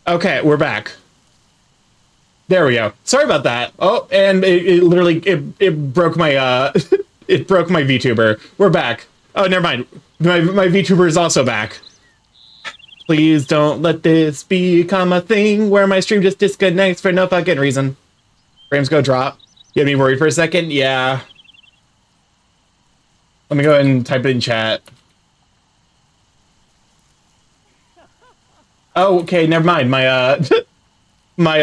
Okay, we're back. There we go. Sorry about that. Oh, and it literally it broke my it broke my VTuber. We're back. Oh, never mind. My VTuber is also back. Please don't let this become a thing where my stream just disconnects for no fucking reason. Frames go drop. You had me worried for a second? Yeah. Let me go ahead and type it in chat. Oh, okay, never mind. My my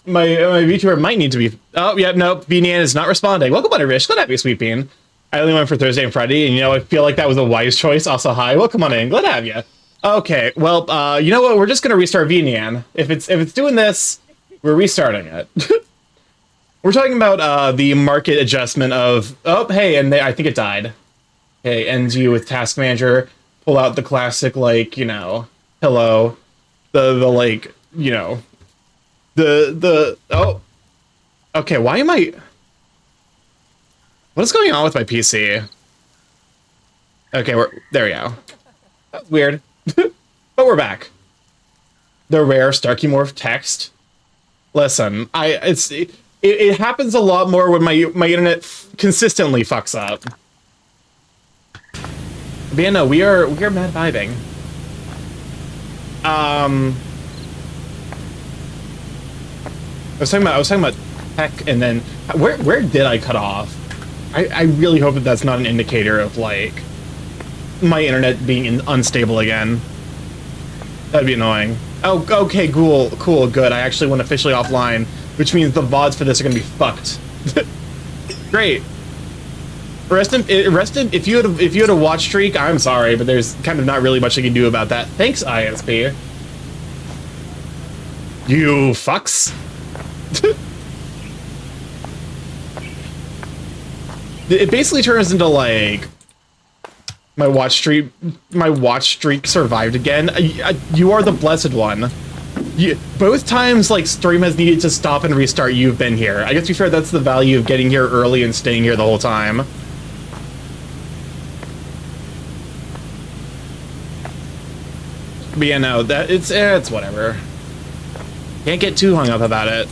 VTuber might need to be. Oh, yeah, nope. Beanian is not responding. Welcome on, Rish. Glad to have you, Sweet Bean. I only went for Thursday and Friday, and I feel like that was a wise choice. Also, hi. Welcome on in. Glad to have you. Okay, well, you know what? We're just gonna restart Beanian. If it's doing this, we're restarting it. We're talking about the market adjustment of. Oh, hey, and I think it died. Okay, ends you with Task Manager. Pull out the classic, like, pillow. The like, oh, okay, why am I, what is going on with my PC? Okay, there we go. That's weird. But we're back. The rare Starkey Morph text. Listen, it happens a lot more when my internet consistently fucks up. But yeah, no, we are mad vibing. I was talking about tech, and then where did I cut off? I really hope that that's not an indicator of like my internet being unstable again. That'd be annoying. Oh, okay, cool, good. I actually went officially offline, which means the VODs for this are gonna be fucked. Great. Rest in if you had a watch streak, I'm sorry, but there's kind of not really much I can do about that. Thanks, ISP. You fucks. It basically turns into like my watch streak survived again. You are the blessed one. Both times like stream has needed to stop and restart, you've been here. I guess to be fair, that's the value of getting here early and staying here the whole time. But yeah, no, that it's whatever. Can't get too hung up about it.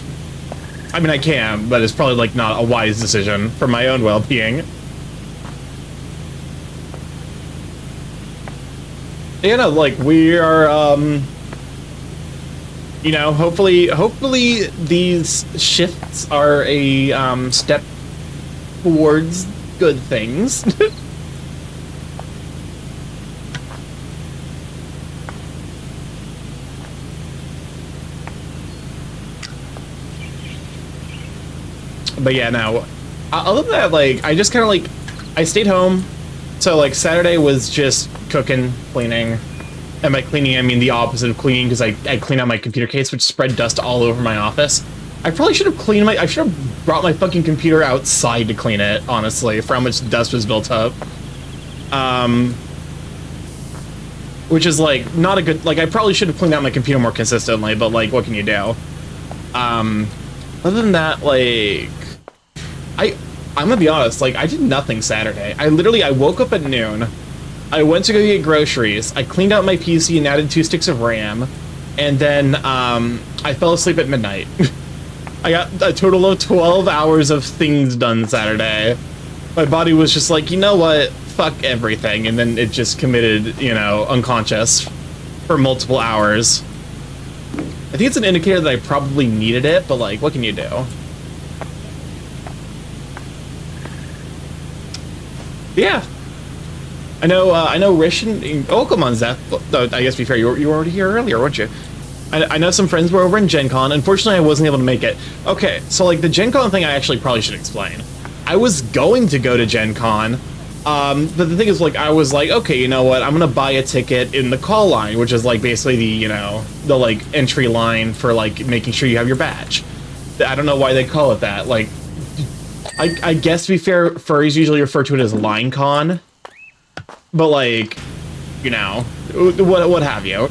I mean, I can, but it's probably like not a wise decision for my own well-being. You know, like we are, hopefully these shifts are a step towards good things. But yeah, no. Other than that, like, I just kind of, like, I stayed home. So, like, Saturday was just cooking, cleaning. And by cleaning, I mean the opposite of cleaning, because I cleaned out my computer case, which spread dust all over my office. I probably should have I should have brought my fucking computer outside to clean it, honestly, for how much dust was built up. Which is, like, not a good, like, I probably should have cleaned out my computer more consistently, but, like, what can you do? Other than that, like, I'm gonna be honest, like, I did nothing Saturday. I woke up at noon, I went to go get groceries, I cleaned out my PC and added 2 sticks of RAM, and then, I fell asleep at midnight. I got a total of 12 hours of things done Saturday. My body was just like, you know what, fuck everything, and then it just committed, unconscious for multiple hours. I think it's an indicator that I probably needed it, but, like, what can you do? Yeah. I know Rish and... Oh, come on, Zeth. I guess to be fair, you were already here earlier, weren't you? I know some friends were over in Gen Con. Unfortunately, I wasn't able to make it. Okay, so, like, the Gen Con thing I actually probably should explain. I was going to go to Gen Con, but the thing is, like, I was like, okay, you know what, I'm gonna buy a ticket in the call line, which is, like, basically the, like, entry line for, like, making sure you have your badge. I don't know why they call it that. Like, I guess, to be fair, furries usually refer to it as line con, but, like, what have you.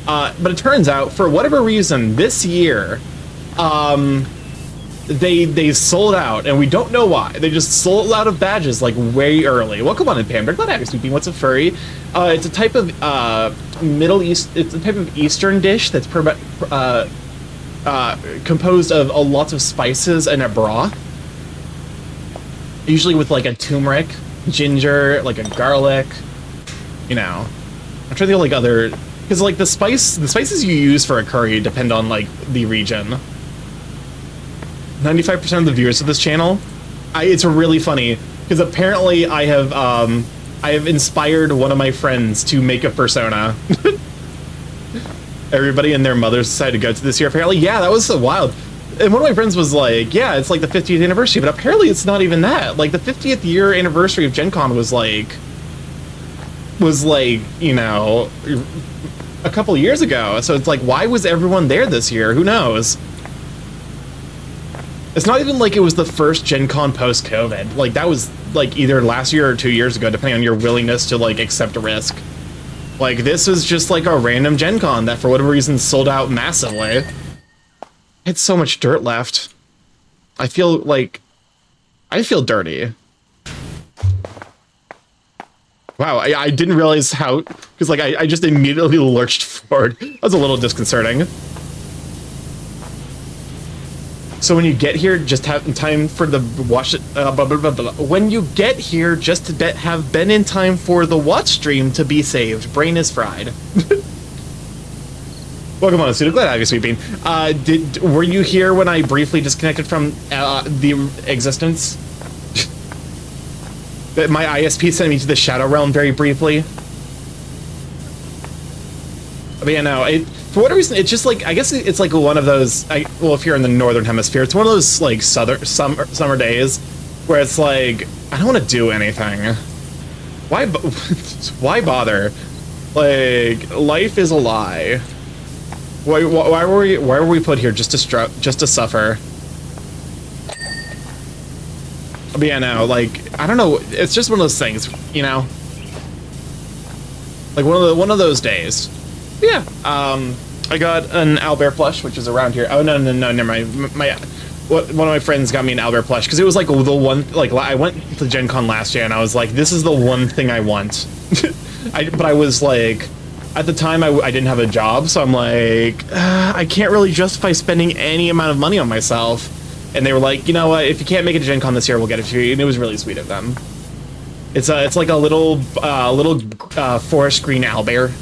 But it turns out, for whatever reason, this year, they sold out, and we don't know why. They just sold out of badges like way early. Welcome on in, Pam. They're glad to have you, Sweeping. What's a furry? It's a type of Middle East. It's a type of Eastern dish that's composed of lots of spices and a broth. Usually with like a turmeric, ginger, like a garlic. You know, I'm trying to think of like other, because like the spices you use for a curry depend on like the region. 95% of the viewers of this channel, it's really funny because apparently I have inspired one of my friends to make a persona. Everybody and their mothers decided to go to this year. Apparently, yeah, that was so wild. And one of my friends was like, yeah, it's like the 50th anniversary, but apparently it's not even that. Like the 50th year anniversary of Gen Con was like, you know, a couple of years ago. So it's like, why was everyone there this year? Who knows? It's not even like it was the first Gen Con post-COVID. Like, that was, like, either last year or 2 years ago, depending on your willingness to, like, accept a risk. Like, this was just, like, a random Gen Con that, for whatever reason, sold out massively. It's so much dirt left. I feel dirty. Wow, I didn't realize how... Because, like, I just immediately lurched forward. That was a little disconcerting. So when you get here, just have time for the watch. When you get here, just to have been in time for the watch stream to be saved. Brain is fried. Welcome on, Suda. Glad to have you, Sweeping. Were you here when I briefly disconnected from the existence? That my ISP sent me to the Shadow Realm very briefly. But yeah, no, for whatever reason, it's just like, I guess it's like one of those, well, if you're in the Northern Hemisphere, it's one of those like summer days where it's like, I don't want to do anything. Why bother? Like, life is a lie. Why were we put here just to suffer? But yeah, no, like, I don't know, it's just one of those things, you know? Like one of those days. Yeah, I got an owlbear plush, which is around here. Oh, no, never mind. One of my friends got me an owlbear plush, because it was like the one, like, I went to Gen Con last year, and I was like, this is the one thing I want. But I was like, at the time, I didn't have a job, so I'm like, I can't really justify spending any amount of money on myself. And they were like, you know what, if you can't make it to Gen Con this year, we'll get it to you, and it was really sweet of them. It's like a little forest green owlbear.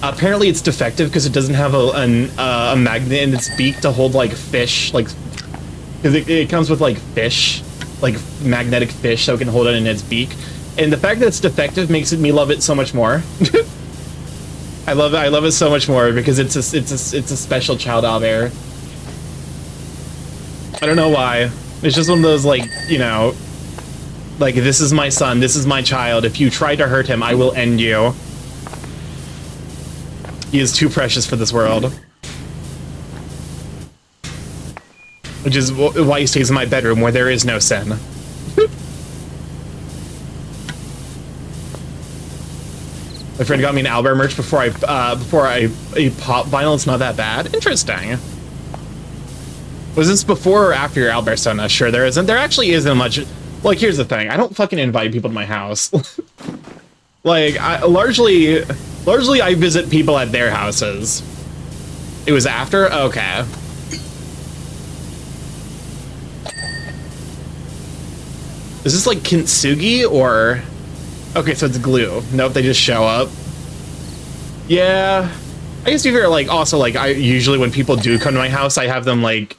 Apparently it's defective because it doesn't have a magnet in its beak to hold like fish, like, because it comes with like fish, like magnetic fish, so it can hold it in its beak. And the fact that it's defective makes me love it so much more. I love it so much more because it's a special child owlbear. I don't know why. It's just one of those, like, you know, like, this is my son, this is my child. If you try to hurt him, I will end you. He is too precious for this world. Which is why he stays in my bedroom where there is no sin. My friend got me an owlbear merch before I pop vinyl. It's not that bad. Interesting. Was this before or after your owlbear Sona? Sure, there isn't. There actually isn't much. Like, here's the thing. I don't fucking invite people to my house. Like, largely I visit people at their houses. It was after? Okay. Is this like kintsugi or... Okay, so it's glue. Nope, they just show up. Yeah. I guess you figure, like, also, like, I usually when people do come to my house, I have them, like,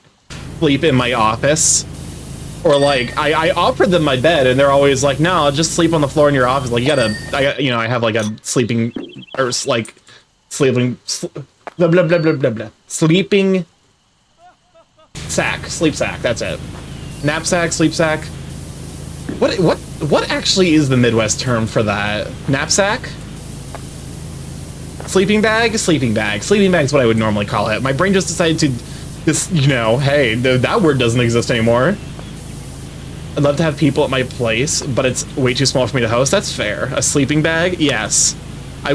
sleep in my office. Or, like, I offer them my bed, and they're always like, no, I'll just sleep on the floor in your office. Like, you know, I have, like, a sleeping, or, like, sleeping, blah, blah, blah, blah, blah, blah. Sleeping sack. Sleep sack, that's it. Knapsack, sleep sack. What actually is the Midwest term for that? Knapsack? Sleeping bag? Sleeping bag. Sleeping bag is what I would normally call it. My brain just decided to, this, you know, hey, that word doesn't exist anymore. I'd love to have people at my place, but it's way too small for me to host. That's fair. A sleeping bag? Yes.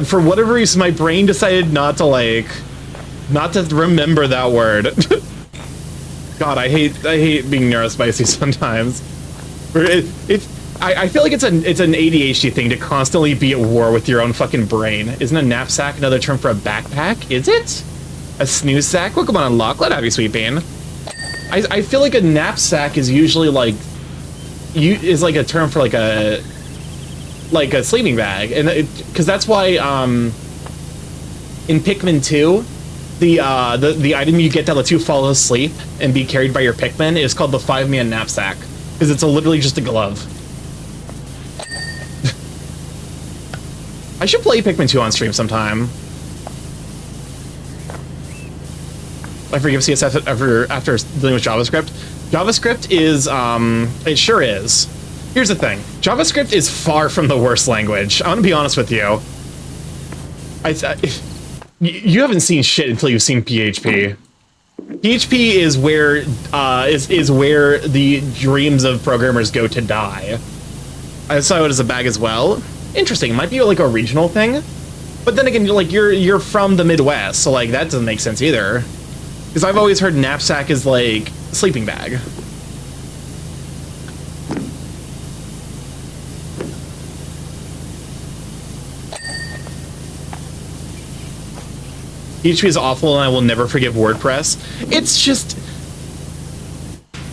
For whatever reason, my brain decided not to remember that word. Because God, I hate being neurospicy sometimes. I feel like it's an ADHD thing to constantly be at war with your own fucking brain. Isn't a knapsack another term for a backpack? Is it? A snooze sack? Welcome on unlock. Let have you, sweet bean. I feel like a knapsack is usually like is like a term for like a sleeping bag, and because that's why in Pikmin 2 the item you get that lets you fall asleep and be carried by your Pikmin is called the 5-man knapsack, because it's literally just a glove. I should play Pikmin 2 on stream sometime. I forgive CSS after dealing with JavaScript. JavaScript is, it sure is. Here's the thing. JavaScript is far from the worst language. I'm gonna be honest with you. You haven't seen shit until you've seen PHP. PHP is where, is where the dreams of programmers go to die. I saw it as a bag as well. Interesting. It might be like a regional thing. But then again, you're from the Midwest, so like that doesn't make sense either. Because I've always heard knapsack is like sleeping bag. PHP is awful and I will never forgive WordPress. It's just...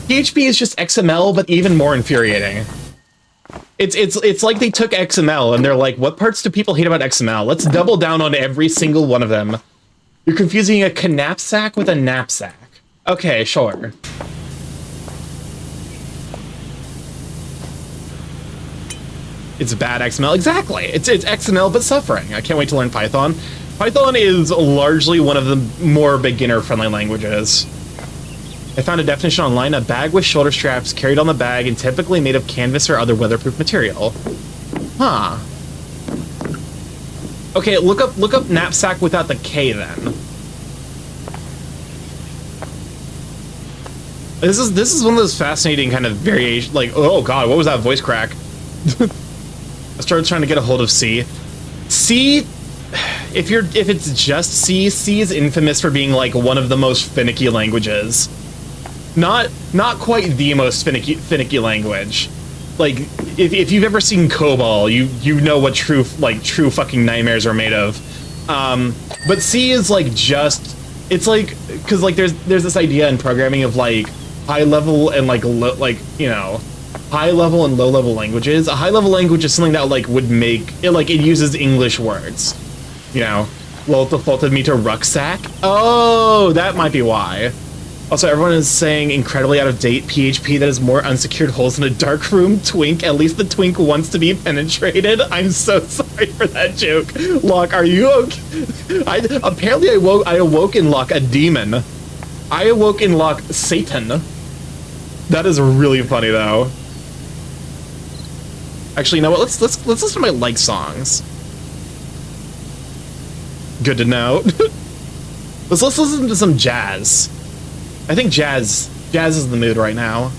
PHP is just XML, but even more infuriating. It's like they took XML and they're like, what parts do people hate about XML? Let's double down on every single one of them. You're confusing a knapsack with a knapsack. Okay, sure. It's bad XML. Exactly. It's XML but suffering. I can't wait to learn Python. Python is largely one of the more beginner-friendly languages. I found a definition online: a bag with shoulder straps carried on the bag and typically made of canvas or other weatherproof material. Huh. Okay, look up knapsack without the K then. This is one of those fascinating kind of variation, like, oh god, what was that voice crack? I started trying to get a hold of C. C, if it's just C, C is infamous for being like one of the most finicky languages. Not quite the most finicky language. Like, if you've ever seen COBOL, you know what true fucking nightmares are made of. But C is like just, it's like, because like there's this idea in programming of like high level and like high level and low level languages. A high level language is something that like would make it, like it uses English words. You know, Lol defaulted me to rucksack. Oh, that might be why. Also, everyone is saying incredibly out of date PHP that has more unsecured holes in a dark room. Twink, at least the twink wants to be penetrated. I'm so sorry for that joke. Locke, are you okay? Apparently I awoke in Locke a demon. I awoke in Locke Satan. That is really funny though. Actually, you know what? Let's listen to my like songs. Good to know. let's listen to some jazz. I think jazz is the mood right now.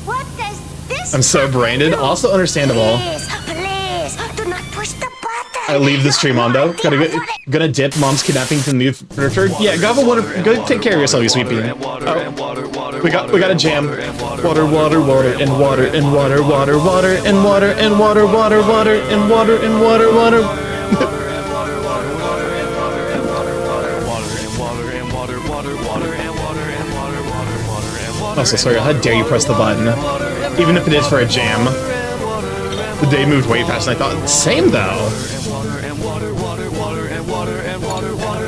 What does this? I'm so brained. Also understandable. Please, do not push the button. I leave the stream on though. Gonna dip. Mom's kidnapping to the new furniture. Yeah, go take care of yourself, you sweet bean. Oh, we got a jam. Water, water, water, and water, and water, water, water, and water, and water, water, water, and water, and water, water. Also, sorry, how dare you press the button? Even if it is for a jam. The day moved way faster than I thought. Same though.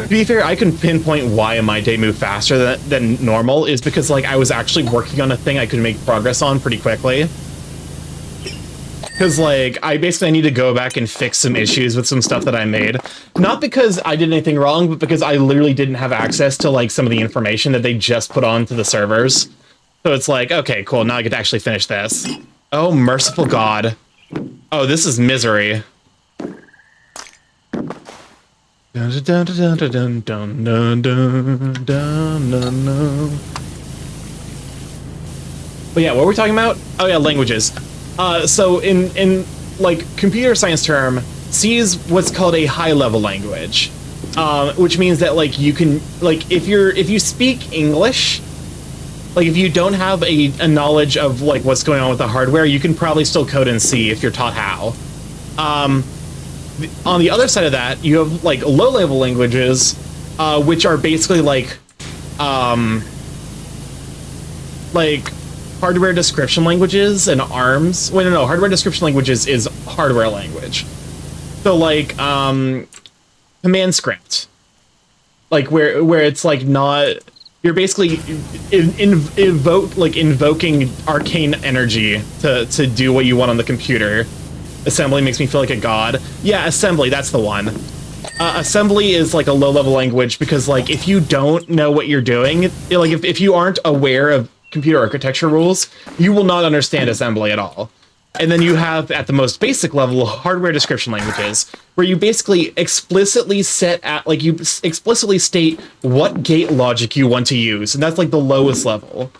To be fair, I can pinpoint why my day moved faster than normal is because like I was actually working on a thing I could make progress on pretty quickly. Because like I need to go back and fix some issues with some stuff that I made. Not because I did anything wrong, but because I literally didn't have access to like some of the information that they just put onto the servers. So it's like, okay, cool, now I get to actually finish this. Oh, merciful God. Oh, this is misery. But yeah, what were we talking about? Oh yeah, languages. So in like computer science term, C is what's called a high-level language, which means that like you can like if you speak English, like if you don't have a knowledge of like what's going on with the hardware, you can probably still code in C if you're taught how. On the other side of that, you have like low-level languages, which are basically like hardware description languages and ARMs. Wait, no, hardware description languages is hardware language. So like command script, like where it's like not, you're basically invoking arcane energy to do what you want on the computer. Assembly makes me feel like a god. Yeah, assembly, that's the one. Assembly is like a low-level language because like if you don't know what you're doing, like if you aren't aware of computer architecture rules, you will not understand assembly at all. And then you have, at the most basic level, hardware description languages, where you basically explicitly state what gate logic you want to use, and that's like the lowest level.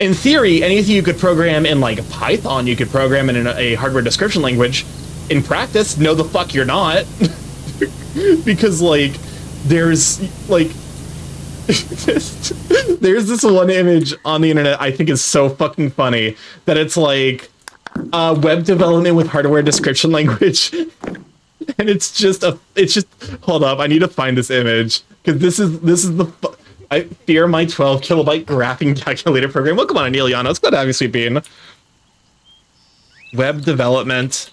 In theory, anything you could program in like Python, you could program in a hardware description language. In practice, no the fuck you're not. Because like, there's like, there's this one image on the internet I think is so fucking funny that it's like web development with hardware description language, and it's just hold up, I need to find this image because this is I fear my 12 kilobyte graphing calculator program. Well, come on, Aniliana, it's good to have you, Sweet Bean. Web development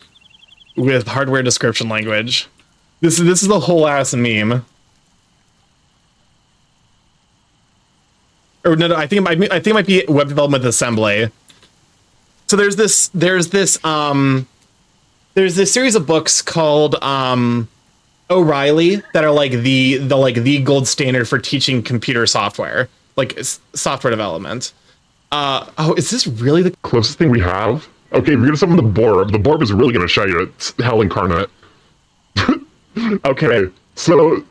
with hardware description language. This is the whole ass meme. Or no, I think it might be web development with assembly. So there's this series of books called O'Reilly that are like the gold standard for teaching computer software, like software development. Oh, is this really the closest thing we have? Okay, we're gonna summon the Borb. The Borb is really gonna show you it's hell incarnate. Okay, so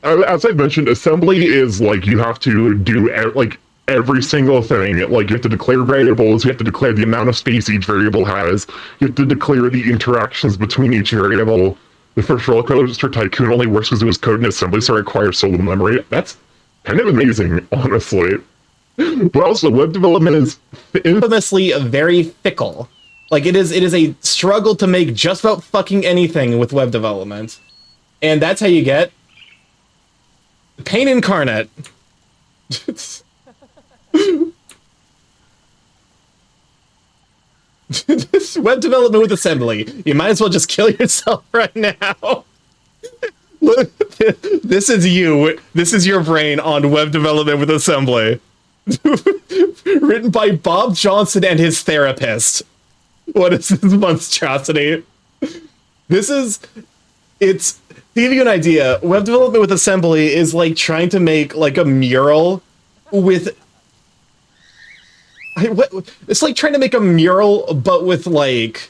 as I've mentioned, assembly is like you have to do like every single thing. Like you have to declare variables, you have to declare the amount of space each variable has, you have to declare the interactions between each variable. The first roller coaster tycoon only works because it was coded in assembly, so it requires solo memory. That's kind of amazing, honestly. But also, web development is infamously very fickle. Like it is a struggle to make just about fucking anything with web development. And that's how you get pain incarnate. This web development with assembly. You might as well just kill yourself right now. Look, this is you. This is your brain on web development with assembly. Written by Bob Johnson and his therapist. What is this monstrosity? It's to give you an idea, web development with assembly is like trying to make like a mural with it's like trying to make a mural but with like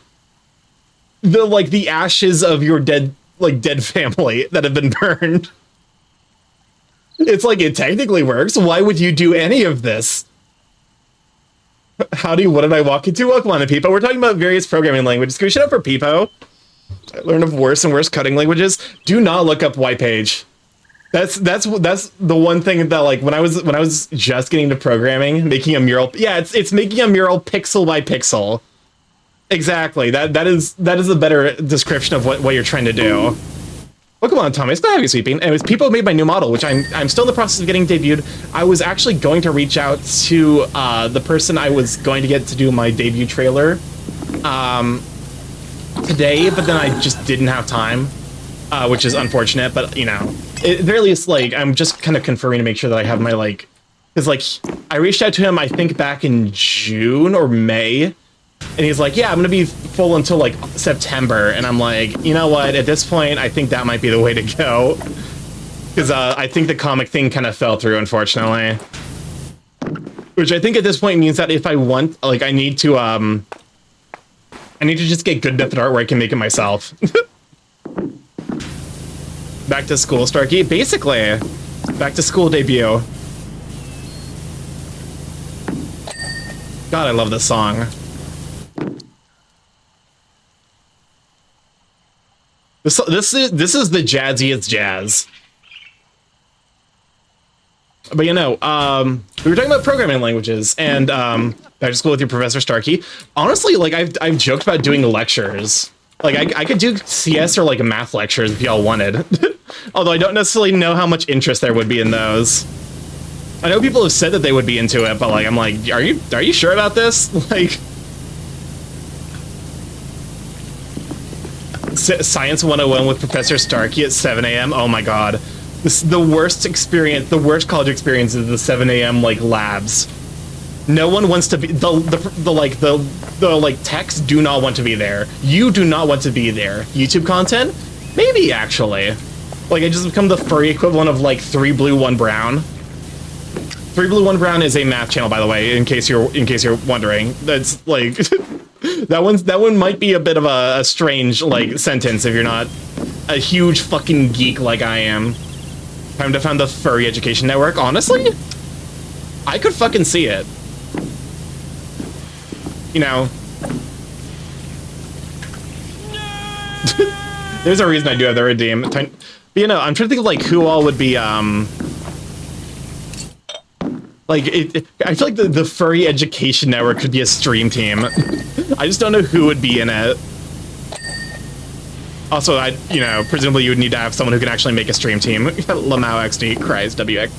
the ashes of your dead family that have been burned. It's like it technically works. Why would you do any of this? Howdy, what did I walk into? Welcome on to Peepo. We're talking about various programming languages. Can we shut up for Peepo? I learned of worse and worse coding languages. Do not look up white page. That's the one thing that like when I was just getting into programming, making a mural. Yeah, it's making a mural pixel by pixel. Exactly. That is a better description of what you're trying to do. Well, come on, Tommy. It's not heavy sweeping. And People made my new model, which I'm still in the process of getting debuted. I was actually going to reach out to the person I was going to get to do my debut trailer today, but then I just didn't have time, which is unfortunate. But you know, at the very least, like I'm just kind of confirming to make sure that I have my like, because like I reached out to him I think back in June or May. And he's like, yeah, I'm gonna be full until like September. And I'm like, you know what? At this point, I think that might be the way to go. Because I think the comic thing kind of fell through, unfortunately. Which I think at this point means that if I want, like, I need to just get good enough at art where I can make it myself. Back to school, Starkey. Basically, back to school debut. God, I love this song. This is the jazziest jazz. But we were talking about programming languages, and back to school with your Professor Starkey. Honestly, like I've joked about doing lectures. Like I could do CS or like math lectures if y'all wanted. Although I don't necessarily know how much interest there would be in those. I know people have said that they would be into it, but like I'm like, are you sure about this? Like Science 101 with Professor Starkey at 7 a.m. Oh my god. This is the worst experience, the worst college experience is the 7 a.m. like labs. No one wants to be the techs do not want to be there. You do not want to be there. YouTube content? Maybe actually. Like I just become the furry equivalent of like 3 Blue 1 Brown. 3 Blue 1 Brown is a math channel, by the way, in case you're wondering. That's like that one might be a bit of a strange like sentence if you're not a huge fucking geek like I am. Time to found the Furry Education Network. Honestly, I could fucking see it. You know, there's a reason I do have the redeem. But I'm trying to think of like who all would be like I feel like the Furry Education Network could be a stream team. I just don't know who would be in it. Also, presumably you would need to have someone who can actually make a stream team. Lamau XD, Christ, WX.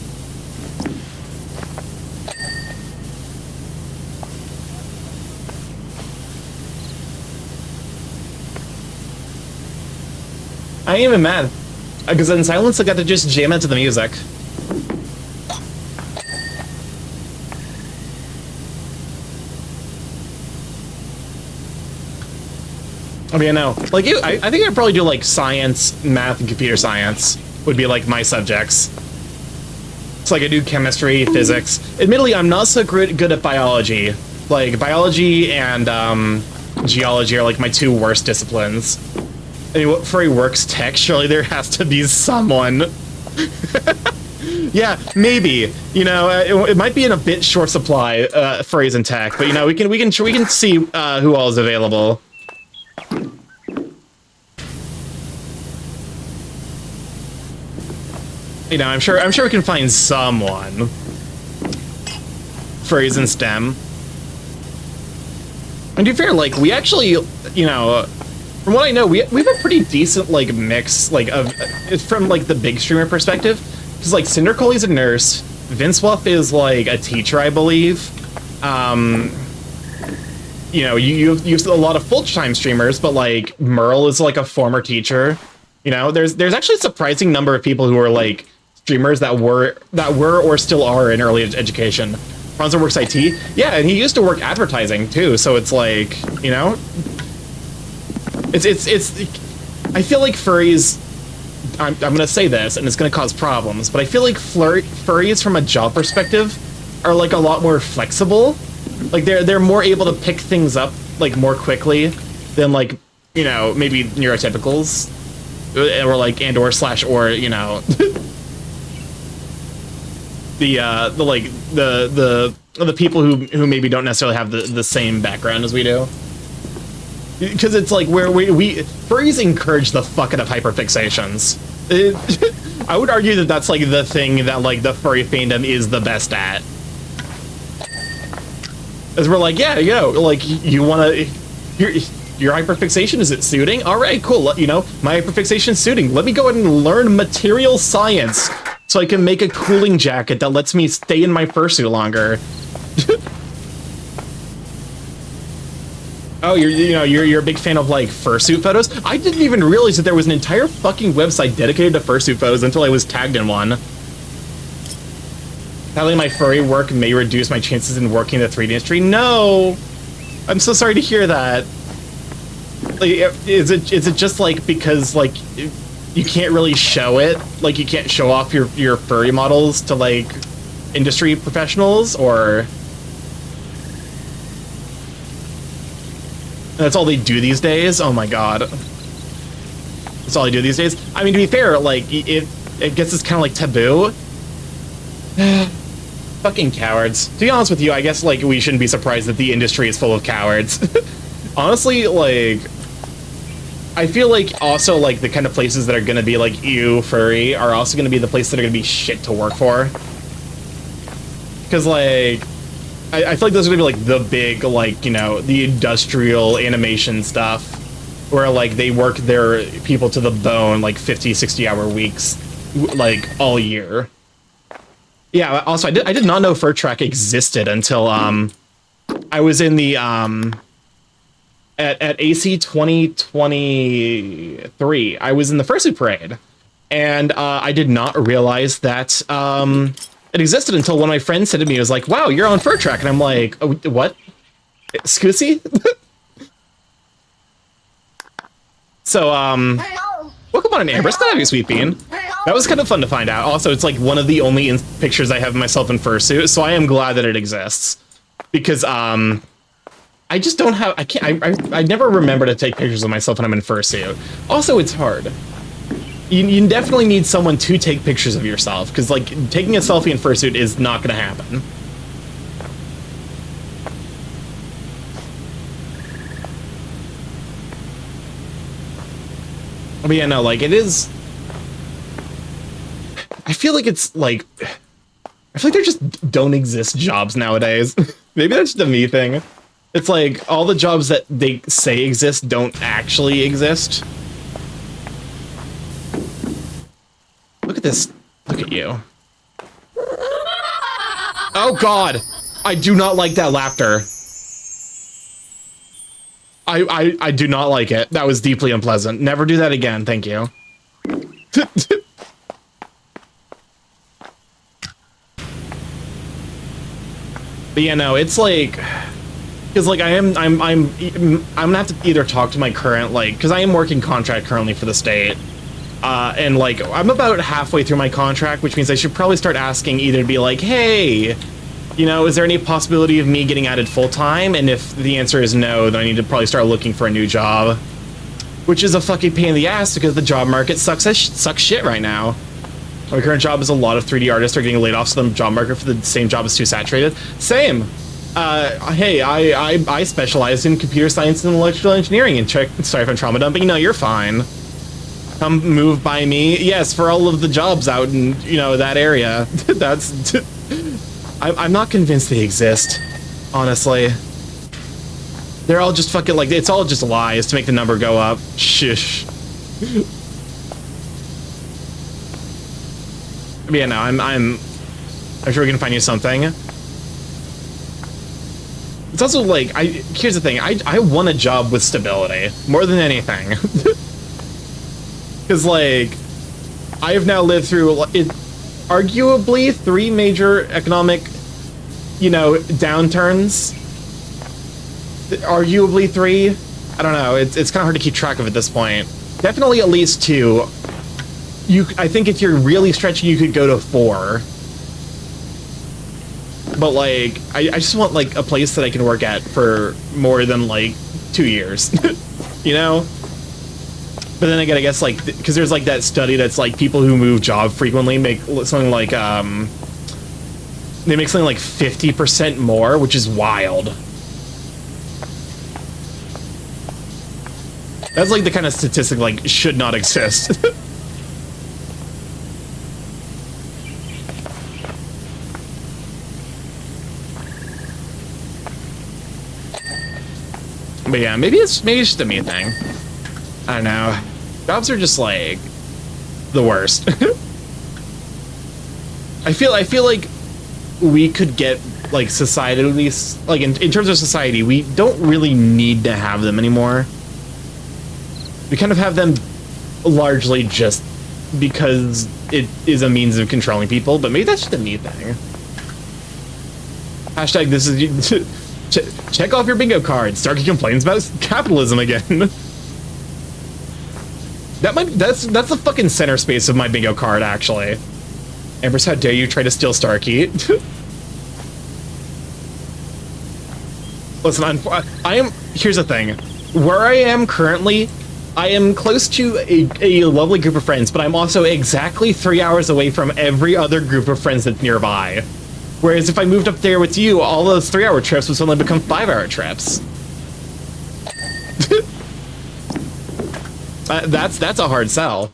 I ain't even mad. Because in silence I got to just jam into the music. I mean, no. Like, I think I'd probably do, like, science, math, and computer science would be, like, my subjects. It's like I do chemistry, physics. Admittedly, I'm not so good at biology. Like, biology and, geology are, like, my 2 worst disciplines. I mean, what furry works tech? Surely there has to be someone. Yeah, maybe. You know, it might be in a bit short supply, furries and tech, but, you know, we can see, who all is available. You know, I'm sure we can find someone. Furries in STEM. And to be fair, like, we actually, you know, from what I know, we have a pretty decent, like, mix, like, of, from, like, the big streamer perspective. Because, like, Cindercoley's a nurse, Vince Wuff is, like, a teacher, I believe. You know, you have a lot of full-time streamers, but, like, Merle is, like, a former teacher. You know, there's actually a surprising number of people who are, like, streamers that were or still are in early education. Franzo works IT. Yeah, and he used to work advertising, too, so it's, like, you know... It's I feel like furries... I'm gonna say this, and it's gonna cause problems, but I feel like furries from a job perspective are, like, a lot more flexible. Like, they're more able to pick things up, like, more quickly than, like, you know, maybe neurotypicals. Or, like, or, you know... the people who maybe don't necessarily have the same background as we do. Because it's like where we furries encourage the fuck out of hyperfixations. I would argue that that's like the thing that like the furry fandom is the best at. As we're like, yeah, you know, like you want to, your hyperfixation, is it suiting? All right, cool. You know, my hyperfixation is suiting. Let me go ahead and learn material science so I can make a cooling jacket that lets me stay in my fursuit longer. Oh, you're a big fan of, like, fursuit photos? I didn't even realize that there was an entire fucking website dedicated to fursuit photos until I was tagged in one. Sadly, my furry work may reduce my chances in working in the 3D industry. No! I'm so sorry to hear that. Like, is it just, like, because, like, you can't really show it? Like, you can't show off your furry models to, like, industry professionals, or... That's all they do these days? Oh my god. That's all they do these days? I mean, to be fair, like, it gets this kind of, like, taboo. Fucking cowards. To be honest with you, I guess, like, we shouldn't be surprised that the industry is full of cowards. Honestly, like... I feel like also like the kind of places that are gonna be like ew furry are also gonna be the places that are gonna be shit to work for. Because like I feel like those are gonna be like the big like, you know, the industrial animation stuff where like they work their people to the bone like 50, 60-hour weeks like all year. Yeah, also I did not know Fur Track existed until I was in the at AC 2023. I was in the fursuit parade, and I did not realize that it existed until one of my friends said to me, "It was like, wow, you're on Fur Track," and I'm like, oh, "What? Excuse?" So welcome on an Amber. It's kind of a sweet bean. That was kind of fun to find out. Also, it's like one of the only pictures I have of myself in fursuit, so I am glad that it exists because I just don't have. I never remember to take pictures of myself when I'm in fursuit. Also, it's hard. You definitely need someone to take pictures of yourself because like taking a selfie in fursuit is not going to happen. But yeah, no, like it is. I feel like it's like. I feel like there just don't exist jobs nowadays. Maybe that's just a me thing. It's like all the jobs that they say exist don't actually exist. Look at this. Look at you. Oh God. I do not like that laughter. I do not like it. That was deeply unpleasant. Never do that again. Thank you. But yeah, no, it's like, because like I'm gonna have to either talk to my current like, because I am working contract currently for the state, and like I'm about halfway through my contract, which means I should probably start asking either to be like, hey, you know, is there any possibility of me getting added full time? And if the answer is no, then I need to probably start looking for a new job, which is a fucking pain in the ass because the job market sucks shit right now. My current job is a lot of 3D artists are getting laid off, so the job market for the same job is too saturated. Same. Hey, I specialize in computer science and electrical engineering. And sorry if I'm trauma dumping. No, you're fine. Come move by me. Yes, for all of the jobs out in, you know, that area. That's. I'm not convinced they exist. Honestly, they're all just fucking like it's all just lies to make the number go up. Shish. But yeah, no, I'm sure we can find you something. It's also like here's the thing, I want a job with stability more than anything. Because like I have now lived through it arguably 3 major economic, you know, downturns. Arguably 3. I don't know, it's kind of hard to keep track of at this point. Definitely at least 2. I think if you're really stretching, you could go to 4. But like, I just want like a place that I can work at for more than like 2 years, you know? But then again, I guess like, because there's like that study that's like people who move job frequently make something like, they make something like 50% more, which is wild. That's like the kind of statistic like should not exist. But yeah, maybe it's just a me thing. I don't know. Jobs are just like the worst. I feel like we could get like societally, like in terms of society, we don't really need to have them anymore. We kind of have them largely just because it is a means of controlling people, but maybe that's just a me thing. Hashtag this is check off your bingo card. Starkey complains about capitalism again. That's the fucking center space of my bingo card, actually. Empress, how dare you try to steal Starkey? Listen, here's the thing. Where I am currently, I am close to a lovely group of friends, but I'm also exactly 3 hours away from every other group of friends that's nearby. Whereas if I moved up there with you, all those 3-hour trips would suddenly become 5-hour trips. That's a hard sell.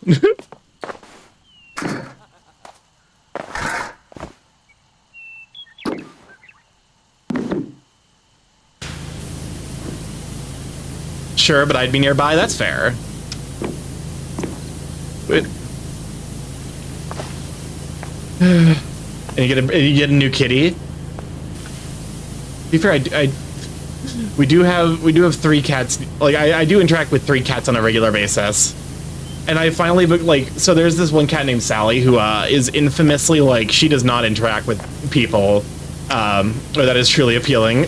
Sure, but I'd be nearby. That's fair. But, and you get a new kitty. To be fair, we do have 3 cats. Like I do interact with 3 cats on a regular basis, and I finally like so there's this one cat named Sally who is infamously like she does not interact with people, or that is truly appealing.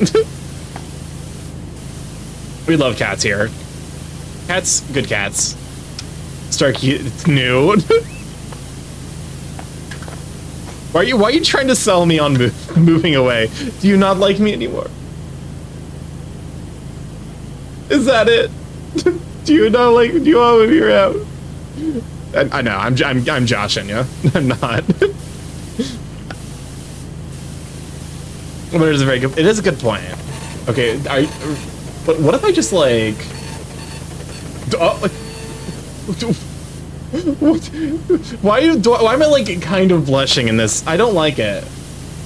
We love cats here. Cats, good cats. Starkey, it's new. Why are you trying to sell me on moving away? Do you not like me anymore? Is that it? Do you not like? Do you want to move around? I know. I'm joshing you. I'm not. But it is a very good. It is a good point. Okay. But what if I just like? Why am I like kind of blushing in this? I don't like it.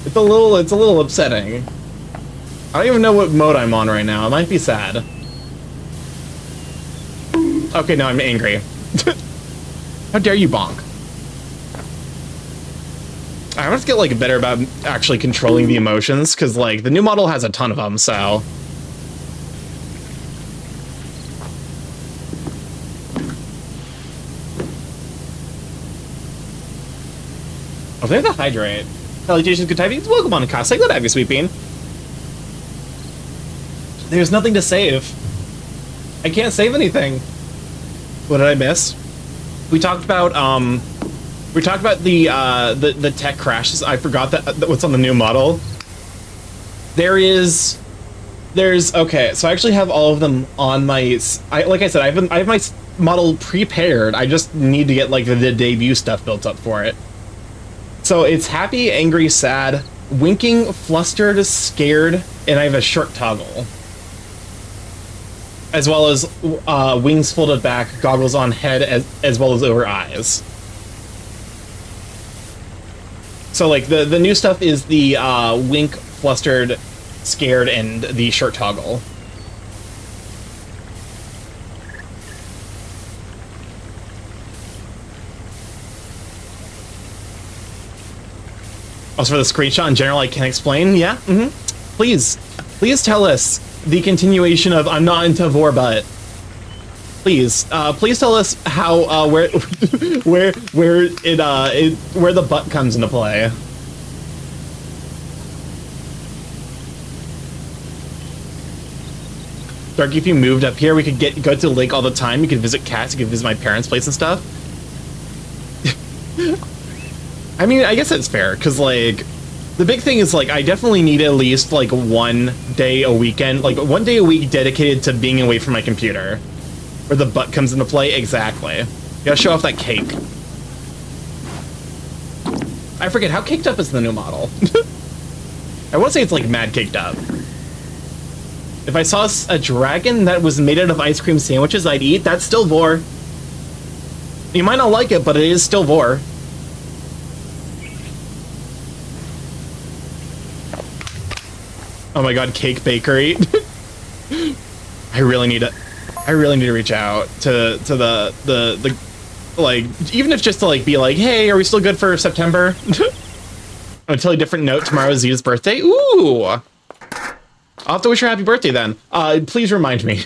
It's a little upsetting. I don't even know what mode I'm on right now. I might be sad. Okay, now I'm angry. How dare you bonk? I have to get like better about actually controlling the emotions, because like the new model has a ton of them, so. Oh, they have to hydrate. Salutations, good tidings. Welcome on, Kase. Glad to have you, Sweet Bean. There's nothing to save. I can't save anything. What did I miss? We talked about the tech crashes. I forgot that what's on the new model. There's okay. So I actually have all of them on my. Like I said, I have my model prepared. I just need to get like the debut stuff built up for it. So it's happy, angry, sad, winking, flustered, scared, and I have a short toggle. As well as wings folded back, goggles on head, as well as over eyes. So like the new stuff is the wink, flustered, scared, and the short toggle. Also for the screenshot in general, I can explain. Yeah, Please tell us the continuation of I'm not into vor, but please tell us how where the butt comes into play. Darky, if you moved up here, we could go to the lake all the time. You could visit cats. You could visit my parents' place and stuff. I mean, I guess it's fair, because, like, the big thing is, like, I definitely need at least, like, 1 day a weekend, like, 1 day a week dedicated to being away from my computer. Where the butt comes into play, exactly. You gotta show off that cake. I forget, how caked up is the new model? I want to say it's, like, mad caked up. If I saw a dragon that was made out of ice cream sandwiches I'd eat, that's still vor. You might not like it, but it is still vor. Oh my god, cake bakery. I really need to reach out to the like, even if just to like be like, hey, are we still good for September? I'll tell you a different note. Tomorrow is Zita's birthday. Ooh. I'll have to wish her happy birthday then. Please remind me.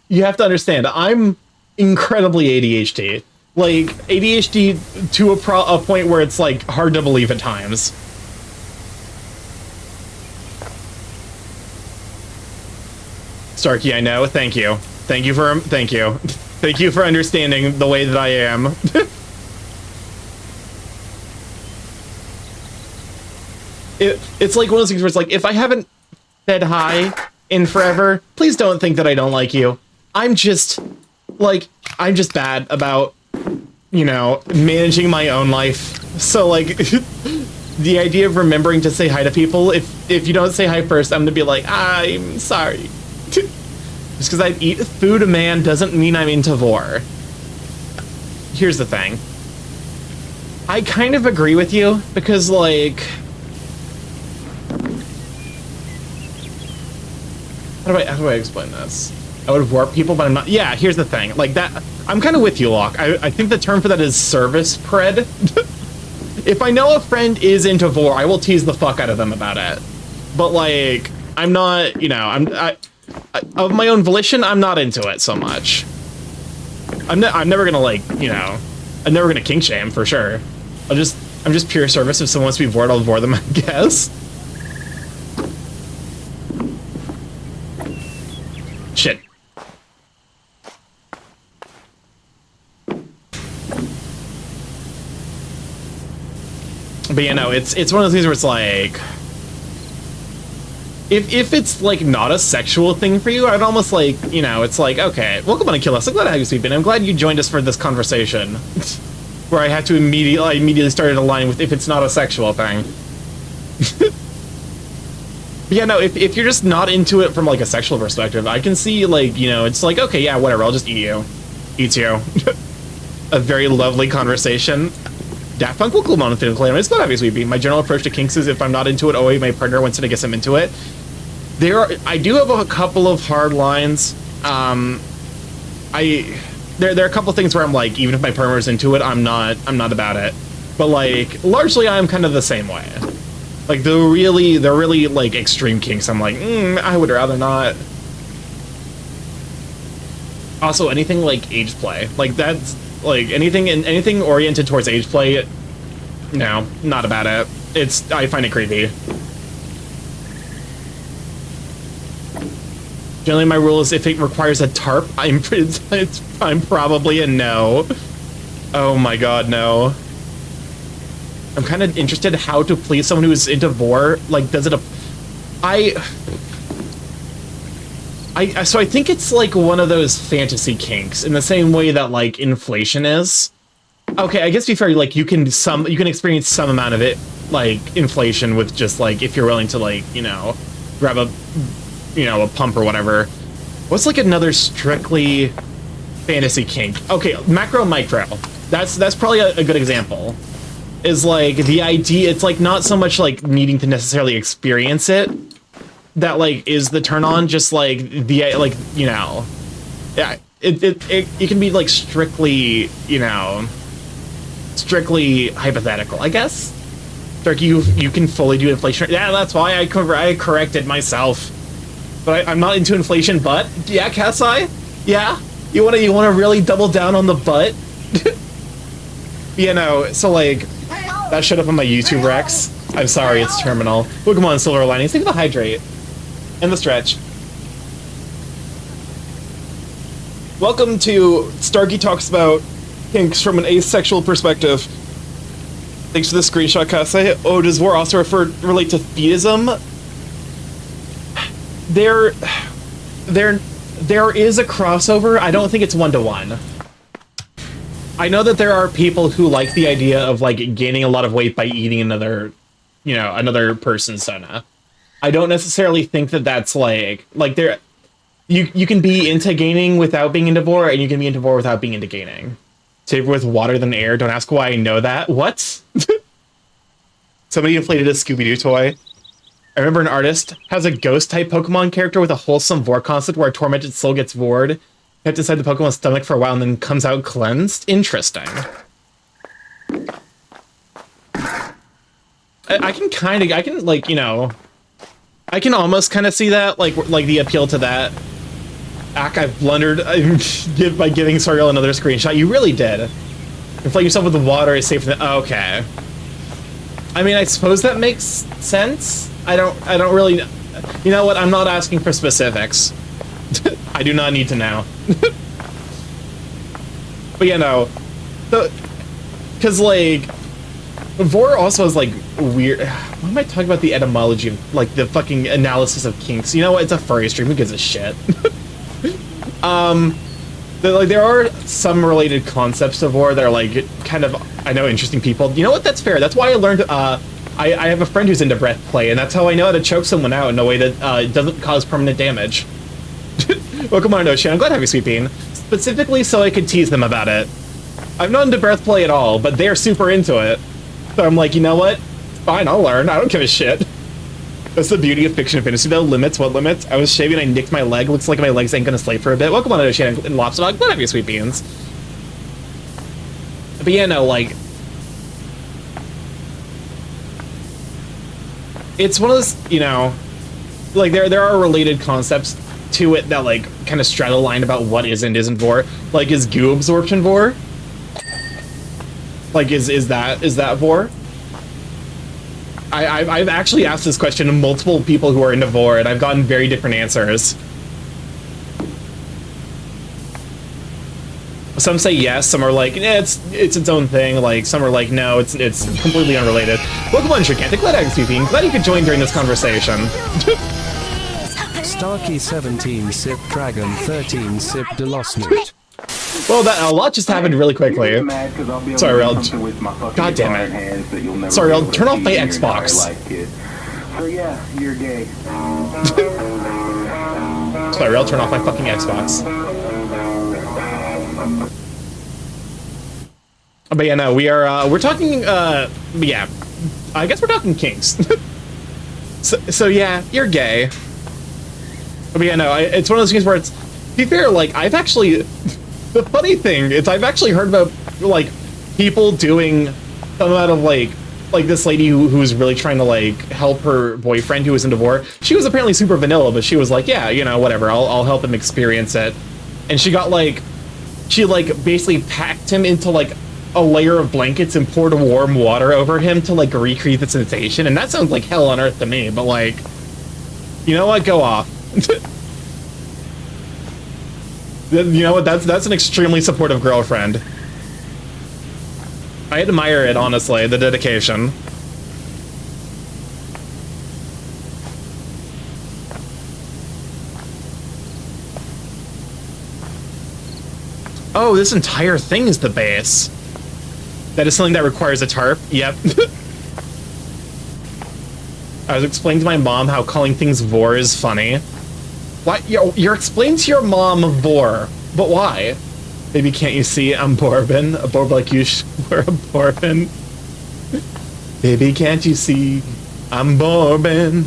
You have to understand, I'm incredibly ADHD. Like, ADHD to a point where it's like hard to believe at times. Starkey, I know. Thank you. Thank you for understanding the way that I am. It's like one of those things where it's like, if I haven't said hi in forever, please don't think that I don't like you. I'm just bad about, you know, managing my own life. So like, the idea of remembering to say hi to people, if you don't say hi first, I'm gonna be like, I'm sorry. Just because I eat food, man, doesn't mean I'm into vor. here's the thing. I kind of agree with you, because, like... How do I explain this? I would warp people, but I'm not... Yeah, here's the thing. Like, that... I'm kind of with you, Locke. I think the term for that is service pred. If I know a friend is into vor, I will tease the fuck out of them about it. But, like, I'm not, you know, of my own volition, I'm not into it so much. I'm never gonna, like, you know, I'm never gonna kink shame, for sure. I'm just pure service. If someone wants to be vored, I'll vore them, I guess. Shit. But, you know, it's one of those things where it's like... If it's, like, not a sexual thing for you, I'd almost, like, you know, it's like, okay, welcome on to Kill Us. I'm glad to have you, Sweepin. I'm glad you joined us for this conversation. Where I had to immediately started a line with if it's not a sexual thing. Yeah, no, if you're just not into it from, like, a sexual perspective, I can see, like, you know, it's like, okay, yeah, whatever, I'll just eat you. Eat you. A very lovely conversation. Daft Punk will come on with the claim. It's not obvious, Sweepy. My general approach to kinks is if I'm not into it, oh wait, my partner wants to get them into it. I do have a couple of hard lines. There are a couple things where I'm like, even if my partner's into it, I'm not about it. But, like, largely I'm kind of the same way. Like, the really like extreme kinks, I'm like, I would rather not. Also, anything like age play, like that's like anything oriented towards age play. No, not about it. I find it creepy. Generally, my rule is if it requires a tarp, I'm probably a no. Oh my god, no. I'm kind of interested how to please someone who is into vor. Like, does it? So I think it's like one of those fantasy kinks in the same way that like inflation is. Okay, I guess to be fair, like you can experience some amount of it, like inflation with just like if you're willing to like grab a pump or whatever. What's like another strictly fantasy kink? Okay, macro micro. That's probably a good example. Is like the idea. It's like not so much like needing to necessarily experience it. That like is the turn on. Just like the yeah. It can be like strictly strictly hypothetical, I guess. Like you can fully do inflation. Yeah, that's why I corrected myself. But I'm not into inflation. But yeah, Cat's Eye. Yeah, you wanna really double down on the butt. So like that showed up on my YouTube Rex. I'm sorry, it's terminal. Pokemon Silver Linings. Think of the hydrate and the stretch. Welcome to Starkey Talks About Kinks from an Asexual Perspective. Thanks for the screenshot, Kase. Oh, does war also relate to theism? There is a crossover. I don't think it's one-to-one. I know that there are people who like the idea of like gaining a lot of weight by eating another person's Sona. I don't necessarily think that that's like there. You can be into gaining without being into vor, and you can be into vor without being into gaining. Safer with water than air. Don't ask why I know that. What? Somebody inflated a Scooby-Doo toy. I remember an artist has a ghost-type Pokemon character with a wholesome vor concept where a tormented soul gets vored, kept inside the Pokemon's stomach for a while, and then comes out cleansed. Interesting. I can almost kind of see that, like the appeal to that. I've blundered by giving Soriel another screenshot. You really did. Inflate yourself with the water is safer than... Okay. I mean, I suppose that makes sense. I don't really... You know what? I'm not asking for specifics. I do not need to know. But because like vor also is like weird. Why am I talking about the etymology of like the fucking analysis of kinks? You know what? It's a furry stream. Who gives a shit? There are some related concepts of vor that are like kind of interesting people. You know what? That's fair. That's why I learned. I have a friend who's into breath play, and that's how I know how to choke someone out in a way that doesn't cause permanent damage. Welcome on, Ocean. I'm glad to have you, Sweet Bean. Specifically so I could tease them about it. I'm not into breath play at all, but they're super into it. So I'm like, you know what? Fine, I'll learn. I don't give a shit. That's the beauty of fiction and fantasy, though. Limits? What limits? I was shaving, I nicked my leg. Looks like my legs ain't gonna sleep for a bit. Welcome on to Shannon and Lobster Dog. Whatever, you sweet beans. But yeah, no, like... It's one of those, you know... Like, there are related concepts to it that, like, kind of straddle the line about what is and isn't vor. Like, is goo absorption vor? Like, is that vor? I've actually asked this question to multiple people who are into vor, and I've gotten very different answers. Some say yes, some are like, it's its own thing. Like, some are like, no, it's completely unrelated. Welcome on, Gigantic. Glad you could join during this conversation. Starkey17 Sip Dragon 13 Sip Delosnut. Well, a lot just happened really quickly. Sorry, Rel. God damn it. Sorry, Rel. Turn off my Xbox. So yeah, you're gay. Sorry, Rel. Turn off my fucking Xbox. But yeah, no, we're talking, yeah. I guess we're talking kinks. So yeah, you're gay. But yeah, no, it's one of those things where it's, to be fair, like, I've actually... The funny thing is I've actually heard about, like, people doing some amount of, like this lady who was really trying to, like, help her boyfriend who was into vor. She was apparently super vanilla, but she was like, yeah, you know, whatever, I'll help him experience it. And she got, like, she, like, basically packed him into, like, a layer of blankets and poured warm water over him to, like, recreate the sensation. And that sounds like hell on earth to me, but, like, you know what? Go off. You know what? That's an extremely supportive girlfriend. I admire it, honestly, the dedication. Oh, this entire thing is the base. That is something that requires a tarp. Yep. I was explaining to my mom how calling things vor is funny. What? You're explaining to your mom vor, but why? Baby, can't you see I'm Bourbon? A Borb like you were a Bourbon. Baby, can't you see I'm Bourbon?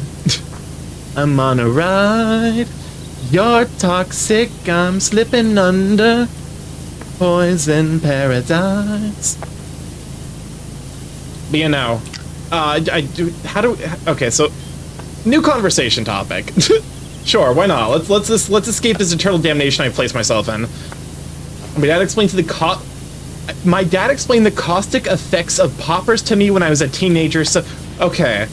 I'm on a ride. You're toxic, I'm slipping under. Poison paradise. But you know, okay, so new conversation topic. Sure, why not? Let's escape this eternal damnation I placed myself in. My dad explained the caustic effects of poppers to me when I was a teenager. So, okay,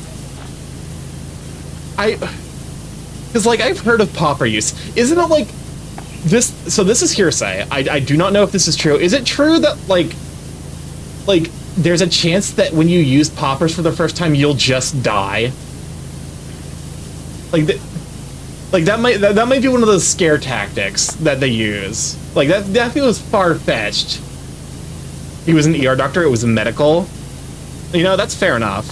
because like I've heard of popper use. Isn't it like this? So this is hearsay. I do not know if this is true. Is it true that like there's a chance that when you use poppers for the first time you'll just die? Like that might be one of those scare tactics that they use. Like that feels far-fetched. He was an ER doctor, it was medical. You know, that's fair enough.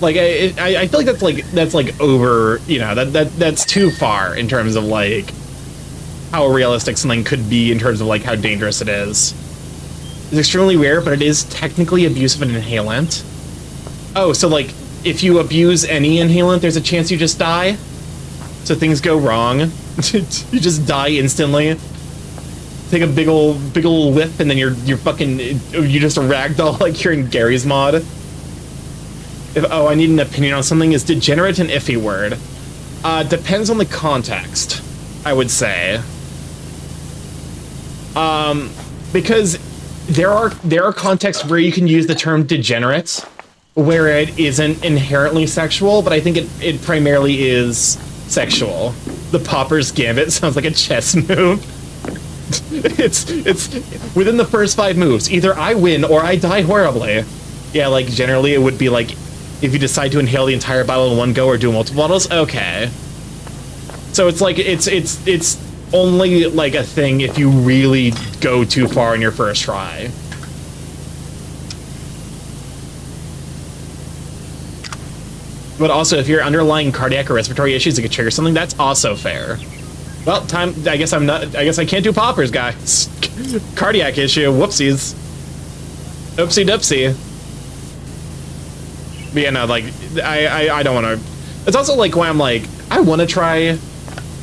Like I feel like that's like over, you know, that's too far in terms of like how realistic something could be in terms of like how dangerous it is. It's extremely rare, but it is technically abuse of an inhalant. Oh, so like, if you abuse any inhalant, there's a chance you just die? So things go wrong. You just die instantly. Take a big ol' whiff, and then you're fucking, you just a ragdoll like you're in Gary's mod. I need an opinion on something. Is degenerate an iffy word? Depends on the context, I would say. Because there are contexts where you can use the term degenerate, where it isn't inherently sexual, but I think it primarily is sexual. The Popper's Gambit sounds like a chess move. It's within the first 5 moves. Either I win or I die horribly. Yeah, like generally it would be like if you decide to inhale the entire bottle in one go or do multiple bottles. Okay. So it's like it's only like a thing if you really go too far in your first try. But also, if your underlying cardiac or respiratory issues that could trigger something, that's also fair. Well, time. I guess I'm not. I guess I can't do poppers, guys. Cardiac issue. Whoopsies. Oopsie doopsie. But yeah, no, like I don't want to. It's also like why I'm like I want to try.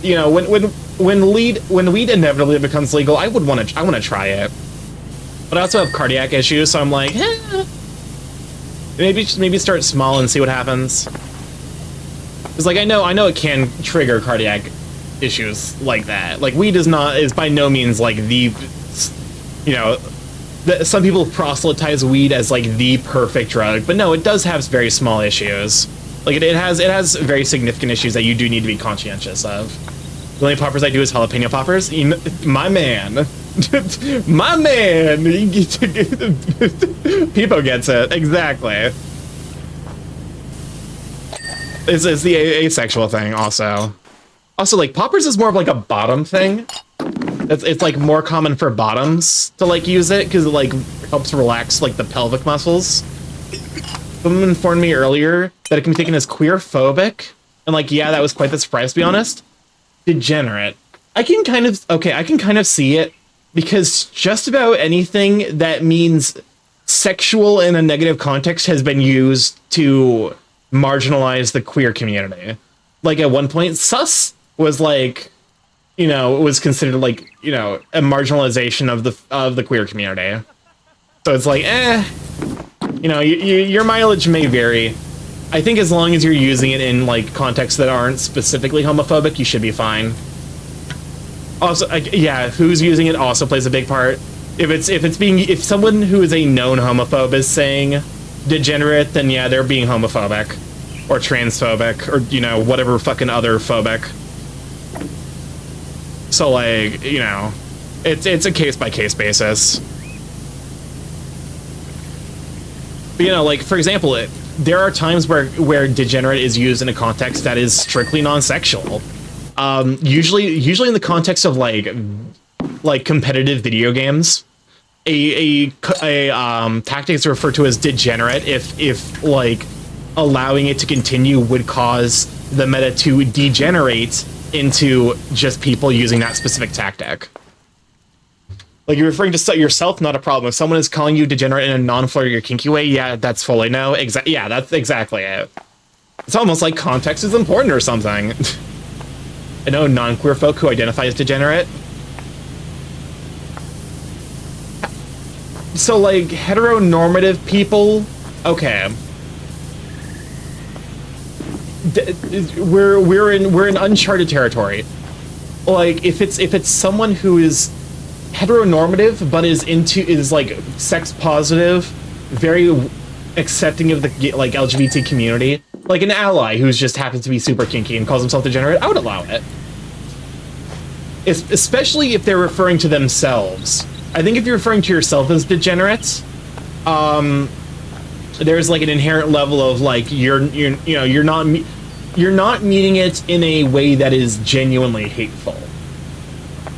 You know, when weed inevitably becomes legal, I want to try it. But I also have cardiac issues, so I'm like, maybe start small and see what happens. Because like I know it can trigger cardiac issues like that. Like weed is by no means like the, you know, some people proselytize weed as like the perfect drug, but no, it does have very small issues. Like it has very significant issues that you do need to be conscientious of. The only poppers I do is jalapeno poppers. My man. My man! Peepo gets it. Exactly. It's the asexual thing, also. Also, like, poppers is more of, like, a bottom thing. It's like, more common for bottoms to, like, use it, because it, like, helps relax, like, the pelvic muscles. Someone informed me earlier that it can be taken as queer-phobic. And, like, yeah, that was quite the surprise, to be honest. Degenerate. I can kind of see it. Because just about anything that means sexual in a negative context has been used to marginalize the queer community. Like at one point, sus was like, you know, was considered like, you know, a marginalization of the queer community. So it's like, you know, your mileage may vary. I think as long as you're using it in like contexts that aren't specifically homophobic, you should be fine. Also, yeah, who's using it also plays a big part. If someone who is a known homophobe is saying degenerate, then yeah, they're being homophobic or transphobic or, you know, whatever fucking other phobic. So like, you know, it's a case by case basis. But, you know, like for example, there are times where degenerate is used in a context that is strictly non-sexual. Usually in the context of like competitive video games, a tactic is referred to as degenerate if like allowing it to continue would cause the meta to degenerate into just people using that specific tactic. Like you're referring to yourself, not a problem. If someone is calling you degenerate in a non-flirty or kinky way, yeah, that's fully no. Yeah, that's exactly it. It's almost like context is important or something. I know non-queer folk who identify as degenerate. So, like, heteronormative people, okay. We're in uncharted territory. Like, if it's someone who is heteronormative but is like sex positive, very accepting of the like LGBT community, like an ally who's just happens to be super kinky and calls himself degenerate, I would allow it. Especially if they're referring to themselves. I think if you're referring to yourself as degenerate, there's like an inherent level of like you're not meeting it in a way that is genuinely hateful.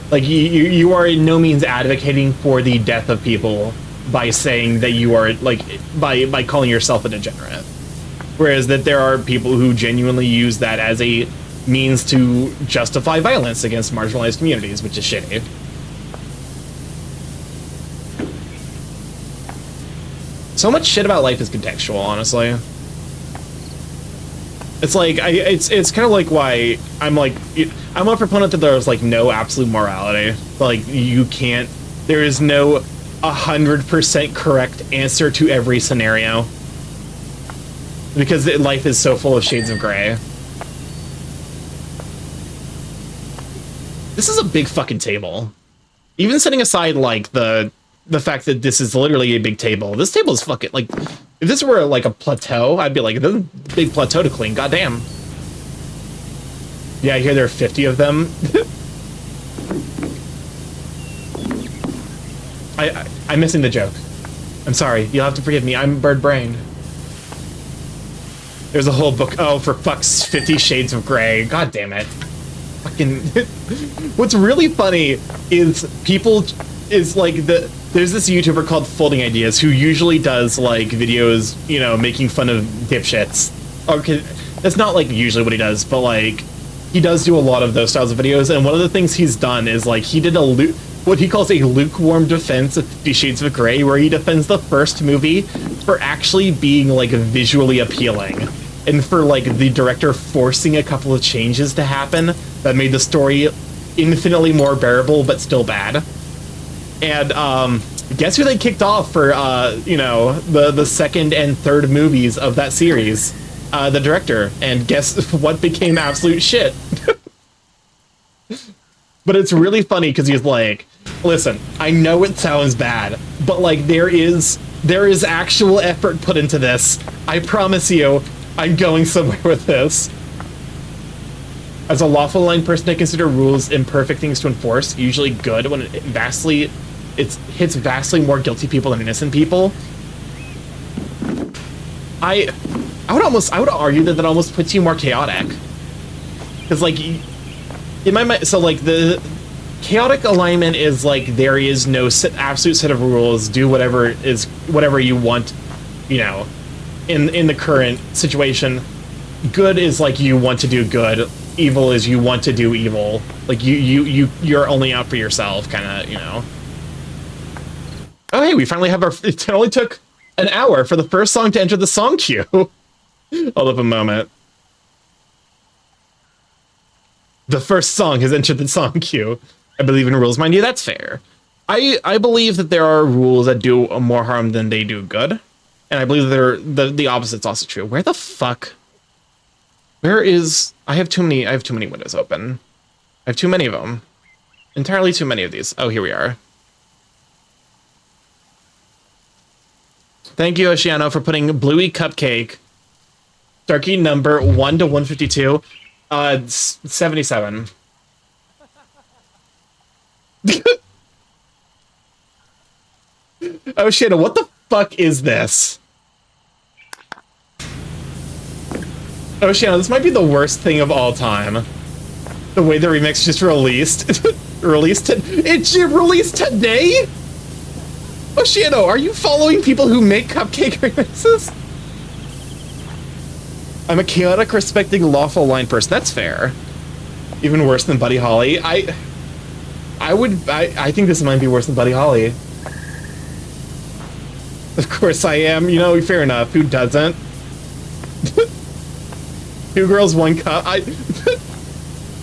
Like you are in no means advocating for the death of people by saying that you are like by calling yourself a degenerate. Whereas that there are people who genuinely use that as a means to justify violence against marginalized communities, which is shitty. So much shit about life is contextual, honestly. It's like it's kind of like why I'm a proponent that there's like no absolute morality. Like there is no 100% correct answer to every scenario. Because life is so full of shades of gray. This is a big fucking table. Even setting aside like the fact that this is literally a big table. This table is fucking like, if this were like a plateau, I'd be like, this is a big plateau to clean. Goddamn. Yeah, I hear there are 50 of them. I'm missing the joke. I'm sorry. You'll have to forgive me. I'm bird-brained. There's a whole book. Oh, for fuck's 50 Shades of Grey. God damn it. Fucking. What's really funny is there's this YouTuber called Folding Ideas who usually does like videos, you know, making fun of dipshits. Okay, that's not like usually what he does, but like he does do a lot of those styles of videos, and one of the things he's done is like he did what he calls a lukewarm defense of 50 Shades of Grey, where he defends the first movie for actually being like visually appealing, and for like the director forcing a couple of changes to happen that made the story infinitely more bearable but still bad. And guess who they kicked off for the second and third movies of that series? The director. And guess what became absolute shit? But it's really funny because he's like, listen, I know it sounds bad, but like there is actual effort put into this. I promise you, I'm going somewhere with this. As a lawful aligned person, I consider rules imperfect things to enforce, usually good when it hits vastly more guilty people than innocent people. I would argue that almost puts you more chaotic. Because like in my mind, so like the chaotic alignment is like there is no absolute set of rules. Do whatever you want, in the current situation. Good is like you want to do good. Evil is you want to do evil. Like you're only out for yourself, kind of, Oh hey, we finally have it only took an hour for the first song to enter the song queue. Hold up a moment. The first song has entered the song queue. I believe in rules, mind you, that's fair. I believe that there are rules that do more harm than they do good. And I believe that the opposite's also true. Where the fuck? Where is... I have too many windows open. I have too many of them. Entirely too many of these. Oh, here we are. Thank you, Oceano, for putting Bluey Cupcake. Darky number 1 to 152. 77. Oh shit, what the fuck is this? Oh shit, this might be the worst thing of all time. The way the remix just released. It released today? Oh Shiano, are you following people who make cupcake remixes? I'm a chaotic, respecting, lawful aligned person. That's fair. Even worse than Buddy Holly. I think this might be worse than Buddy Holly. Of course I am. Fair enough. Who doesn't? 2 girls, 1 cup.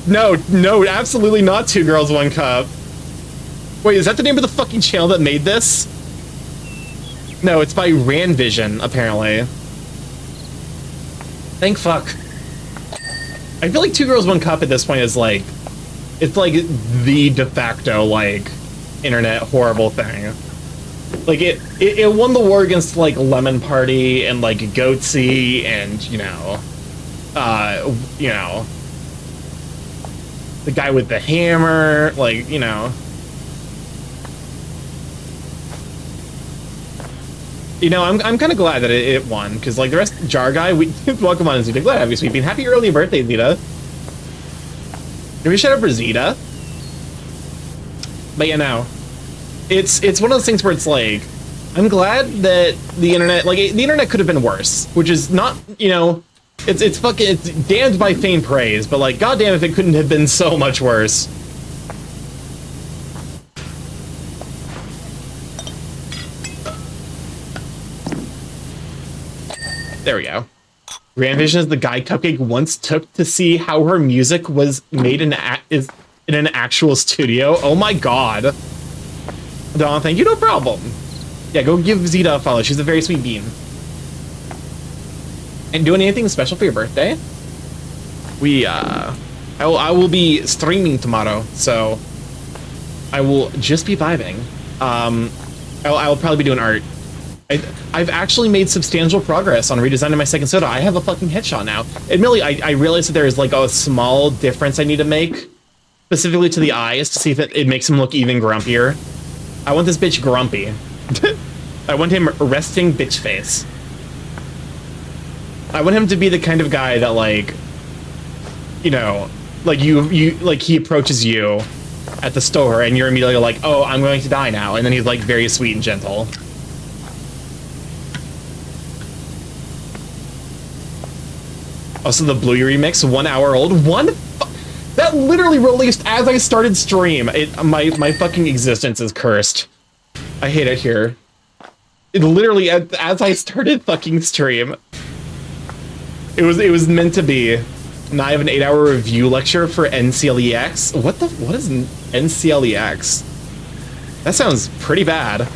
No, absolutely not 2 girls, 1 cup. Wait, is that the name of the fucking channel that made this? No, it's by Ranvision, apparently. Thank fuck. I feel like 2 girls, 1 cup at this point is like... It's like the de facto, like, internet horrible thing. Like, it won the war against, like, Lemon Party and, like, Goatsy and, the guy with the hammer, like, I'm kind of glad that it won, because, like, the rest, Jar Guy, welcome on, Zeta. Glad to have you sweeping. Happy early birthday, Zeta. Can we shut up for Zeta? But, it's one of those things where it's like, I'm glad that the internet, like, the internet could have been worse, which is not, it's damned by faint praise, but, like, goddamn if it couldn't have been so much worse. There we go. Grandvision is the guy Cupcake once took to see how her music was made in an actual studio. Oh my god. Don, thank you, no problem. Yeah, go give Zeta a follow. She's a very sweet bean. And doing anything special for your birthday? I will be streaming tomorrow, so I will just be vibing. I will probably be doing art. I've actually made substantial progress on redesigning my second soda. I have a fucking headshot now. Admittedly, I realize that there is like a small difference I need to make, specifically to the eyes, to see if it makes him look even grumpier. I want this bitch grumpy. I want him resting bitch face. I want him to be the kind of guy that, like, like like he approaches you at the store and you're immediately like, oh, I'm going to die now, and then he's like very sweet and gentle. Also, the Bluey remix, 1 hour old. That literally released as I started stream. My fucking existence is cursed. I hate it here. It literally, as I started fucking stream, it was meant to be. Now I have an 8-hour review lecture for NCLEX. What is NCLEX? That sounds pretty bad.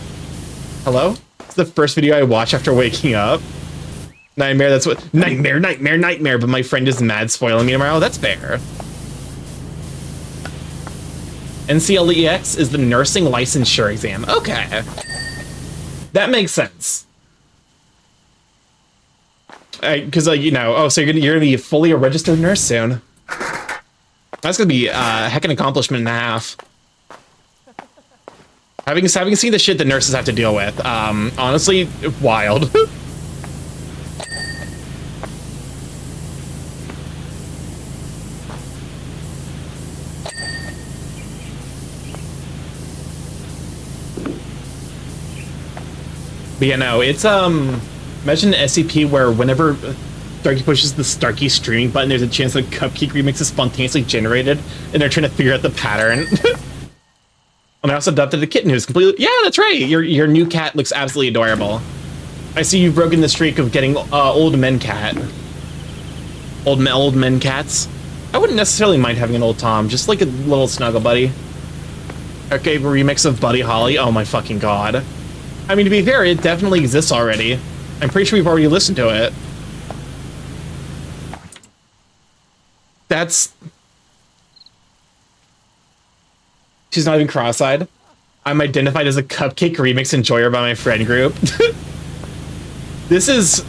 Hello? It's the first video I watch after waking up. Nightmare, that's what, nightmare, but my friend is mad spoiling me tomorrow. That's fair. NCLEX is the nursing licensure exam. Okay. That makes sense. Because, you know, oh, so you're gonna be fully a registered nurse soon. That's gonna be a heck of an accomplishment and a half. Having seen the shit that nurses have to deal with, honestly, wild. But yeah, no, it's, imagine an SCP where whenever Starkey pushes the Starkey streaming button, there's a chance that a Cupcake remix is spontaneously generated, and they're trying to figure out the pattern. And I also adopted a kitten who's completely, yeah, that's right, your new cat looks absolutely adorable. I see you've broken the streak of getting, old men cat. Old men cats. I wouldn't necessarily mind having an old Tom, just like a little snuggle buddy. Okay, remix of Buddy Holly, oh my fucking god. I mean, to be fair, it definitely exists already. I'm pretty sure we've already listened to it. That's... She's not even cross-eyed. I'm identified as a Cupcake remix enjoyer by my friend group. This is...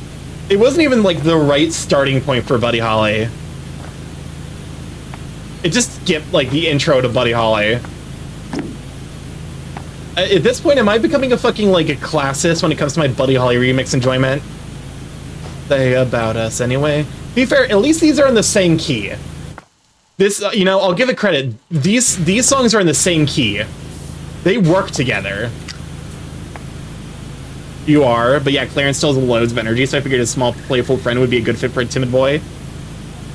It wasn't even, like, the right starting point for Buddy Holly. It just skipped, like, the intro to Buddy Holly. At this point, am I becoming a fucking, like, a classist when it comes to my Buddy Holly remix enjoyment? They about us, anyway. To be fair, at least these are in the same key. This, you know, I'll give it credit. These songs are in the same key. They work together. You are, but yeah, Clarence still has loads of energy, so I figured a small, playful friend would be a good fit for a timid boy.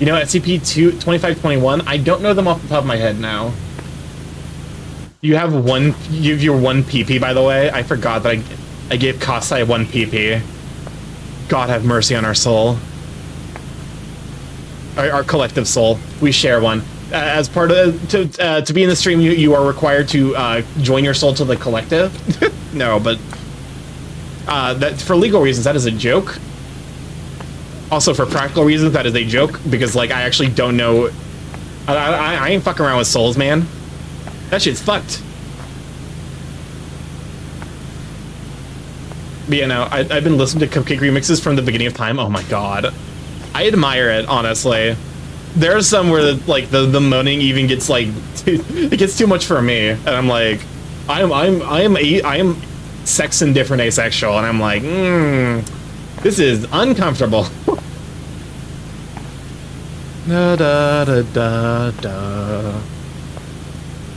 You know, SCP-2521, I don't know them off the top of my head now. You have your one PP, by the way. I forgot that I gave Kasai one PP. God have mercy on our soul. Our collective soul. We share one. As part of to be in the stream, you are required to join your soul to the collective. No, but that for legal reasons that is a joke. Also for practical reasons that is a joke because like I actually don't know. I ain't fucking around with souls, man. That shit's fucked. But you know, I've been listening to Cupcake remixes from the beginning of time. Oh my god. I admire it, honestly. There's some where the moaning even gets like it gets too much for me. And I'm like, I am sex indifferent asexual, and I'm like, this is uncomfortable. Da da da da da.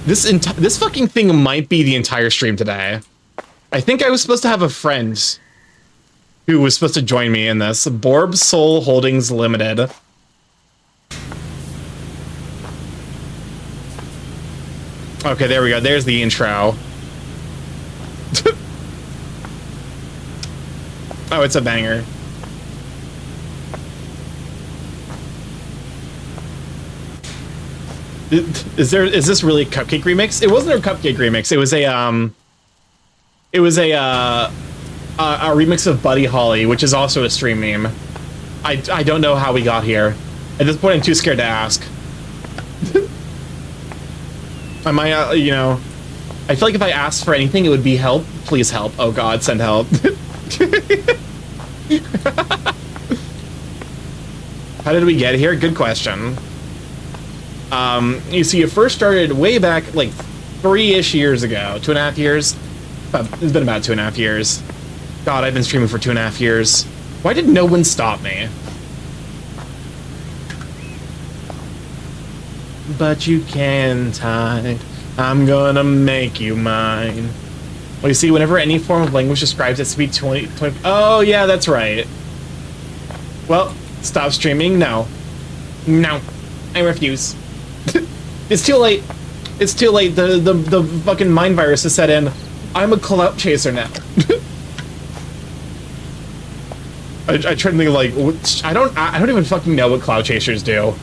This fucking thing might be the entire stream today. I think I was supposed to have a friend who was supposed to join me in this. Borb Soul Holdings Limited. Okay, there we go. There's the intro. Oh, it's a banger. Is this really a Cupcake remix? It wasn't a Cupcake remix. It was a remix of Buddy Holly, which is also a stream meme. I don't know how we got here. At this point, I'm too scared to ask. I might, you know, I feel like if I asked for anything, it would be help. Please help. Oh God, send help. How did we get here? Good question. You see, it first started way back, like, 3-ish years ago. 2.5 years? It's been about 2.5 years. God, I've been streaming for 2.5 years. Why did no one stop me? But you can't hide. I'm gonna make you mine. Well, you see, whenever any form of language describes SCP-20... Oh, yeah, that's right. Well, stop streaming? No. No. I refuse. It's too late. It's too late. The fucking mind virus has set in. I'm a clout chaser now. I try to think of like I don't even fucking know what clout chasers do.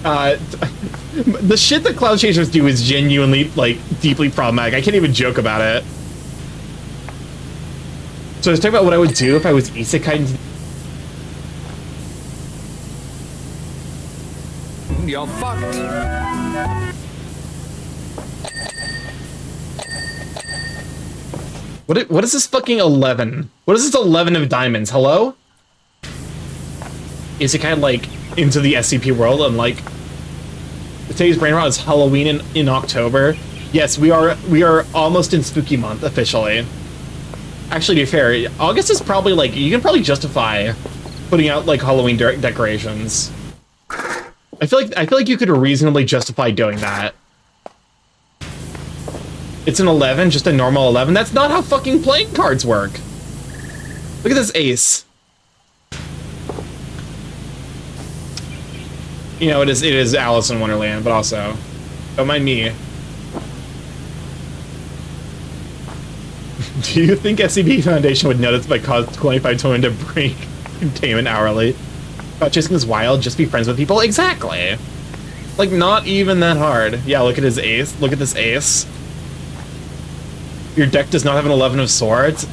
The shit that cloud chasers do is genuinely like deeply problematic. I can't even joke about it. So I was talking about what I would do if I was isekai. You're fucked. What is this fucking 11? What is this 11 of diamonds? Hello? Isekai like into the SCP world and like today's brain rot is Halloween in October. Yes, we are almost in spooky month officially. Actually, to be fair, August is probably like you can probably justify putting out like Halloween decorations. I feel like you could reasonably justify doing that. It's an 11, just a normal 11. That's not how fucking playing cards work. Look at this ace. You know, it is Alice in Wonderland, but also, don't mind me. Do you think SCP Foundation would notice if I caused 25 children to break containment hourly? About chasing is wild, just be friends with people? Exactly. Like, not even that hard. Yeah, look at his ace. Look at this ace. Your deck does not have an 11 of swords?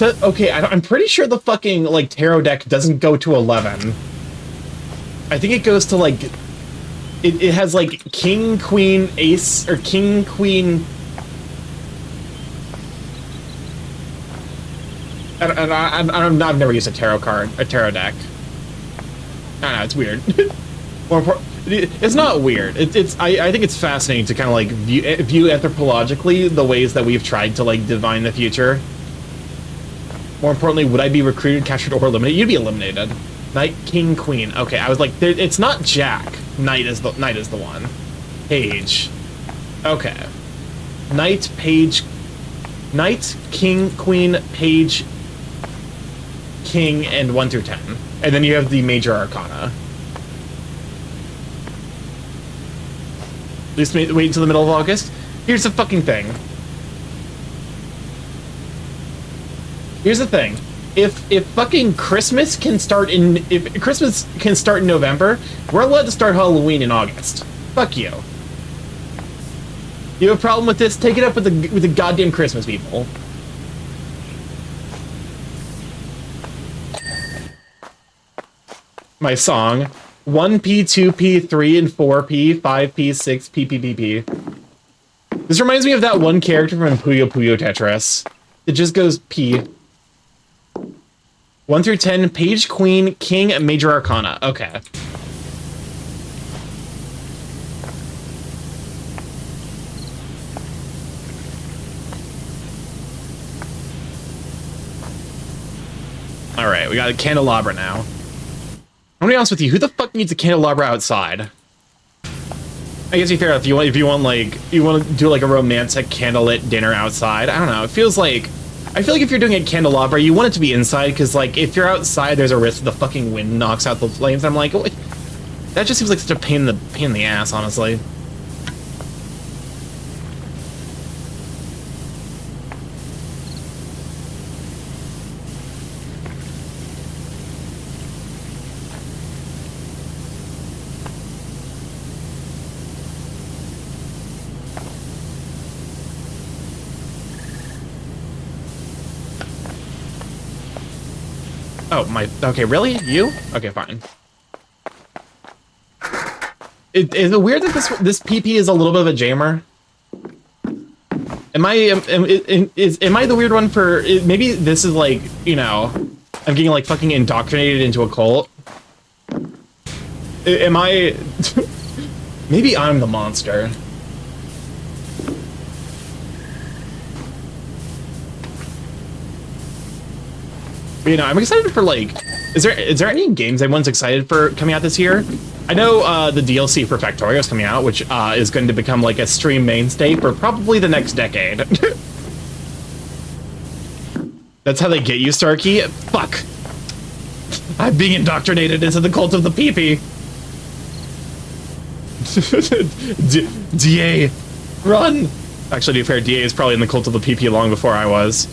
Okay, I'm pretty sure the fucking, like, tarot deck doesn't go to 11. I think it goes to, like... It has, like, king, queen, ace, or king, queen... I've never used a tarot deck. I don't know, it's weird. It's not weird. I think it's fascinating to kind of like view anthropologically the ways that we've tried to like divine the future. More importantly, would I be recruited, captured, or eliminated? You'd be eliminated. Knight, king, queen. Okay, I was like, it's not Jack. Knight is the one. Page. Okay. Knight, page. Knight, king, queen, page, king, and 1 through 10. And then you have the major arcana. At least wait until the middle of August. Here's the fucking thing. Here's the thing. If fucking Christmas can start in November, we're allowed to start Halloween in August. Fuck you. You have a problem with this? Take it up with the goddamn Christmas people. My song. 1P, 2P, 3 and 4P, 5P, 6P, PPP. This reminds me of that one character from Puyo Puyo Tetris. It just goes P. 1 through 10, page, queen, king, and major arcana. Okay. Alright, we got a candelabra now. I'm gonna be honest with you, who the fuck needs a candelabra outside? I guess you're fair if you want to do like a romantic candlelit dinner outside. I don't know. I feel like if you're doing a candelabra, you want it to be inside because like if you're outside, there's a risk the fucking wind knocks out the flames. I'm like, that just seems like such a pain in the ass, honestly. Oh, okay, really? You? Okay, fine. Is it weird that this PP is a little bit of a jammer? Am I the weird one for, maybe this is like, you know, I'm getting like fucking indoctrinated into a cult? Am I, maybe I'm the monster. You know, I'm excited for like, is there any games everyone's excited for coming out this year? I know the DLC for Factorio is coming out, which is going to become like a stream mainstay for probably the next decade. That's how they get you, Starkey. Fuck. I'm being indoctrinated into the cult of the PP. DA, run! Actually, to be fair, DA is probably in the cult of the PP long before I was.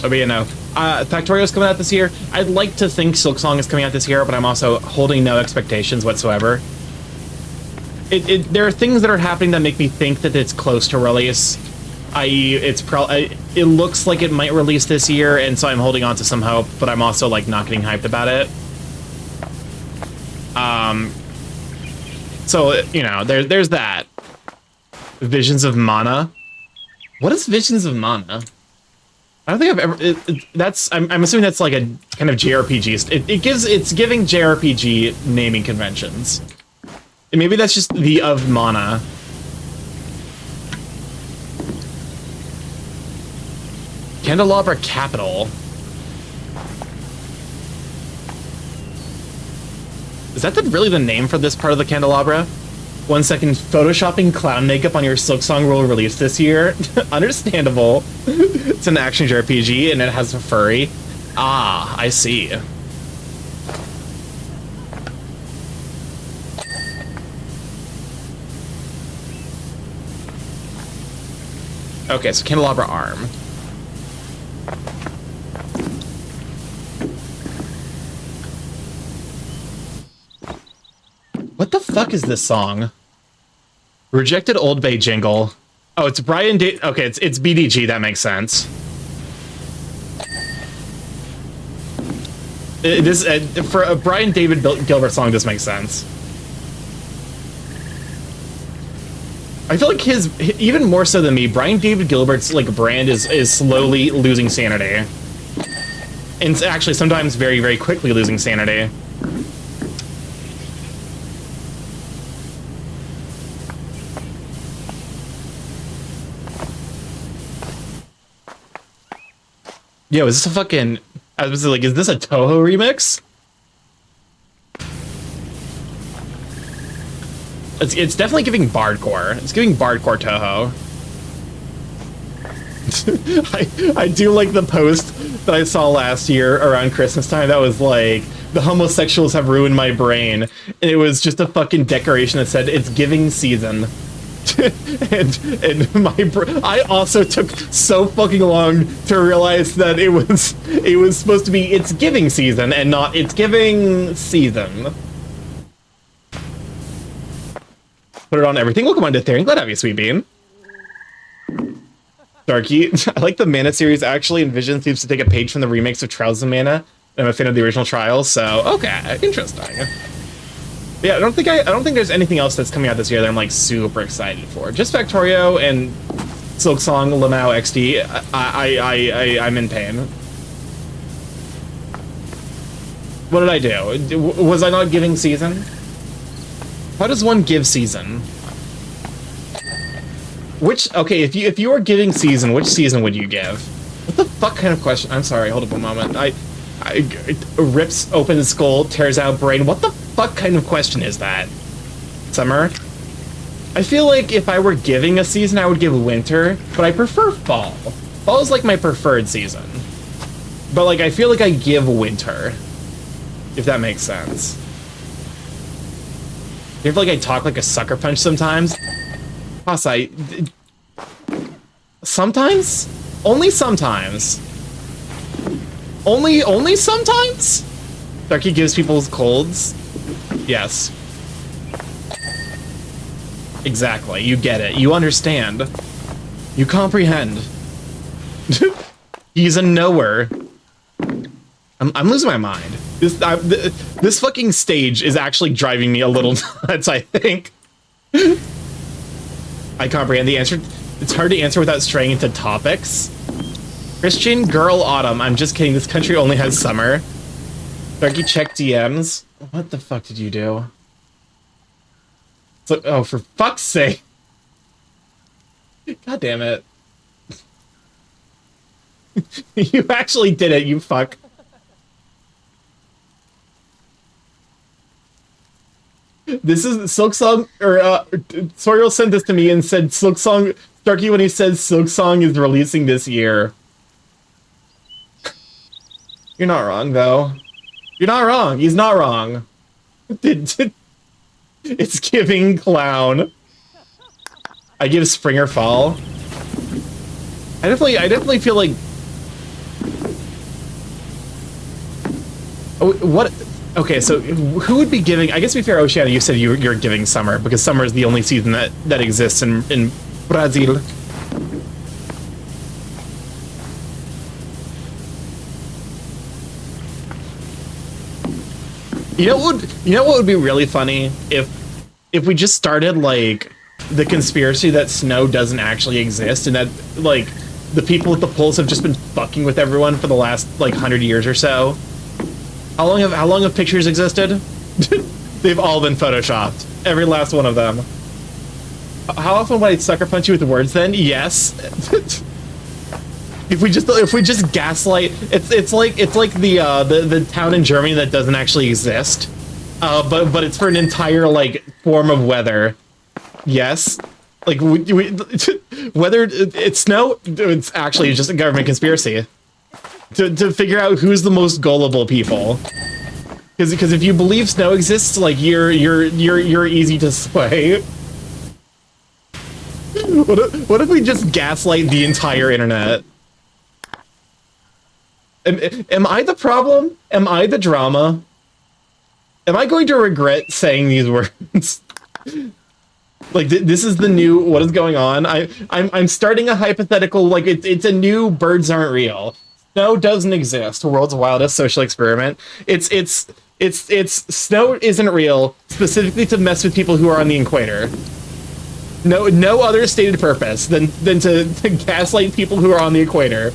Oh, but you know, Factorio's coming out this year. I'd like to think Silksong is coming out this year, but I'm also holding no expectations whatsoever. There are things that are happening that make me think that it's close to release. I.e., it looks like it might release this year, and so I'm holding on to some hope, but I'm also, like, not getting hyped about it. So, you know, there's that. Visions of Mana. What is Visions of Mana? I don't think I've ever... I'm assuming that's like a kind of JRPG... It's giving JRPG naming conventions. And maybe that's just the of Mana. Candelabra Capital. Is that really the name for this part of the Candelabra? 1 second, photoshopping clown makeup on your Silksong will release this year. Understandable. It's an action JRPG and it has a furry. Ah, I see. Okay, so Candelabra Arm. What the fuck is this song? Rejected Old Bay Jingle. Oh, it's Brian okay, it's BDG, that makes sense. For a Brian David Gilbert song, this makes sense. I feel like even more so than me, Brian David Gilbert's like brand is slowly losing sanity. And actually sometimes very, very quickly losing sanity. Yo, is this a fucking... I was like, is this a Toho remix? It's definitely giving Bardcore. It's giving Bardcore Toho. I do like the post that I saw last year around Christmas time that was like, the homosexuals have ruined my brain. And it was just a fucking decoration that said, it's giving season. and I also took so fucking long to realize that it was supposed to be it's giving season and not it's giving season. Put it on everything. Welcome on to Theory. Glad to have you, Sweet Bean. Darky, I like the Mana series actually, and Vision seems to take a page from the remakes of Trials of Mana. I'm a fan of the original Trials, so okay, interesting. Yeah, I don't think there's anything else that's coming out this year that I'm like super excited for. Just Factorio and Silksong, Lamau XD. I'm in pain. What did I do? Was I not giving season? How does one give season? Okay, if you were giving season, which season would you give? What the fuck kind of question? I'm sorry, hold up a moment. Rips open skull, tears out brain. What the fuck kind of question is that? Summer? I feel like if I were giving a season, I would give winter, but I prefer fall. Fall is like my preferred season. But like, I feel like I give winter. If that makes sense. I feel like I talk like a sucker punch sometimes. Plus, sometimes? Only sometimes. Only sometimes? Darky gives people colds? Yes. Exactly. You get it. You understand. You comprehend. He's a knower. I'm losing my mind. This fucking stage is actually driving me a little nuts, I think. I comprehend the answer. It's hard to answer without straying into topics. Christian Girl Autumn. I'm just kidding. This country only has summer. Darky, check DMs. What the fuck did you do? So, oh, for fuck's sake. God damn it. You actually did it, you fuck. This is Silksong, or Soriel sent this to me and said Silksong, Starkey when he says Silksong is releasing this year. You're not wrong, though. You're not wrong. He's not wrong. It's giving clown. I give Springer Fall. I definitely feel like... Oh, what? Okay, so who would be giving... I guess to be fair, Oceana, you said you're giving Summer, because Summer is the only season that exists in Brazil. You know what would be really funny if we just started like the conspiracy that snow doesn't actually exist and that like the people at the poles have just been fucking with everyone for the last like 100 years or so. How long have pictures existed? They've all been photoshopped. Every last one of them. How often would I sucker punch you with words then? Yes. If we just gaslight, it's like the town in Germany that doesn't actually exist, but it's for an entire like form of weather. Yes, like whether it's snow, it's actually just a government conspiracy to figure out who's the most gullible people. Because if you believe snow exists, like you're easy to sway. What if we just gaslight the entire internet? Am I the problem? Am I the drama? Am I going to regret saying these words? Like this is the new what is going on? I'm starting a hypothetical like it's a new birds aren't real. Snow doesn't exist. World's wildest social experiment. It's snow isn't real specifically to mess with people who are on the equator. No other stated purpose than to gaslight people who are on the equator.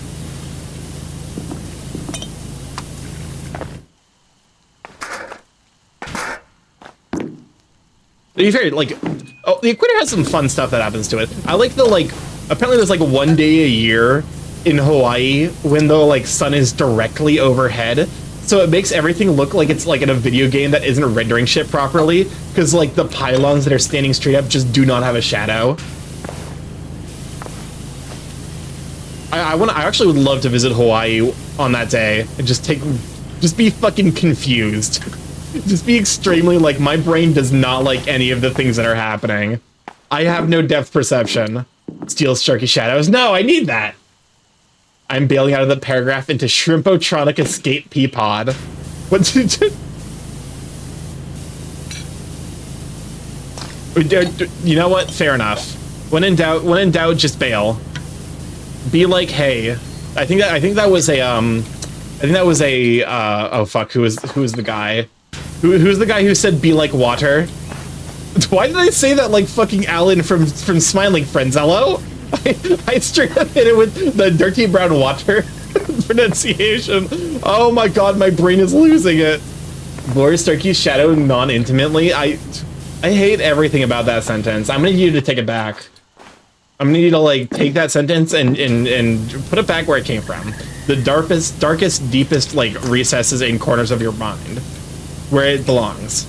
To be fair, like, oh, the equator has some fun stuff that happens to it. I like the, like, apparently there's, like, one day a year in Hawaii when the, like, sun is directly overhead. So it makes everything look like it's, like, in a video game that isn't rendering shit properly. Because, like, the pylons that are standing straight up just do not have a shadow. I actually would love to visit Hawaii on that day and just be fucking confused. Just be extremely like, my brain does not like any of the things that are happening. I have no depth perception. Steal Sharky Shadows. No, I need that. I'm bailing out of the paragraph into Shrimpotronic Escape Peapod. What? You know what? Fair enough. When in doubt, just bail. Be like, hey. I think that was a oh fuck, who was the guy? Who's the guy who said be like water? Why did I say that like fucking Alan from Smiling Friends? Hello? I straight up hit it with the dirty brown water pronunciation. Oh my god, my brain is losing it. Glorious Turkey's shadow non-intimately. I hate everything about that sentence. I'm gonna need you to take it back. I'm gonna need you to like take that sentence and put it back where it came from. The darkest, deepest like recesses and corners of your mind. Where it belongs.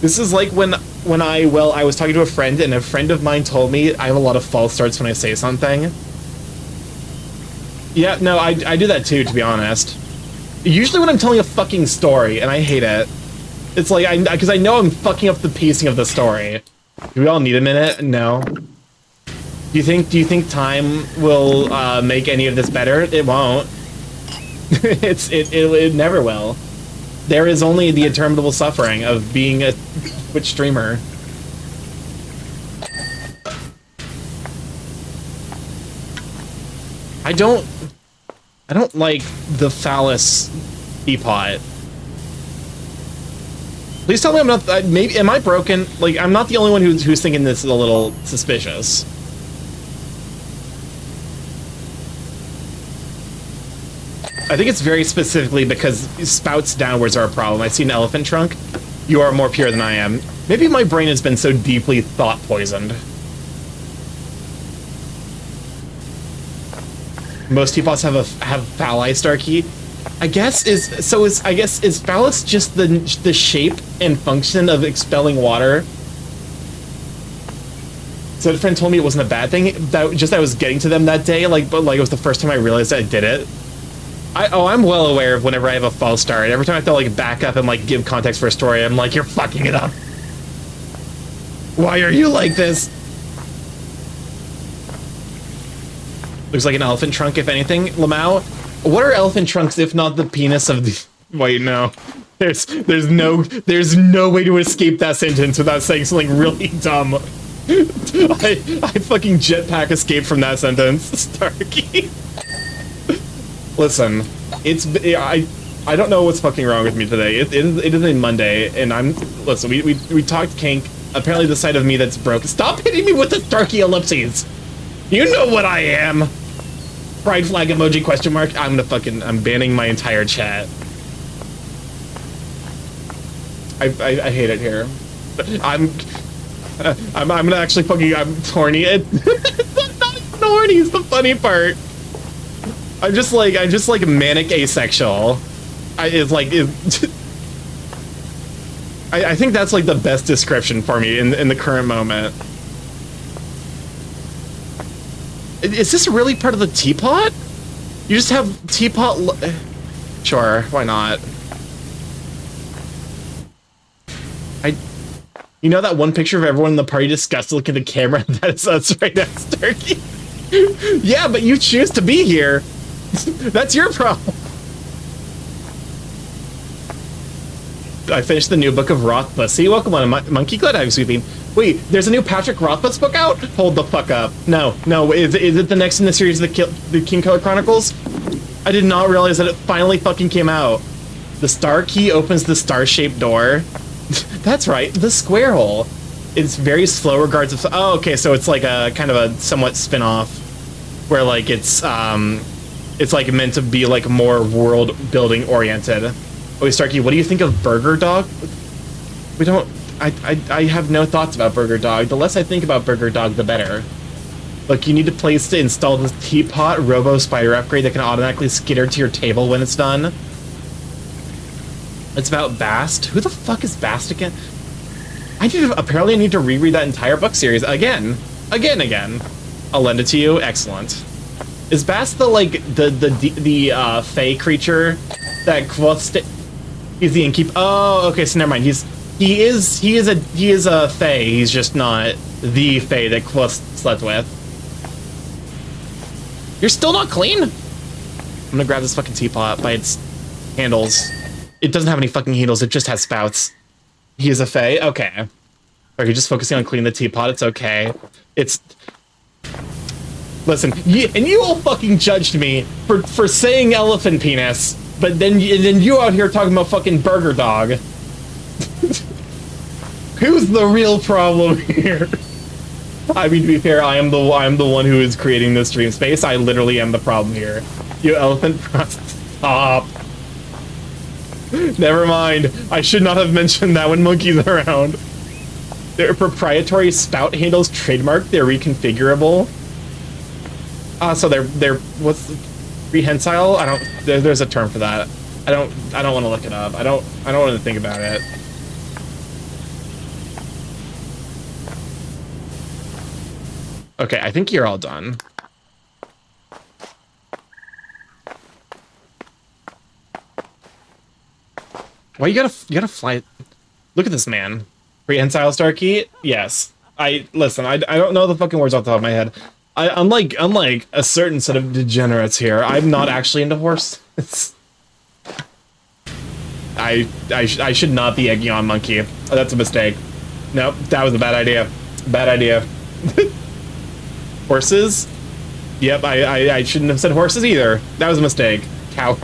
This is like when I was talking to a friend and a friend of mine told me I have a lot of false starts when I say something. Yeah, no, I do that too, to be honest. Usually when I'm telling a fucking story, and I hate it. It's like, because I know I'm fucking up the pacing of the story. Do we all need a minute? No. Do you think time will make any of this better? It won't. It never will. There is only the interminable suffering of being a Twitch streamer. I don't like the phallus teapot. Please tell me I'm not. Maybe am I broken? Like I'm not the only one who's thinking this is a little suspicious. I think it's very specifically because spouts downwards are a problem. I see an elephant trunk. You are more pure than I am. Maybe my brain has been so deeply thought poisoned. Most teapots have phalli, Starkey. I guess is phallus just the shape and function of expelling water? So a friend told me it wasn't a bad thing. That I was getting to them that day, but it was the first time I realized I did it. I'm well aware of whenever I have a false start. Every time I have to like back up and like give context for a story, I'm like, you're fucking it up. Why are you like this? Looks like an elephant trunk, if anything. Lamau, what are elephant trunks if not the penis of the... Wait, no. There's no way to escape that sentence without saying something really dumb. I fucking jetpack escaped from that sentence, Starkey. Listen, I don't know what's fucking wrong with me today. It is a Monday, and listen. We talked kink. Apparently, the side of me that's broke. Stop hitting me with the Starkey ellipses. You know what I am. Pride flag emoji question mark. I'm banning my entire chat. I hate it here. I'm gonna actually I'm horny. It's not even horny. It's the funny part. I'm just like manic asexual. I think that's like the best description for me in the current moment. Is this really part of the teapot? You just have teapot. Sure, why not? You know that one picture of everyone in the party disgusted looking at the camera? That's us right now, Starkey. Yeah, but you choose to be here. That's your problem. I finished the new book of Rothfuss. Welcome on, Monkey. Glad I'm sweeping. Wait, there's a new Patrick Rothfuss book out? Hold the fuck up. No. Is it the next in the series of the King Color Chronicles? I did not realize that it finally fucking came out. The star key opens the star-shaped door. That's right, the square hole. It's very slow regards of... Oh, okay, so it's like a kind of a somewhat spin-off where like it's like meant to be like more world-building oriented. Oh, Starkey, what do you think of Burger Dog? We don't... I have no thoughts about Burger Dog. The less I think about Burger Dog, the better. Look, you need a place to install this teapot robo spider upgrade that can automatically skitter to your table when it's done. It's about Bast. Who the fuck is Bast again? Apparently I need to reread that entire book series again. I'll lend it to you. Excellent. Is Bast the Fey creature that he's the innkeeper? Oh, okay, so never mind. He is a Fey. He's just not the Fey that Quoth slept with. You're still not clean? I'm gonna grab this fucking teapot by its handles. It doesn't have any fucking handles, it just has spouts. He is a Fey? Okay. Are you just focusing on cleaning the teapot? It's okay. Listen, you all fucking judged me for saying elephant penis, but then you out here talking about fucking Burger Dog. Who's the real problem here? I mean, to be fair, I am the one who is creating this stream space. I literally am the problem here. You elephant, stop. Never mind. I should not have mentioned that when Monkey's around. Their proprietary spout handles trademark. They're reconfigurable. So they're what's prehensile? There's a term for that. I don't want to look it up. I don't want to think about it. Okay, I think you're all done. Why you gotta fly? Look at this man. Prehensile Starkey? Yes. Listen, I don't know the fucking words off the top of my head. Unlike a certain set of degenerates here, I'm not actually into horses. I should not be egging on Monkey. Oh, that's a mistake. Nope, that was a bad idea. Bad idea. Horses? Yep, I shouldn't have said horses either. That was a mistake. Cow.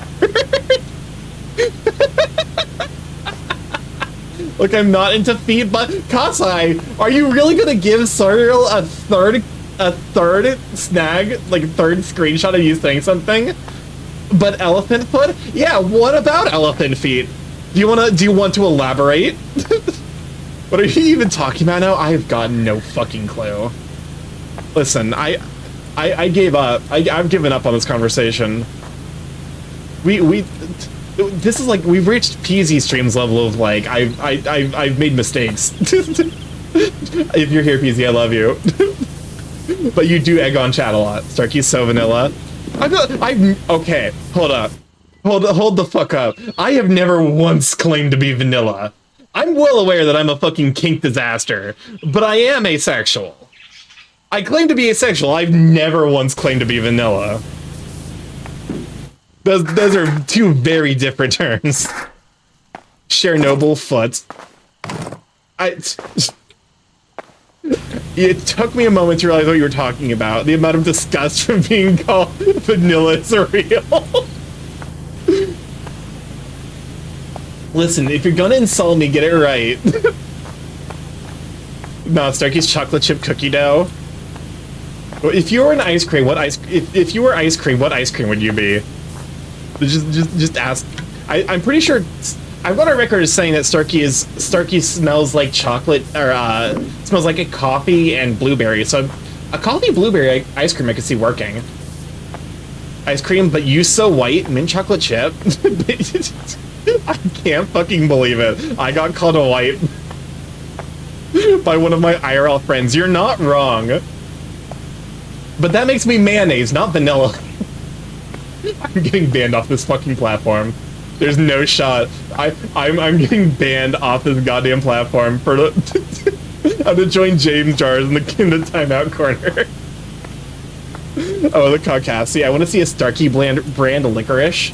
Look, I'm not into feet, but Kasai, are you really gonna give Sardiel a third snag, like third screenshot of you saying something? But elephant foot? Yeah, what about elephant feet? Do you want to elaborate? What are you even talking about now? I've got no fucking clue. Listen, I gave up. I've given up on this conversation. This is like, we've reached PZ Stream's level of like, I've made mistakes. If you're here, PZ, I love you. But you do egg on chat a lot. Starkey's so vanilla. Okay, hold up. Hold the fuck up. I have never once claimed to be vanilla. I'm well aware that I'm a fucking kink disaster, but I am asexual. I claim to be asexual. I've never once claimed to be vanilla. Those are two very different terms. Chernobyl foot. It took me a moment to realize what you were talking about. The amount of disgust from being called vanilla is real. Listen, if you're gonna insult me, get it right. No, Starkey's chocolate chip cookie dough. If you were an ice cream, if you were ice cream, what ice cream would you be? Just ask. I'm pretty sure I've got a record as saying that Starkey smells like chocolate, or smells like a coffee and blueberry. So a coffee blueberry ice cream I could see working. Ice cream, but you so white, mint chocolate chip. I can't fucking believe it. I got called a white by one of my IRL friends. You're not wrong. But that makes me mayonnaise, not vanilla. I'm getting banned off this fucking platform. There's no shot. I'm getting banned off this goddamn platform for I'm to join James Jars in the timeout corner. Oh, the Caucasi. I want to see a Starkey brand licorice.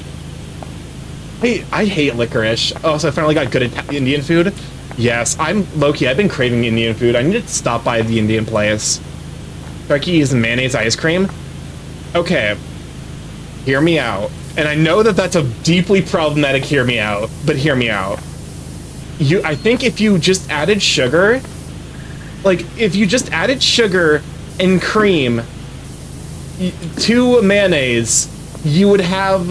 I hate licorice. Oh, so I finally got good at Indian food? Yes, I'm low-key. I've been craving Indian food. I need to stop by the Indian place. Starkey's mayonnaise ice cream? Okay. Hear me out. And I know that that's a deeply problematic hear me out, but hear me out. I think if you just added sugar, like, if you just added sugar and cream to mayonnaise, you would have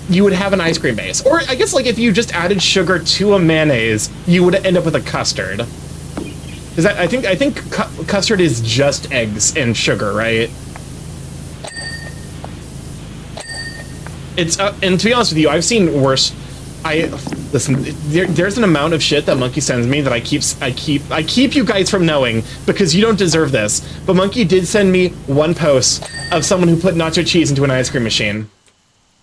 an ice cream base. Or I guess, like, if you just added sugar to a mayonnaise, you would end up with a custard. Is that, I think custard is just eggs and sugar, right? It's and to be honest with you, I've seen worse. Listen. There's an amount of shit that Monkey sends me that I keep you guys from knowing because you don't deserve this. But Monkey did send me one post of someone who put nacho cheese into an ice cream machine,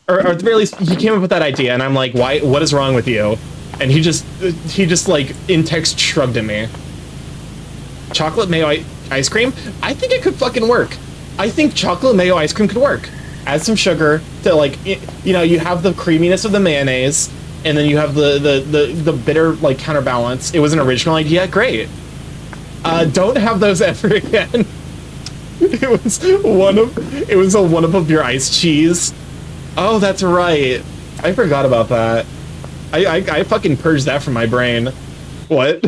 or at the very least, he came up with that idea, and I'm like, why? What is wrong with you? And he just like in text shrugged at me. Chocolate mayo ice cream? I think it could fucking work. I think chocolate mayo ice cream could work. Add some sugar to, like, you know, you have the creaminess of the mayonnaise, and then you have the bitter, like, counterbalance. It was an original idea, great. Don't have those ever again. It was a one-up of your iced cheese. Oh, that's right. I forgot about that. I fucking purged that from my brain. What?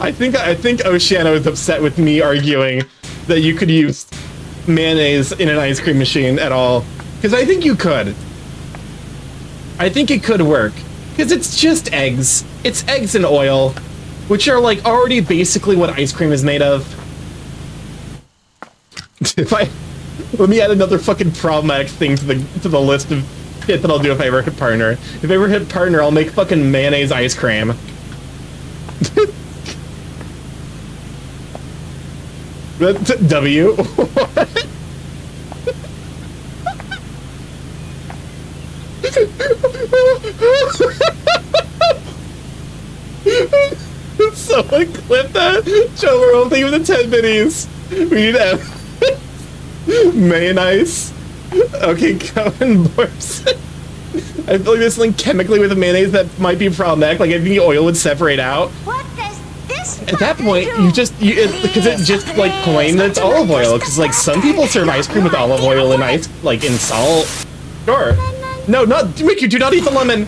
I think Oceano is upset with me arguing that you could use mayonnaise in an ice cream machine at all, because I think you could. I think it could work, because it's just eggs. It's eggs and oil, which are, like, already basically what ice cream is made of. Let me add another fucking problematic thing to the list of shit that I'll do if I ever hit partner. If I ever hit partner, I'll make fucking mayonnaise ice cream. W. What? Someone clip that. Joe, we're only with the 10 minis. We need to have mayonnaise. Okay, Cohen Borson. I feel like there's something chemically with the mayonnaise that might be problematic. Like, I think the oil would separate out. What does this At that point, because it just, like, claim that it's olive oil. Because, like, some people serve ice cream with olive oil and ice, like, in salt. Sure. No, not Miku. Do not eat the lemon.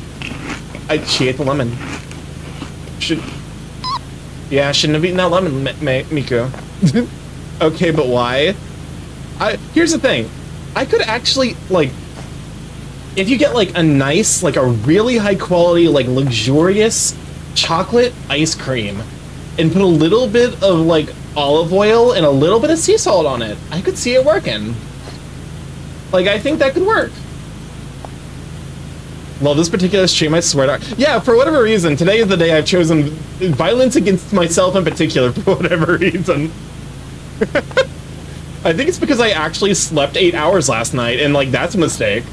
She ate the lemon. Yeah, I shouldn't have eaten that lemon, Miku. Okay, but why? Here's the thing. I could actually, like, if you get, like, a nice, like, a really high quality, like, luxurious chocolate ice cream and put a little bit of, like, olive oil and a little bit of sea salt on it, I could see it working. Like, I think that could work. Love this particular stream, I swear to... Yeah, for whatever reason, today is the day I've chosen violence against myself in particular, for whatever reason. I think it's because I actually slept 8 hours last night, and, like, that's a mistake.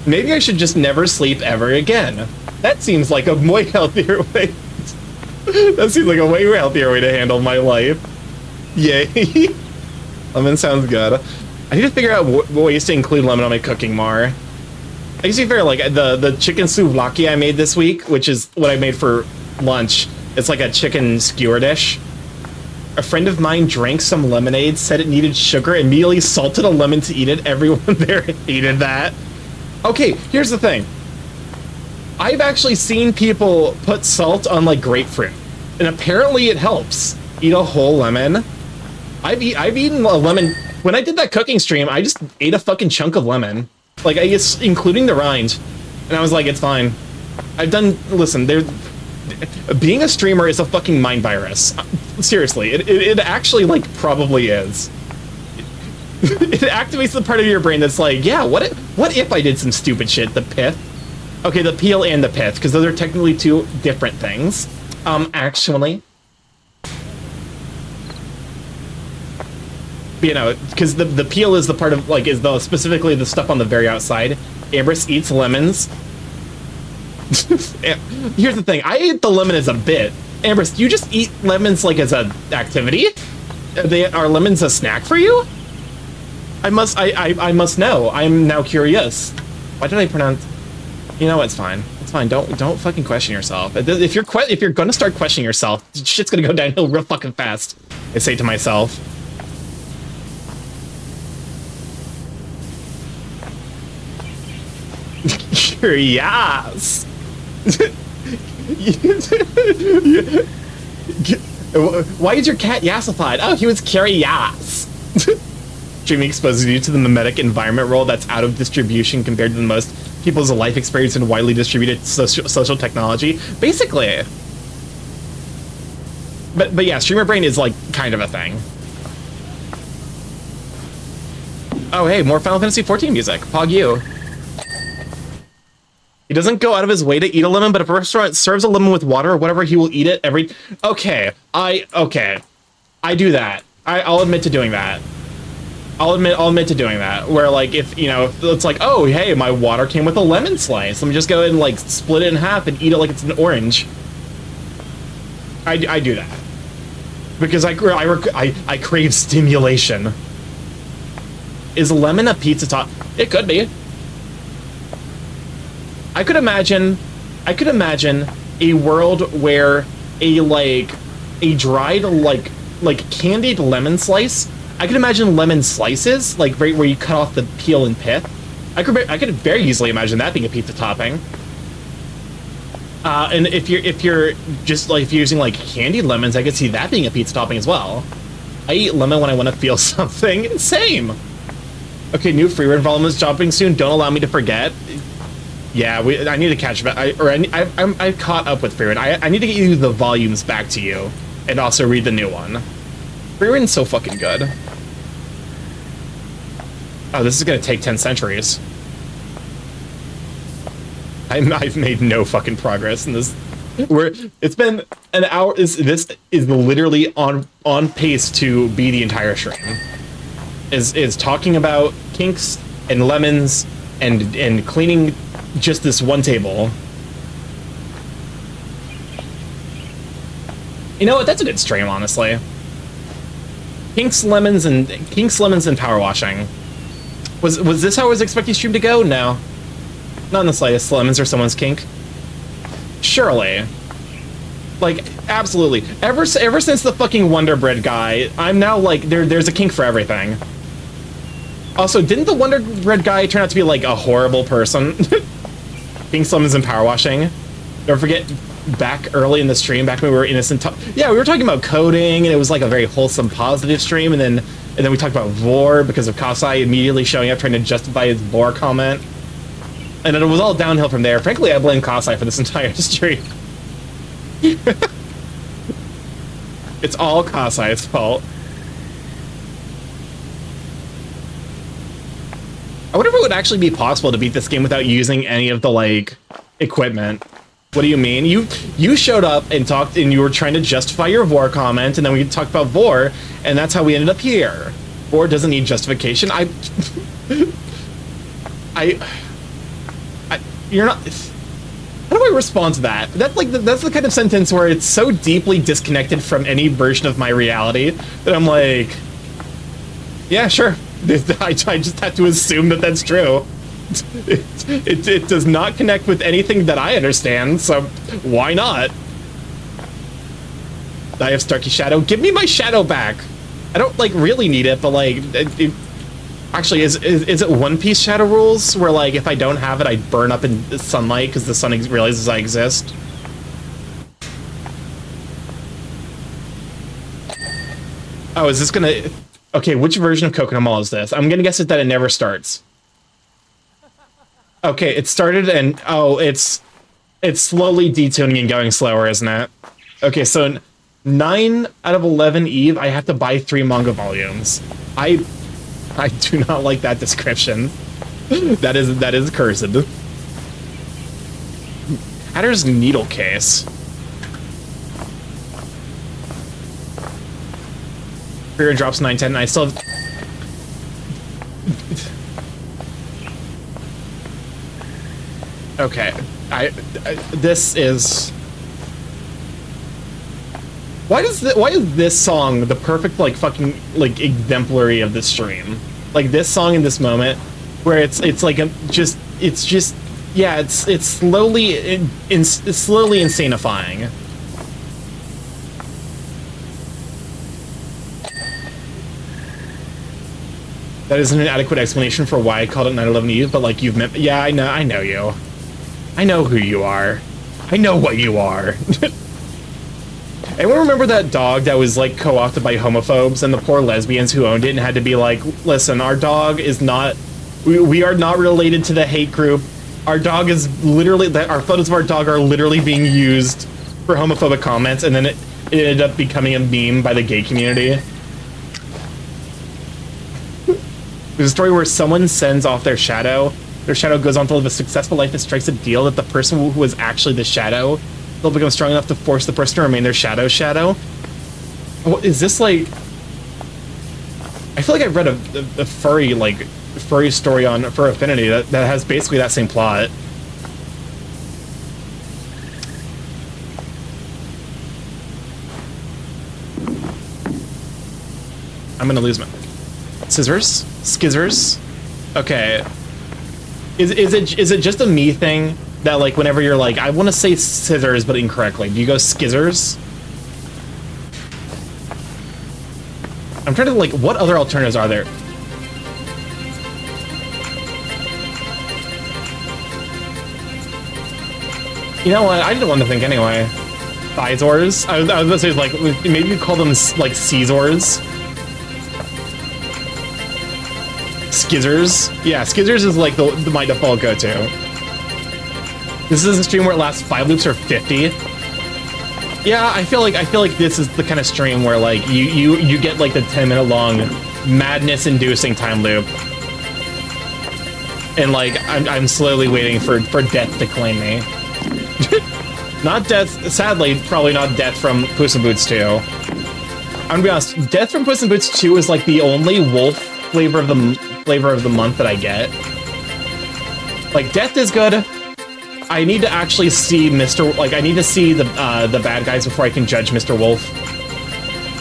Maybe I should just never sleep ever again. That seems like a way healthier way. That seems like a way healthier way to handle my life. Yay. Lemon sounds good. I need to figure out ways to include lemon on my cooking more. I guess to be fair, like the chicken souvlaki I made this week, which is what I made for lunch. It's like a chicken skewer dish. A friend of mine drank some lemonade, said it needed sugar, immediately salted a lemon to eat it. Everyone there hated that. Okay, here's the thing. I've actually seen people put salt on like grapefruit, and apparently it helps. Eat a whole lemon. I've eaten a lemon. When I did that cooking stream, I just ate a fucking chunk of lemon. Like, I guess, including the rind. And I was like, it's fine. Listen, being a streamer is a fucking mind virus. Seriously, it actually, like, probably is. It activates the part of your brain that's like, yeah, what if I did some stupid shit? The pith. Okay, the peel and the pith, because those are technically two different things. Actually. You know, because the peel is the part of, like, specifically the stuff on the very outside. Ambrose eats lemons. Here's the thing, I ate the lemon as a bit. Ambrose, do you just eat lemons, like, as an activity? Are lemons a snack for you? I must know. I'm now curious. Why did I pronounce... You know, it's fine. It's fine. Don't fucking question yourself. If you're gonna start questioning yourself, shit's gonna go downhill real fucking fast. I say to myself. Curious. Why is your cat yassified? Oh, he was curious. Streaming exposes you to the mimetic environment role that's out of distribution compared to the most people's life experience in widely distributed social technology. Basically. But yeah, streamer brain is like kind of a thing. Oh hey, more Final Fantasy XIV music. Pog you. He doesn't go out of his way to eat a lemon, but if a restaurant serves a lemon with water or whatever, he will eat it every... Okay. I do that. I'll admit to doing that. I'll admit to doing that. Where, like, if, you know, if it's like, oh, hey, my water came with a lemon slice. Let me just go ahead and, like, split it in half and eat it like it's an orange. I do that. Because I crave stimulation. Is lemon a pizza top? It could be. I could imagine a world where a dried like candied lemon slice. I could imagine lemon slices, like right where you cut off the peel and pith. I could very easily imagine that being a pizza topping. And if you're just like if you're using like candied lemons, I could see that being a pizza topping as well. I eat lemon when I want to feel something. Same. Okay, new freerun volume is dropping soon. Don't allow me to forget. Yeah, I need to catch back. I caught up with freerun. I need to get you the volumes back to you, and also read the new one. Freerun's so fucking good. Oh, this is gonna take 10 centuries. I've made no fucking progress in this. It's been an hour. This is literally on pace to be the entire stream. Is talking about kinks and lemons and cleaning just this one table. You know what? That's a good stream, honestly. Kinks, lemons, and power washing. Was this how I was expecting stream to go? No. Not in the slightest. Lemons are someone's kink. Surely. Like, absolutely. Ever since the fucking Wonder Bread guy, I'm now like, there's a kink for everything. Also, didn't the Wonder Bread guy turn out to be like a horrible person? Kinks, lemons, and power washing. Don't forget, back early in the stream, back when we were innocent. Yeah, we were talking about coding, and it was like a very wholesome, positive stream, and then we talked about Vor because of Kasai immediately showing up trying to justify his Vor comment. And then it was all downhill from there. Frankly, I blame Kasai for this entire stream. It's all Kasai's fault. I wonder if it would actually be possible to beat this game without using any of the, like, equipment. What do you mean? You showed up and talked, and you were trying to justify your Vor comment, and then we talked about Vor, and that's how we ended up here. Vor doesn't need justification. you're not. How do I respond to that? That's like that's the kind of sentence where it's so deeply disconnected from any version of my reality that I'm like, yeah, sure. I just have to assume that that's true. It does not connect with anything that I understand, so why not? I have Starkey Shadow. Give me my shadow back. I don't like really need it, but like, actually, is it One Piece shadow rules where like if I don't have it, I burn up in the sunlight because the sun realizes I exist? Oh, is this gonna? Okay, which version of Coconut Mall is this? I'm gonna guess that it never starts. Okay, it started and oh, it's slowly detuning and going slower, isn't it? Okay, so 9 out of 11 Eve, I have to buy 3 manga volumes. I do not like that description. that is cursed. Hatter's needle case. Fear drops 910, and I still have... Okay, this is... Why is this song the perfect like fucking like exemplary of this stream? Like this song in this moment, where it's like it's slowly it's slowly insanifying. That isn't an adequate explanation for why I called it 9/11 Eve, but like you've met. Yeah, I know you. I know who you are. I know what you are. Anyone remember that dog that was like co-opted by homophobes and the poor lesbians who owned it and had to be like, listen, our dog is not, we are not related to the hate group. Our dog is literally, our photos of our dog are literally being used for homophobic comments, and then it ended up becoming a meme by the gay community. There's a story where someone sends off their shadow goes on to live a successful life and strikes a deal that the person who was actually the shadow, they'll become strong enough to force the person to remain their shadow. What is this like? I feel like I've read a furry story on Fur Affinity that has basically that same plot. I'm gonna lose my scissors. Okay. Is it just a me thing that like whenever you're like, I want to say scissors but incorrectly, do you go skizzers? I'm trying to like, what other alternatives are there? You know what? I didn't want to think anyway. Thizors? I was about to say like maybe you call them like Caesars. Skizzers? Yeah, Skizzers is like my default go-to. This is a stream where it lasts 5 loops or 50. Yeah, I feel like this is the kind of stream where like you get like the 10-minute long madness-inducing time loop, and like I'm slowly waiting for death to claim me. Not death, sadly, probably not death from Puss in Boots 2. I'm gonna be honest, death from Puss in Boots 2 is like the only wolf flavor of the month that I get. Like, death is good. I need to actually see I need to see the bad guys before I can judge Mr. Wolf.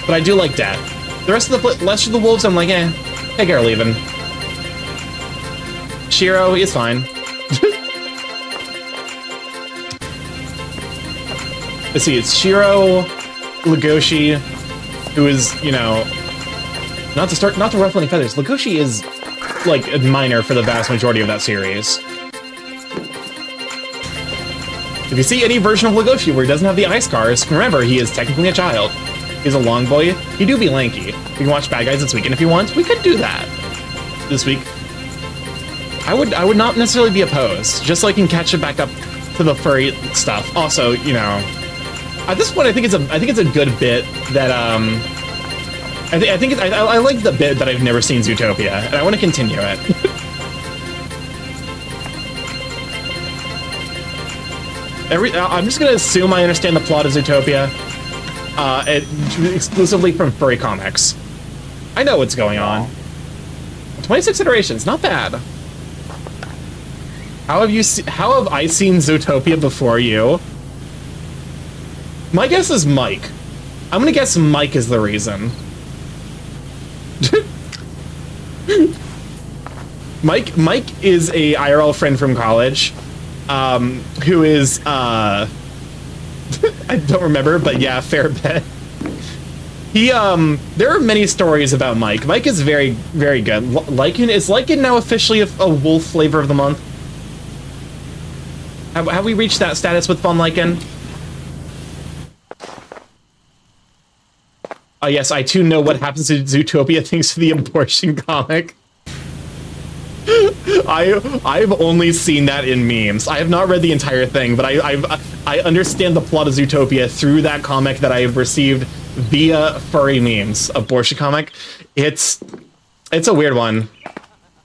But I do like death. The rest of the wolves, I'm like, take care of leaving. Shiro is fine. Let's see, it's Shiro, Legoshi, who is, you know, not to ruffle any feathers. Legoshi is like a minor for the vast majority of that series. If you see any version of Legoshi where he doesn't have the eye scars, remember he is technically a child. He's a long boy. He do be lanky. We can watch Bad Guys this weekend if you want. We could do that this week. I would not necessarily be opposed, just so I can catch it back up to the furry stuff. Also, you know, at this point, I think it's a good bit that I like the bit that I've never seen Zootopia, and I want to continue it. I'm just gonna assume I understand the plot of Zootopia, exclusively from furry comics. I know what's going on. 26 iterations, not bad. How have I seen Zootopia before you? My guess is Mike. I'm gonna guess Mike is the reason. Mike is a IRL friend from college, who is I don't remember, but yeah, fair bet. He there are many stories about Mike. Mike is very, very good. Lycan is Lycan now officially a wolf flavor of the month? Have we reached that status with Fun Lycan? Oh yes, I too know what happens to Zootopia thanks to the abortion comic. I've only seen that in memes. I have not read the entire thing, but I understand the plot of Zootopia through that comic that I have received via furry memes. Abortion comic. It's a weird one.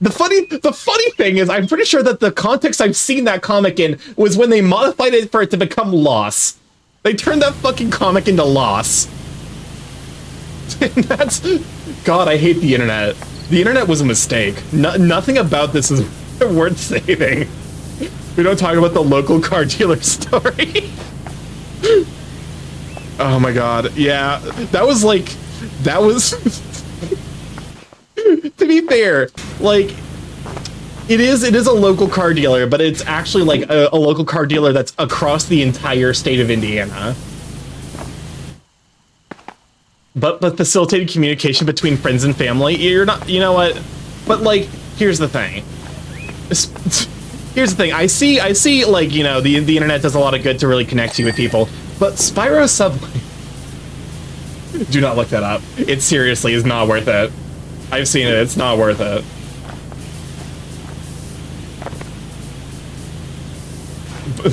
The funny thing is, I'm pretty sure that the context I've seen that comic in was when they modified it for it to become Loss. They turned that fucking comic into Loss. That's... God, I hate the internet. The internet was a mistake. Nothing about this is worth saving. We don't talk about the local car dealer story. Oh my god. Yeah, that was like... That was... To be fair, like... It is a local car dealer, but it's actually like a local car dealer that's across the entire state of Indiana. But facilitated communication between friends and family, you're not, you know what? But like, here's the thing. Here's the thing. I see like, you know, the internet does a lot of good to really connect you with people. But Spyro Subway, do not look that up. It seriously is not worth it. I've seen it. It's not worth it.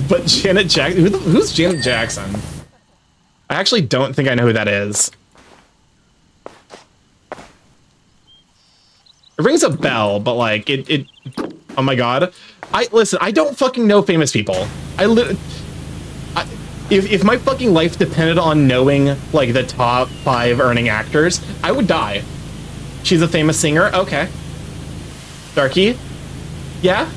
But Janet Jackson, who's Janet Jackson? I actually don't think I know who that is. It rings a bell, but like it oh my god. Listen, I don't fucking know famous people. If my fucking life depended on knowing like the top 5 earning actors, I would die. She's a famous singer? Okay. Darky? Yeah?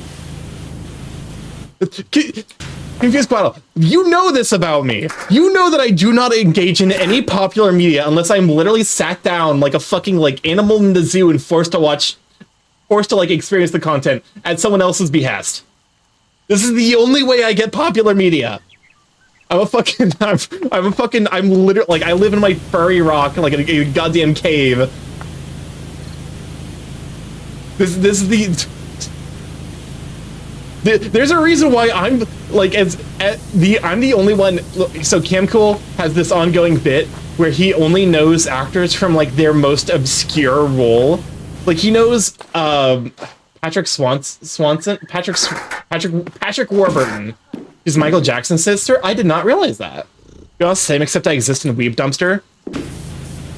Confused Quaddle, you know this about me. You know that I do not engage in any popular media unless I'm literally sat down like a fucking like animal in the zoo and forced to like experience the content at someone else's behest. This is the only way I get popular media. I'm literally like I live in my furry rock like in a goddamn cave. This is there's a reason why I'm like I'm the only one. So Cam Cool has this ongoing bit where he only knows actors from like their most obscure role. Like he knows Patrick Warburton, who's Michael Jackson's sister. I did not realize that. You know, same except I exist in a weeb dumpster.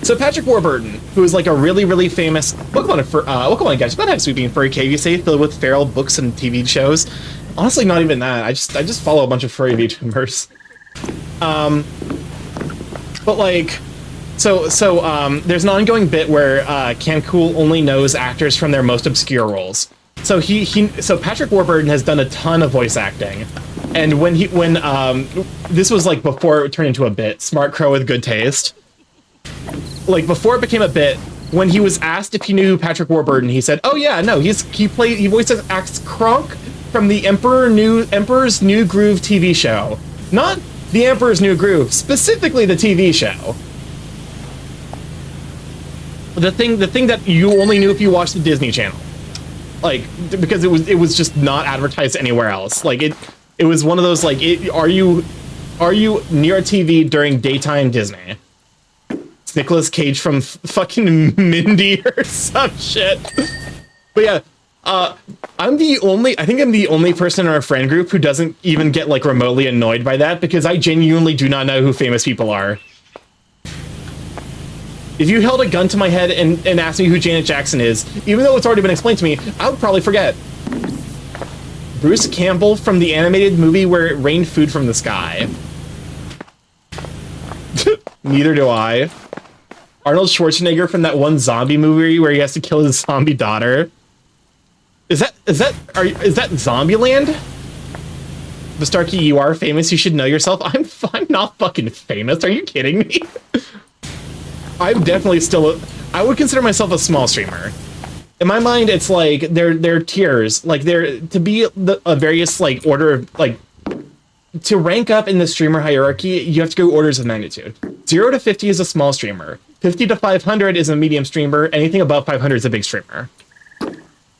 So Patrick Warburton, who is like a really, really famous Pokemon guy, about to have sweeping furry cave, you say, filled with feral books and TV shows. Honestly, not even that. I just follow a bunch of furry VTubers. But like, so there's an ongoing bit where Cam Cool only knows actors from their most obscure roles. So so Patrick Warburton has done a ton of voice acting, and when this was like before it turned into a bit, Smart Crow with good taste. Like before it became a bit, when he was asked if he knew who Patrick Warburton, he said, "Oh yeah, no, he voices acts Kronk from the Emperor's New Groove TV show, not the Emperor's New Groove, specifically the TV show. The thing that you only knew if you watched the Disney Channel, like because it was just not advertised anywhere else. Like it was one of those like, are you near a TV during daytime Disney?" It's Nicolas Cage from fucking Mindy or some shit. But yeah, I think I'm the only person in our friend group who doesn't even get like remotely annoyed by that, because I genuinely do not know who famous people are. If you held a gun to my head and asked me who Janet Jackson is, even though it's already been explained to me, I would probably forget. Bruce Campbell from the animated movie where it rained food from the sky. Neither do I. Arnold Schwarzenegger from that one zombie movie where he has to kill his zombie daughter. Is that Zombieland? The Starkey, you are famous. You should know yourself. I'm not fucking famous. Are you kidding me? I'm definitely still. I would consider myself a small streamer. In my mind, it's like they're tiers. Like they're to be a various like order of like to rank up in the streamer hierarchy. You have to go orders of magnitude. 0 to 50 is a small streamer. 50 to 500 is a medium streamer. Anything above 500 is a big streamer.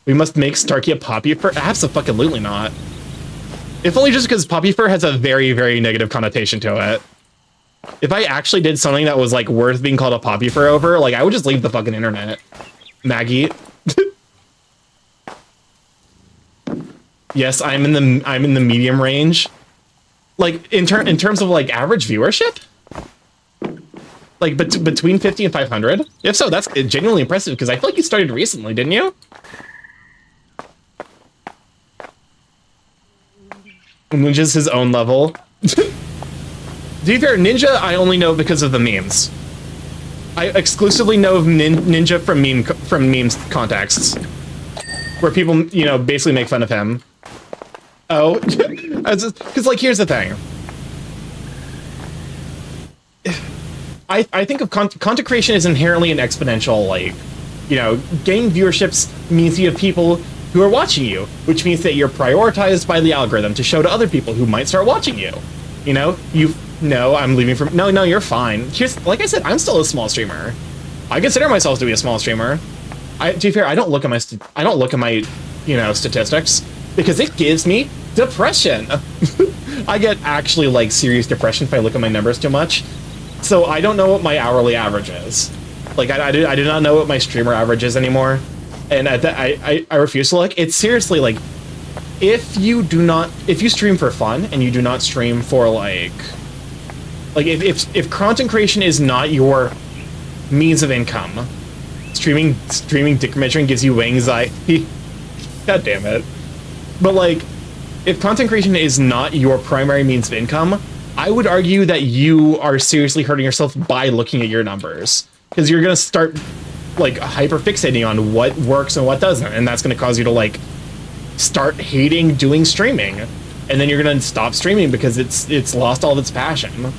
We must make Starkey a poppy fur. Absolutely not. If only just because poppy fur has a very, very negative connotation to it. If I actually did something that was like worth being called a poppy fur over, like I would just leave the fucking internet. Maggie. Yes, I'm in the medium range. Like in terms of like average viewership? Like between 50 and 500? If so, that's genuinely impressive because I feel like you started recently, didn't you? Ninja's his own level. To be fair, Ninja I only know because of the memes. I exclusively know of Ninja from memes contexts, where people, you know, basically make fun of him. Oh, because like here's the thing. I think of content creation is inherently an exponential, like, you know, getting viewerships means you have people who are watching you, which means that you're prioritized by the algorithm to show to other people who might start watching you. You know, I'm leaving from, no, you're fine. Here's, like I said, I'm still a small streamer. I consider myself to be a small streamer. To be fair, I don't look at my, you know, statistics because it gives me depression. I get actually like serious depression if I look at my numbers too much. So I don't know what my hourly average is. Like I do not know what my streamer average is anymore. And I refuse to look. It's seriously like, if you stream for fun and you do not stream for like if content creation is not your means of income, streaming dick measuring gives you anxiety. God damn it. But like, if content creation is not your primary means of income, I would argue that you are seriously hurting yourself by looking at your numbers, because you're gonna start like hyper fixating on what works and what doesn't, and that's gonna cause you to like start hating doing streaming, and then you're gonna stop streaming because it's lost all of its passion.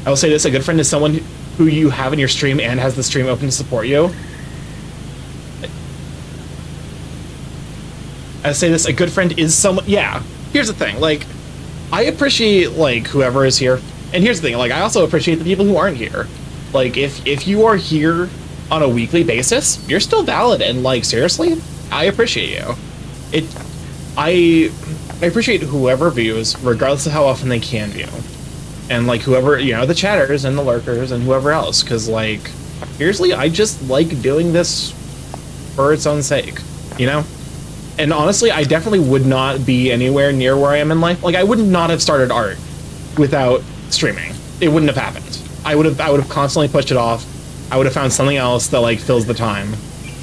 I will say this: a good friend is someone who you have in your stream and has the stream open to support you. I say this: a good friend is someone. Yeah. Here's the thing: like, I appreciate like whoever is here, and here's the thing: like, I also appreciate the people who aren't here. Like, if you are here on a weekly basis, you're still valid, and like seriously, I appreciate you. I appreciate whoever views, regardless of how often they can view, and like whoever, you know, the chatters and the lurkers and whoever else, because like seriously, I just like doing this for its own sake, you know. And honestly, I definitely would not be anywhere near where I am in life. Like, I would not have started art without streaming. It wouldn't have happened. I would have constantly pushed it off. I would have found something else that like fills the time.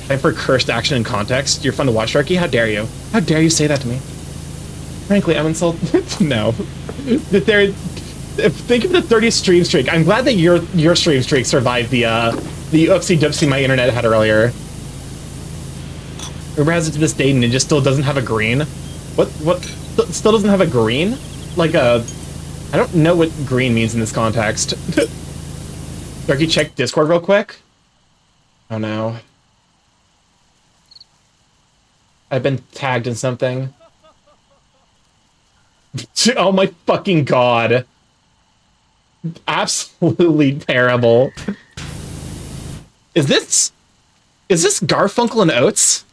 Time for cursed action and context. You're fun to watch, Sharky. How dare you? How dare you say that to me? Frankly, I'm insulted. No. Think of the 30 stream streak. I'm glad that your stream streak survived the oopsie doopsie my internet had earlier. Rumor has it to this day, Ninja still doesn't have a green. What? Still doesn't have a green? Like a... I don't know what green means in this context. Darky, check Discord real quick. Oh no. I've been tagged in something. Oh my fucking god. Absolutely terrible. Is this Garfunkel and Oates?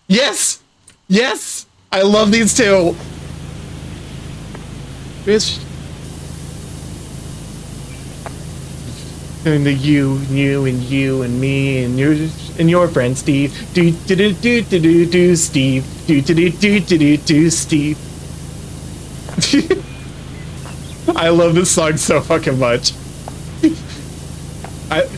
Yes! Yes! I love these two! Bitch. And you and me and your friend Steve. Do Steve. Do Steve. I love this song so fucking much.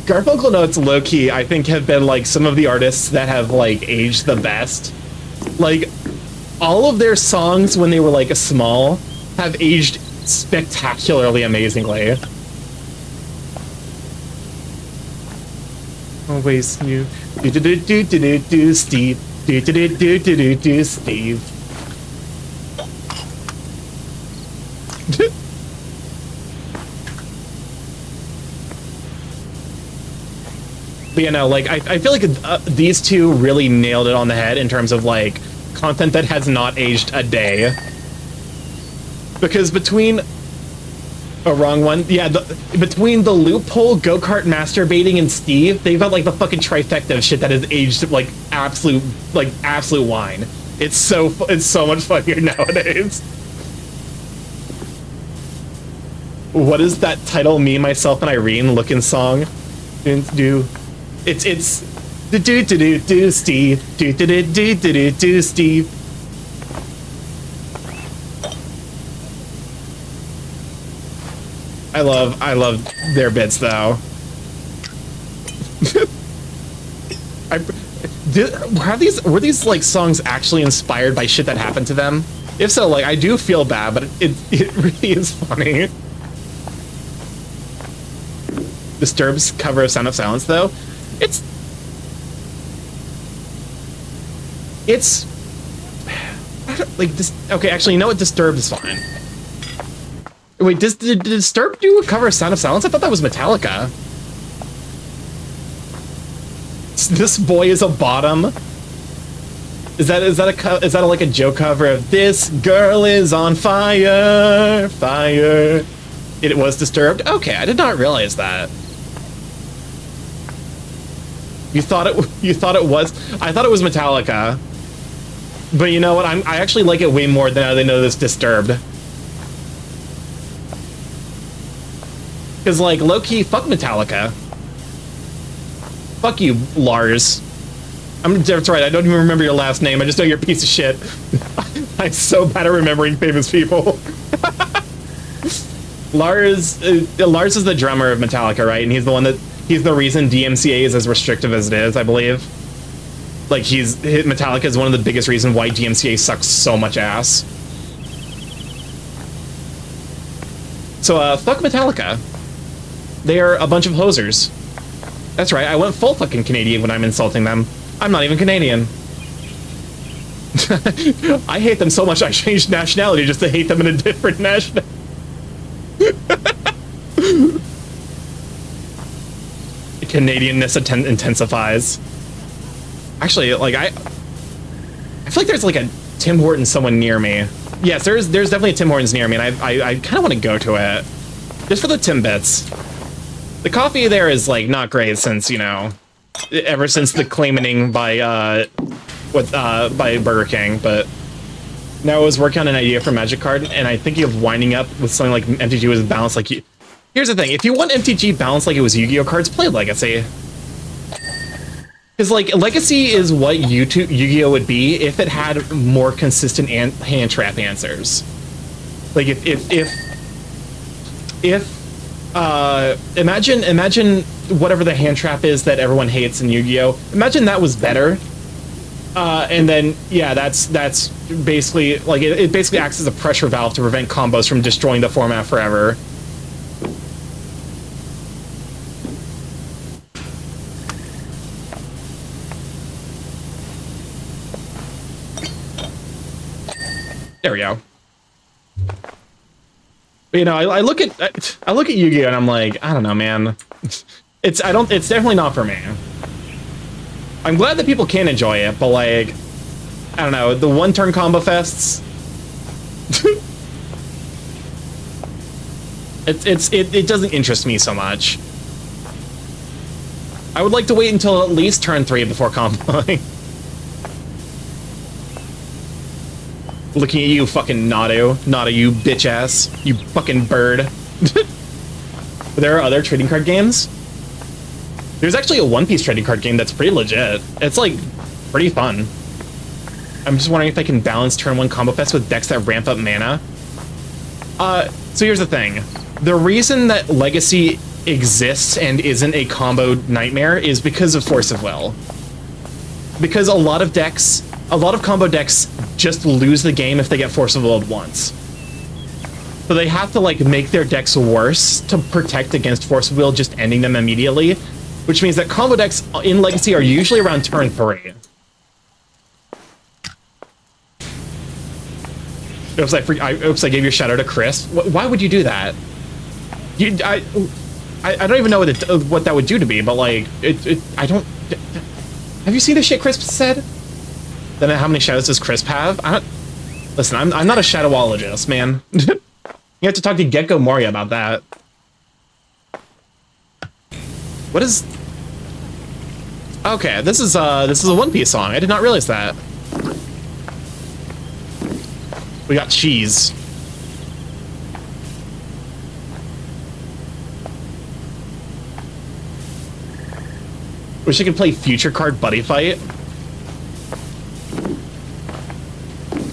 Garfunkel and Oates, low-key, I think have been like some of the artists that have like aged the best. Like, all of their songs when they were like small have aged spectacularly amazingly. Always new. Do Steve. Do, Steve. But you know, like, I feel like these two really nailed it on the head in terms of, like, content that has not aged a day. Because between... Oh, wrong one. Yeah, between the loophole, go-kart masturbating, and Steve, they've got, like, the fucking trifecta of shit that has aged, like, absolute wine. It's so much funnier nowadays. What is that title, Me, Myself, and Irene looking song? It's do Steve. Do Steve. I love their bits though. Were these like songs actually inspired by shit that happened to them? If so, like, I do feel bad, but it really is funny. Disturbed's cover of Sound of Silence though, it's like this. Okay, actually, you know what? Disturbed is fine. Wait, did Disturbed do a cover of Sound of Silence? I thought that was Metallica. This boy is a bottom. Is that like a joke cover of This Girl Is on Fire? Fire. It was Disturbed? Okay, I did not realize that. You thought it was? I thought it was Metallica. But you know what? I actually like it way more than they know this Disturbed. Because, like, low-key, fuck Metallica. Fuck you, Lars. That's right, I don't even remember your last name. I just know you're a piece of shit. I'm so bad at remembering famous people. Lars is the drummer of Metallica, right? And he's the reason DMCA is as restrictive as it is, I believe. Like, Metallica is one of the biggest reasons why DMCA sucks so much ass. So, fuck Metallica. They are a bunch of hosers. That's right, I went full fucking Canadian when I'm insulting them. I'm not even Canadian. I hate them so much I changed nationality just to hate them in a different nationality. Canadianness intensifies. Actually, like, I feel like there's like a Tim Hortons someone near me. Yes, there's definitely a Tim Hortons near me, and I kind of want to go to it. Just for the Timbits. The coffee there is, like, not great since, you know, ever since the claiming by Burger King, but now I was working on an idea for Magic Card, and I think of winding up with something like MTG was balanced like you. Here's the thing, if you want MTG balanced like it was Yu-Gi-Oh cards, play Legacy. Because, like, Legacy is what Yu-Gi-Oh would be if it had more consistent hand trap answers. Like, imagine whatever the hand trap is that everyone hates in Yu-Gi-Oh! Imagine that was better. And then, yeah, that's basically, like, it basically acts as a pressure valve to prevent combos from destroying the format forever. There we go. But, you know, I look at Yu-Gi-Oh! And I'm like, I don't know, man. It's definitely not for me. I'm glad that people can enjoy it, but, like, I don't know, the one-turn combo fests. it doesn't interest me so much. I would like to wait until at least turn 3 before comboing. Looking at you, fucking Nado, you bitch ass, you fucking bird. There are other trading card games. There's actually a One Piece trading card game that's pretty legit. It's, like, pretty fun. I'm just wondering if I can balance turn 1 combo fest with decks that ramp up mana. So here's the thing. The reason that Legacy exists and isn't a combo nightmare is because of Force of Will. Because a lot of combo decks just lose the game if they get Force of Will once. So they have to, like, make their decks worse to protect against Force of Will just ending them immediately, which means that combo decks in Legacy are usually around turn 3. Oops, oops, I gave your shadow to Chris. Why would you do that? I don't even know what that would do to me, but like, I don't... Have you seen the shit Crisp said? Then how many shadows does Crisp have? Listen, I'm not a shadowologist, man. You have to talk to Gecko Moria about that. What is... Okay, this is a One Piece song. I did not realize that. We got cheese. Wish I could play Future Card Buddy Fight.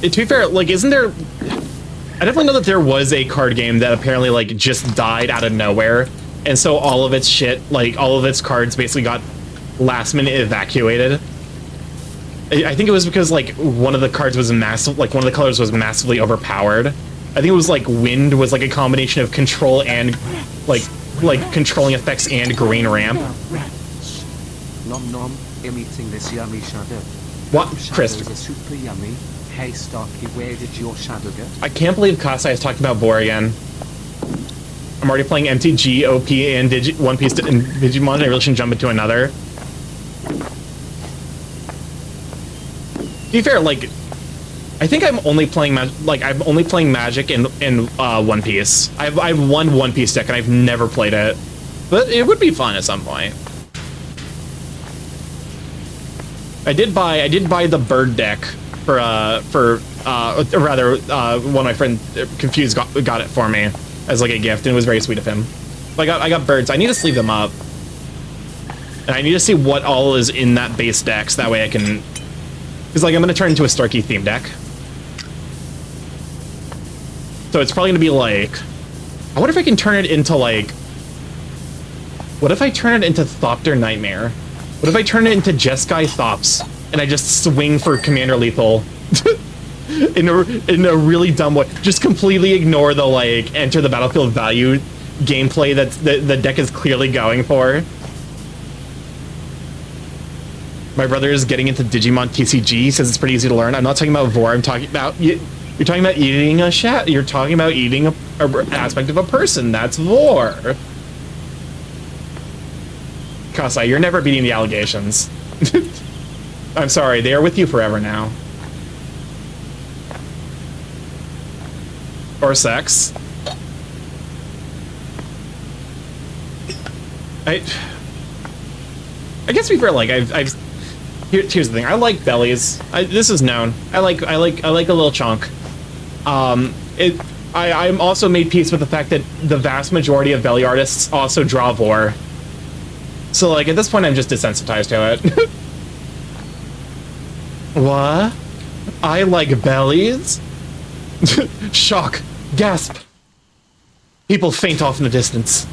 To be fair, like, isn't there... I definitely know that there was a card game that apparently, like, just died out of nowhere. And so all of its shit, like, all of its cards basically got last-minute evacuated. I think it was because, like, one of the cards was massive, like, one of the colors was massively overpowered. I think it was, like, wind was, like, a combination of control and, like controlling effects and green ramp. Nom nom, I'm eating this yummy shadow. What? Shadows Chris? are super yummy. Hey Starkey, where did your shadow go? I can't believe Kasai is talking about Boar again. I'm already playing MTG, OP, and One Piece and Digimon. I really shouldn't jump into another. To be fair, like, I think I'm only playing Magic in One Piece. I have one One Piece deck and I've never played it, but it would be fun at some point. I did buy the bird deck for one of my friends Confused got it for me as like a gift, and it was very sweet of him. But I got birds. I need to sleeve them up, and I need to see what all is in that base deck, so that way I can. Because like I'm gonna turn into a Starkey theme deck, so it's probably gonna be like. I wonder if I can turn it into like. What if I turn it into Thopter Nightmare? What if I turn it into Jeskai Thops and I just swing for Commander Lethal in a really dumb way? Just completely ignore the like enter the battlefield value gameplay that the deck is clearly going for. My brother is getting into Digimon TCG. Says it's pretty easy to learn. I'm not talking about Vor. I'm talking about you're talking about eating a shat. You're talking about eating an aspect of a person. That's Vor. Kasai, you're never beating the allegations. I'm sorry, they are with you forever now. Or sex. I guess to be fair, like here's the thing. I like bellies. This is known. I like a little chunk. I'm also made peace with the fact that the vast majority of belly artists also draw Vor. So, like, at this point, I'm just desensitized to it. What? I like bellies? Shock. Gasp. People faint off in the distance.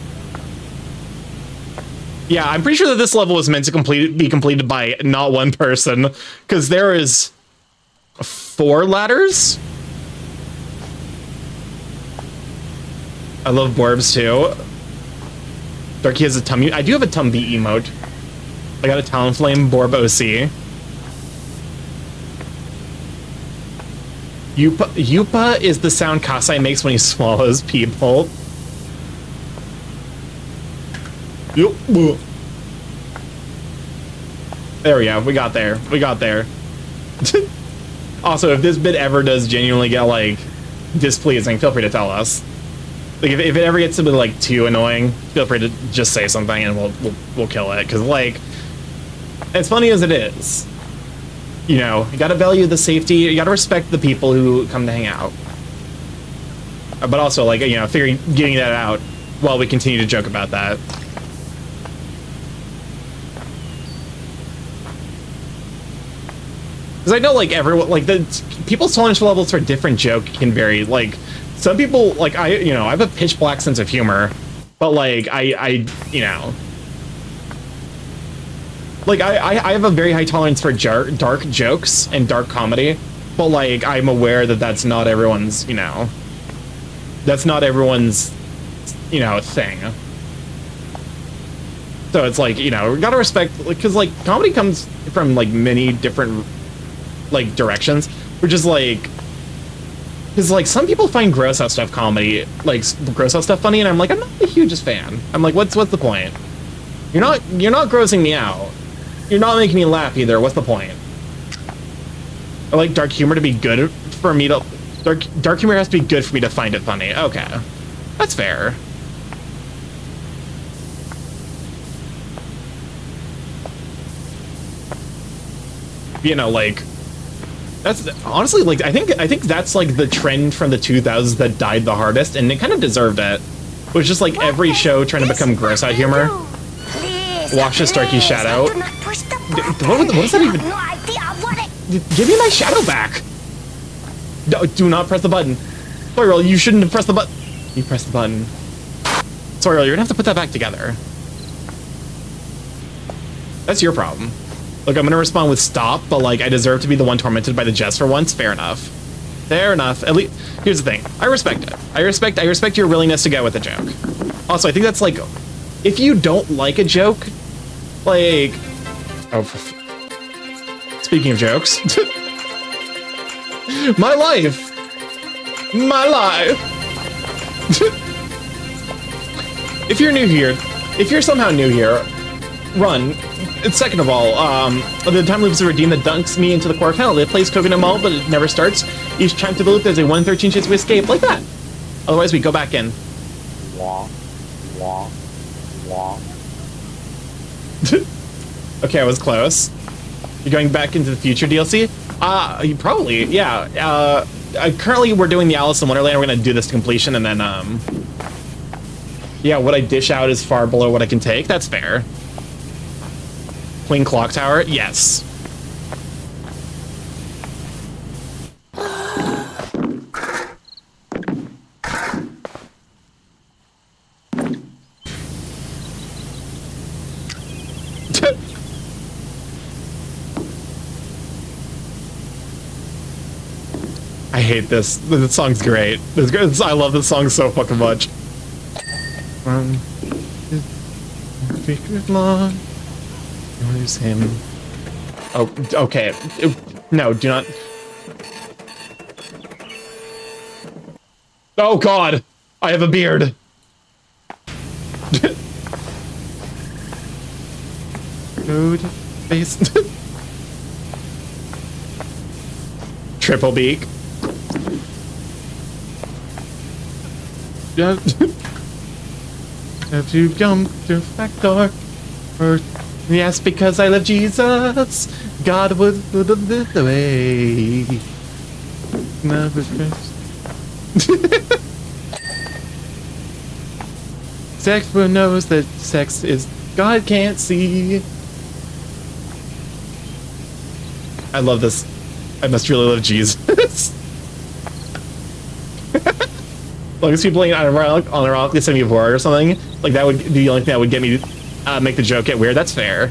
Yeah, I'm pretty sure that this level was meant to be completed by not one person, because there is 4 ladders. I love Borbs, too. Darky has a tummy. I do have a Tumby emote. I got a Talonflame Borb OC. Yupa is the sound Kasai makes when he swallows people. There we go. We got there. We got there. Also, if this bit ever does genuinely get, like, displeasing, feel free to tell us. Like, if it ever gets to be, like, too annoying, feel free to just say something and we'll kill it. Because, like, as funny as it is, you know, you gotta value the safety, you gotta respect the people who come to hang out. But also, like, you know, getting that out while we continue to joke about that. Because I know, like, everyone, like, people's tolerance levels for different joke can vary. Like, some people, like, I have a pitch black sense of humor, but, like, I you know, like, I have a very high tolerance for dark jokes and dark comedy, but, like, I'm aware that that's not everyone's, you know, thing. So it's like, you know, we gotta respect, because, like, comedy comes from, like, many different, like, directions, which is, like, Because, like, some people find gross out stuff comedy, like, gross out stuff funny, and I'm like, I'm not the hugest fan. I'm like, what's the point? You're not grossing me out. You're not making me laugh either. What's the point? I like dark humor to be good for me to... Dark humor has to be good for me to find it funny. Okay. That's fair. You know, like... That's honestly, like, I think that's like the trend from the 2000s that died the hardest, and it kind of deserved it. It was just like every show trying to become gross out humor. Watch the Starkey shadow. What is that even? Give me my shadow back. No, do not press the button. Sorry, Earl, you shouldn't have pressed the button. You pressed the button. Sorry, Earl, you're gonna have to put that back together. That's your problem. Look, I'm gonna respond with stop, but like I deserve to be the one tormented by the jest for once. Fair enough. Fair enough. At least, here's the thing. I respect it. I respect your willingness to go with the joke. Also, I think that's like, if you don't like a joke, like, oh, speaking of jokes, my life. If you're new here, if you're somehow new here, run. Second of all, the time loop is a redeem that dunks me into the quarter final. It plays Coconut Mall, but it never starts. Each time through the loop, there's a 1/13 chance we escape, like that. Otherwise, we go back in. Okay, I was close. You're going back into the future DLC? Probably, yeah. Currently, we're doing the Alice in Wonderland. We're gonna do this to completion, and then, yeah, what I dish out is far below what I can take. That's fair. Queen Clock Tower? Yes. I hate this. This song's great. I love this song so fucking much. Long. Where's him? Oh, okay. No, do not. Oh God, I have a beard. Dude, face. Triple beak. Have you come to back door? Yes, because I love Jesus. God would have lived away. Never first. Sex for knows that sex is God can't see. I love this. I must really love Jesus. As long as people ain't unironically send me a word or something, like that would be the only thing that would get me to make the joke get weird. That's fair.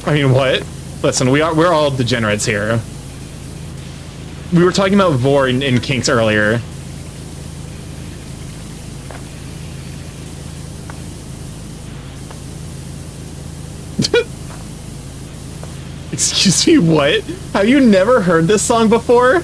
I mean, what? Listen, we're all degenerates here. We were talking about vor in kinks earlier. Excuse me, what? Have you never heard this song before?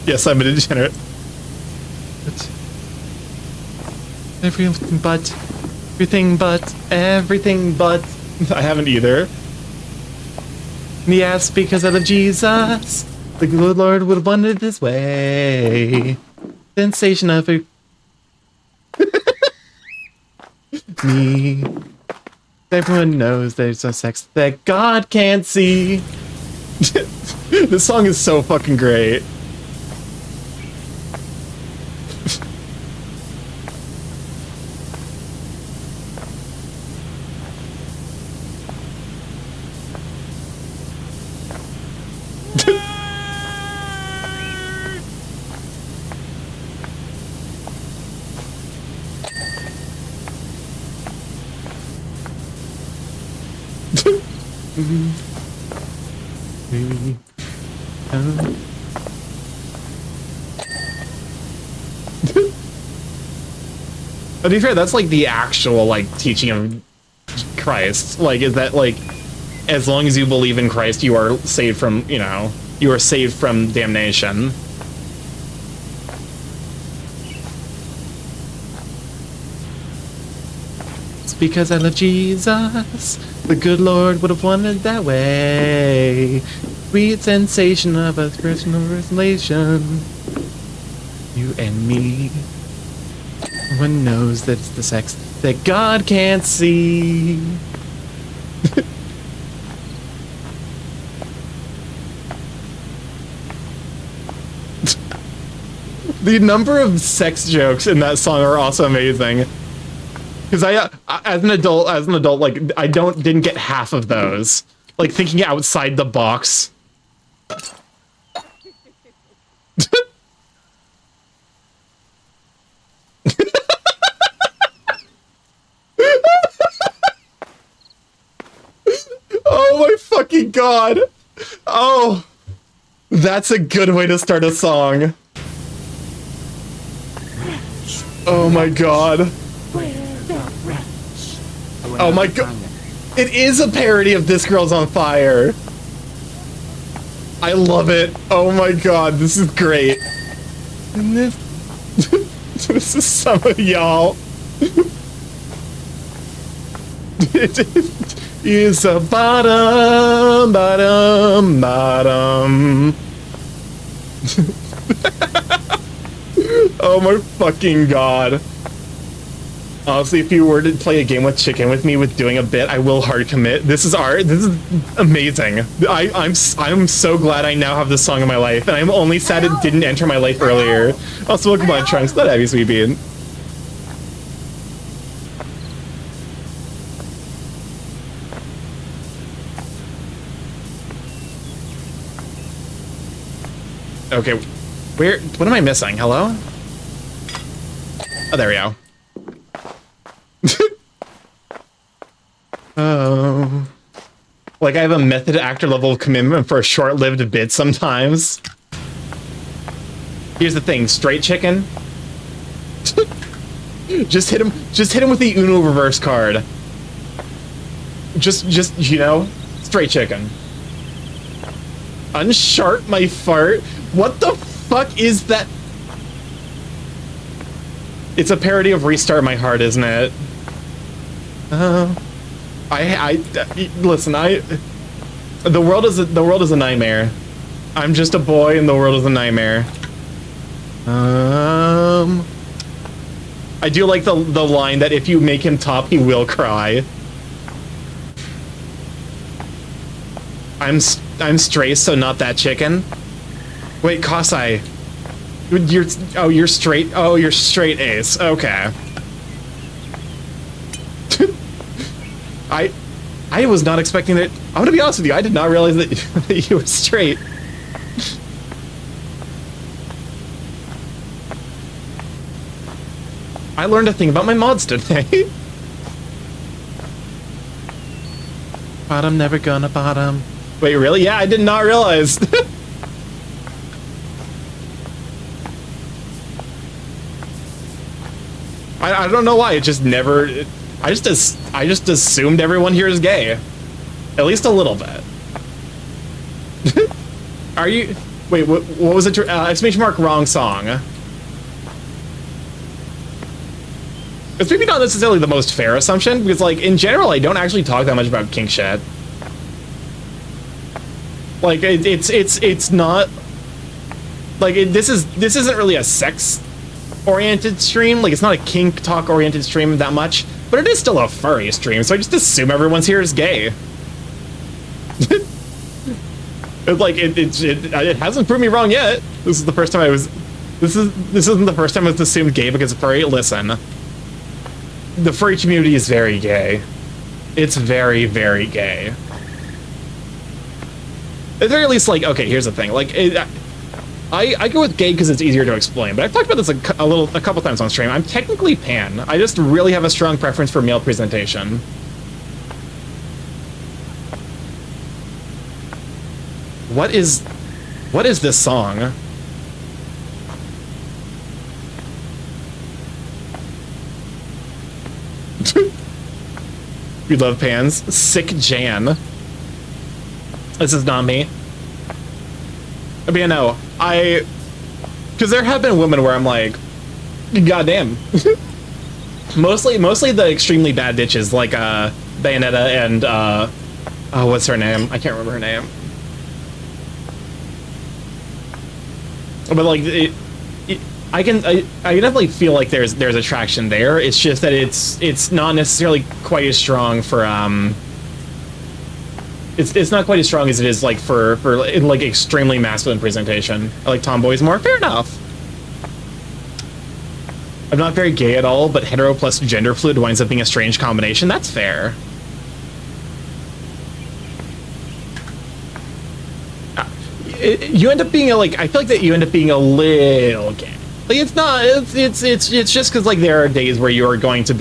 Yes, I'm a degenerate. Everything but. I haven't either. Yes, because I love Jesus. The good Lord would have wanted it this way. Sensation of it. Me. Everyone knows there's no sex that God can't see. This song is so fucking great. To be fair, that's like the actual like teaching of Christ. Like, is that like, as long as you believe in Christ, you are saved from, you know, you are saved from damnation. It's because I love Jesus. The good Lord would have wanted that way. Sweet sensation of a personal relation. You and me. One knows that it's the sex that God can't see. The number of sex jokes in that song are also amazing. Because as an adult, like I didn't get half of those. Like thinking outside the box. Oh my fucking god! Oh, that's a good way to start a song. Oh my god. Oh my god. It is a parody of This Girl's on Fire. I love it. Oh my god, this is great. And this is some of y'all. It is a bottom. Oh my fucking god. Honestly, if you were to play a game with Chicken with me with doing a bit, I will hard commit. This is amazing. I'm so glad I now have this song in my life, and I'm only sad it didn't enter my life earlier. Also, welcome on Trunks, not Abby Sweet Bean. Okay, what am I missing? Hello? Oh, there we go. Oh. Like I have a method actor level of commitment for a short-lived bit sometimes. Here's the thing, straight chicken. just hit him with the Uno reverse card. Just you know, straight chicken. Unshart my fart. What the fuck is that? It's a parody of Restart My Heart, isn't it? Listen, the world is a nightmare. I'm just a boy and the world is a nightmare. I do like the line that if you make him top, he will cry. I'm straight, so not that chicken. Wait, Kasai. You're straight. Oh, you're straight Ace. Okay. I was not expecting that. I'm gonna be honest with you. I did not realize that, that you were straight. I learned a thing about my mods today. Bottom, never gonna bottom. Wait, really? Yeah, I did not realize. I don't know why. It just never. I just assumed everyone here is gay, at least a little bit. Are you? Wait, what was it? Exclamation mark wrong song. It's maybe not necessarily the most fair assumption because, like, in general, I don't actually talk that much about kink shit. Like, it's not like this isn't really a sex-oriented stream. Like, it's not a kink talk-oriented stream that much. But it is still a furry stream, so I just assume everyone's here is gay. It hasn't proved me wrong yet. This is the first time I was. This isn't the first time I was assumed gay because of furry. Listen, the furry community is very gay. It's very, very gay. At the very least, like, okay, here's the thing. Like, I go with gay because it's easier to explain, but I've talked about this a couple times on stream. I'm technically pan. I just really have a strong preference for male presentation. what is this song? We love pans. Sick Jan. This is not me. I mean, no, because there have been women where I'm like, goddamn. mostly the extremely bad bitches like Bayonetta and oh, what's her name? I can't remember her name. But like, I can definitely feel like there's attraction there. It's just that it's not necessarily quite as strong for It's not quite as strong as it is like for like extremely masculine presentation. I like tomboys more. Fair enough. I'm not very gay at all, but hetero plus gender fluid winds up being a strange combination. That's fair. You end up being like, I feel like that you end up being a little gay. Like it's not. It's just because like there are days where you're going to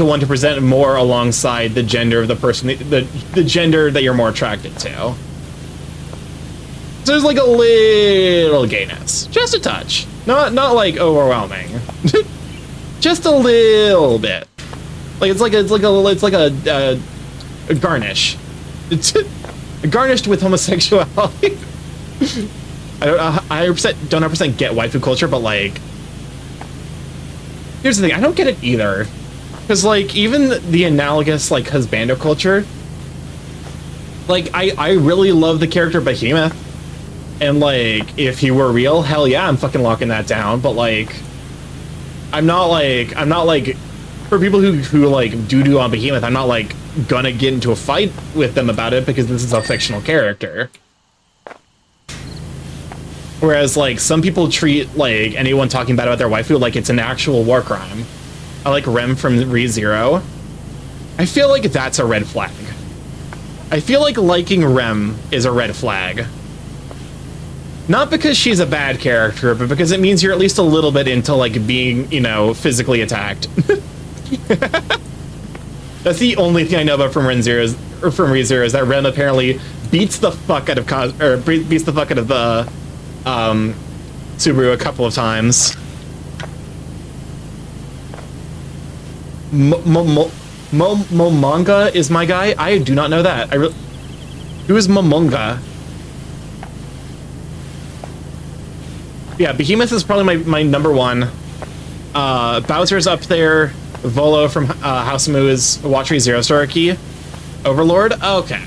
want to present more alongside the gender of the person, the gender that you're more attracted to. So there's like a little gayness, just a touch, not like overwhelming, just a little bit. Like it's like a garnish. It's garnished with homosexuality. I don't 100% get waifu culture, but like, here's the thing, I don't get it either. Because, like, even the analogous, like, husbando culture, like, I really love the character Behemoth. And, like, if he were real, hell yeah, I'm fucking locking that down. But, like, I'm not, like, for people who like, doo-doo on Behemoth, I'm not, like, gonna get into a fight with them about it because this is a fictional character. Whereas, like, some people treat, like, anyone talking bad about their waifu like it's an actual war crime. I like Rem from ReZero. I feel like that's a red flag. I feel like liking Rem is a red flag. Not because she's a bad character, but because it means you're at least a little bit into, like, being, you know, physically attacked. That's the only thing I know about from ReZero is that Rem apparently beats the fuck out of Subaru a couple of times. Momonga is my guy. I do not know that. Who is Momonga? Yeah, Behemoth is probably my number one. Bowser's up there. Volo from House of Mu is Watchery Zero Star Key. Overlord? Okay.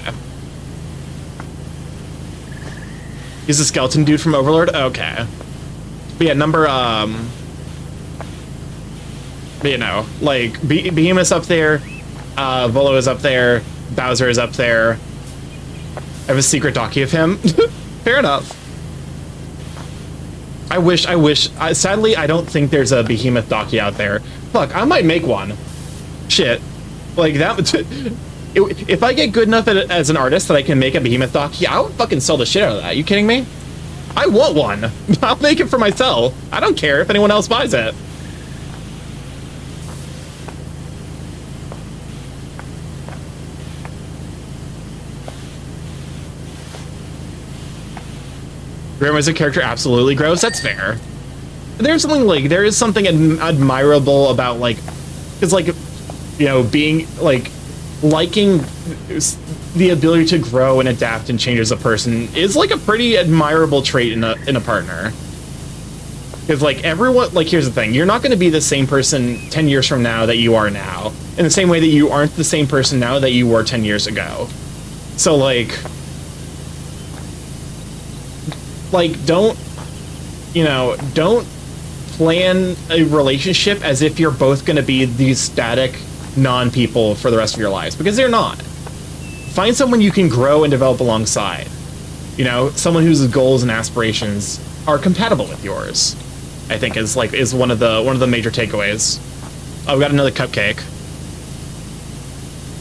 He's a skeleton dude from Overlord? Okay. But yeah, number, you know, like, Behemoth's up there, Volo is up there, Bowser is up there. I have a secret docu of him. Fair enough. I wish, sadly, I don't think there's a Behemoth docu out there. Fuck, I might make one. Shit. Like, that, if I get good enough as an artist that I can make a Behemoth docu, I would fucking sell the shit out of that. Are you kidding me? I want one. I'll make it for myself. I don't care if anyone else buys it. Grandma as a character, absolutely gross. That's fair. There is something admirable about, like, because, like, you know, being, like, liking the ability to grow and adapt and change as a person is, like, a pretty admirable trait in a partner. Because, like, everyone, like, here's the thing, you're not going to be the same person 10 years from now that you are now, in the same way that you aren't the same person now that you were 10 years ago. So, like, don't plan a relationship as if you're both going to be these static non-people for the rest of your lives, because they're not. Find someone you can grow and develop alongside. You know, someone whose goals and aspirations are compatible with yours, I think is one of the major takeaways. Oh, we got another cupcake.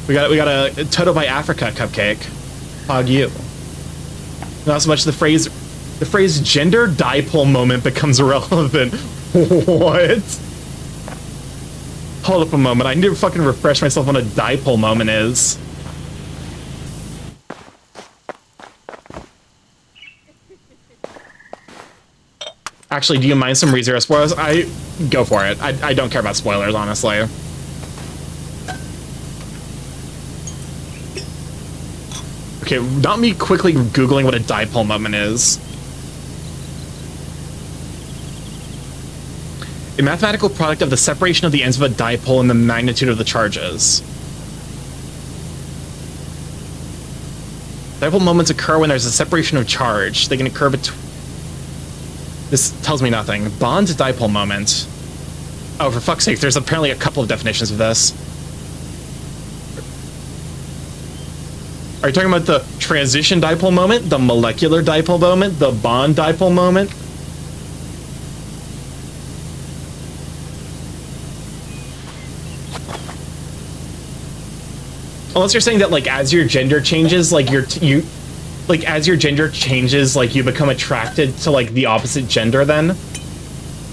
We got a Toto by Africa cupcake. Hog you. Not so much the phrase gender dipole moment becomes irrelevant. What? Hold up a moment. I need to fucking refresh myself on what a dipole moment is. Actually, do you mind some ReZero spoilers? I go for it. I don't care about spoilers, honestly. Okay, not me quickly Googling what a dipole moment is. A mathematical product of the separation of the ends of a dipole and the magnitude of the charges. Dipole moments occur when there's a separation of charge. They can occur between... This tells me nothing. Bond dipole moment. Oh, for fuck's sake, there's apparently a couple of definitions of this. Are you talking about the transition dipole moment, the molecular dipole moment, the bond dipole moment? Unless you're saying that, like, as your gender changes, like, as your gender changes, like, you become attracted to, like, the opposite gender then?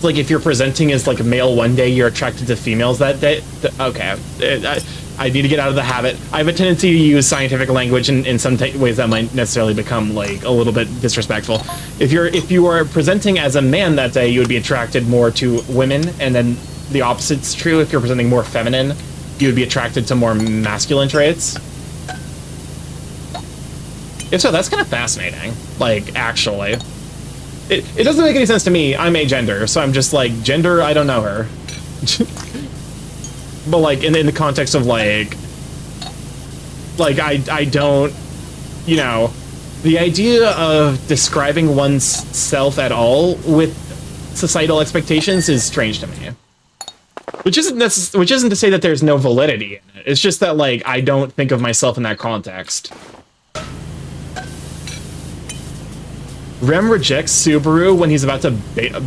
Like, if you're presenting as, like, a male one day, you're attracted to females that day? Okay. I need to get out of the habit. I have a tendency to use scientific language in some ways that might necessarily become, like, a little bit disrespectful. If you are presenting as a man that day, you would be attracted more to women, and then the opposite's true. If you're presenting more feminine, you would be attracted to more masculine traits. If so, that's kind of fascinating. Like, actually. It doesn't make any sense to me. I'm agender, so I'm just like, gender, I don't know her. But, like, in the context of, like, I don't, you know, the idea of describing one's self at all with societal expectations is strange to me. Which isn't to say that there's no validity in it. It's just that, like, I don't think of myself in that context. Rem rejects Subaru when he's about to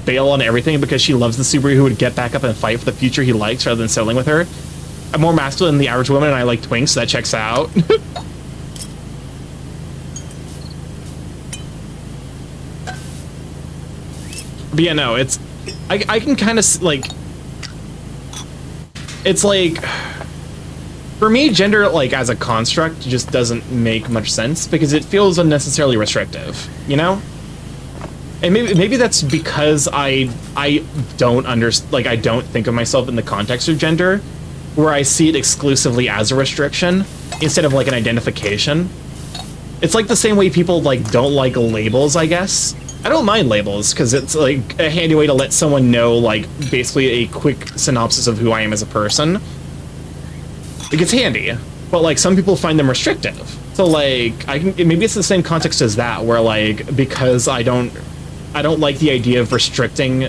bail on everything because she loves the Subaru who would get back up and fight for the future he likes rather than settling with her. I'm more masculine than the average woman and I like twinks, so that checks out. But yeah, no, it's... I can kind of, like... It's like... For me, gender, like, as a construct just doesn't make much sense because it feels unnecessarily restrictive, you know? And maybe that's because I don't I don't think of myself in the context of gender, where I see it exclusively as a restriction instead of like an identification. It's like the same way people like don't like labels, I guess. I don't mind labels because it's like a handy way to let someone know like basically a quick synopsis of who I am as a person. Like, it's handy, but like some people find them restrictive. So like maybe it's the same context as that, where like because I don't like the idea of restricting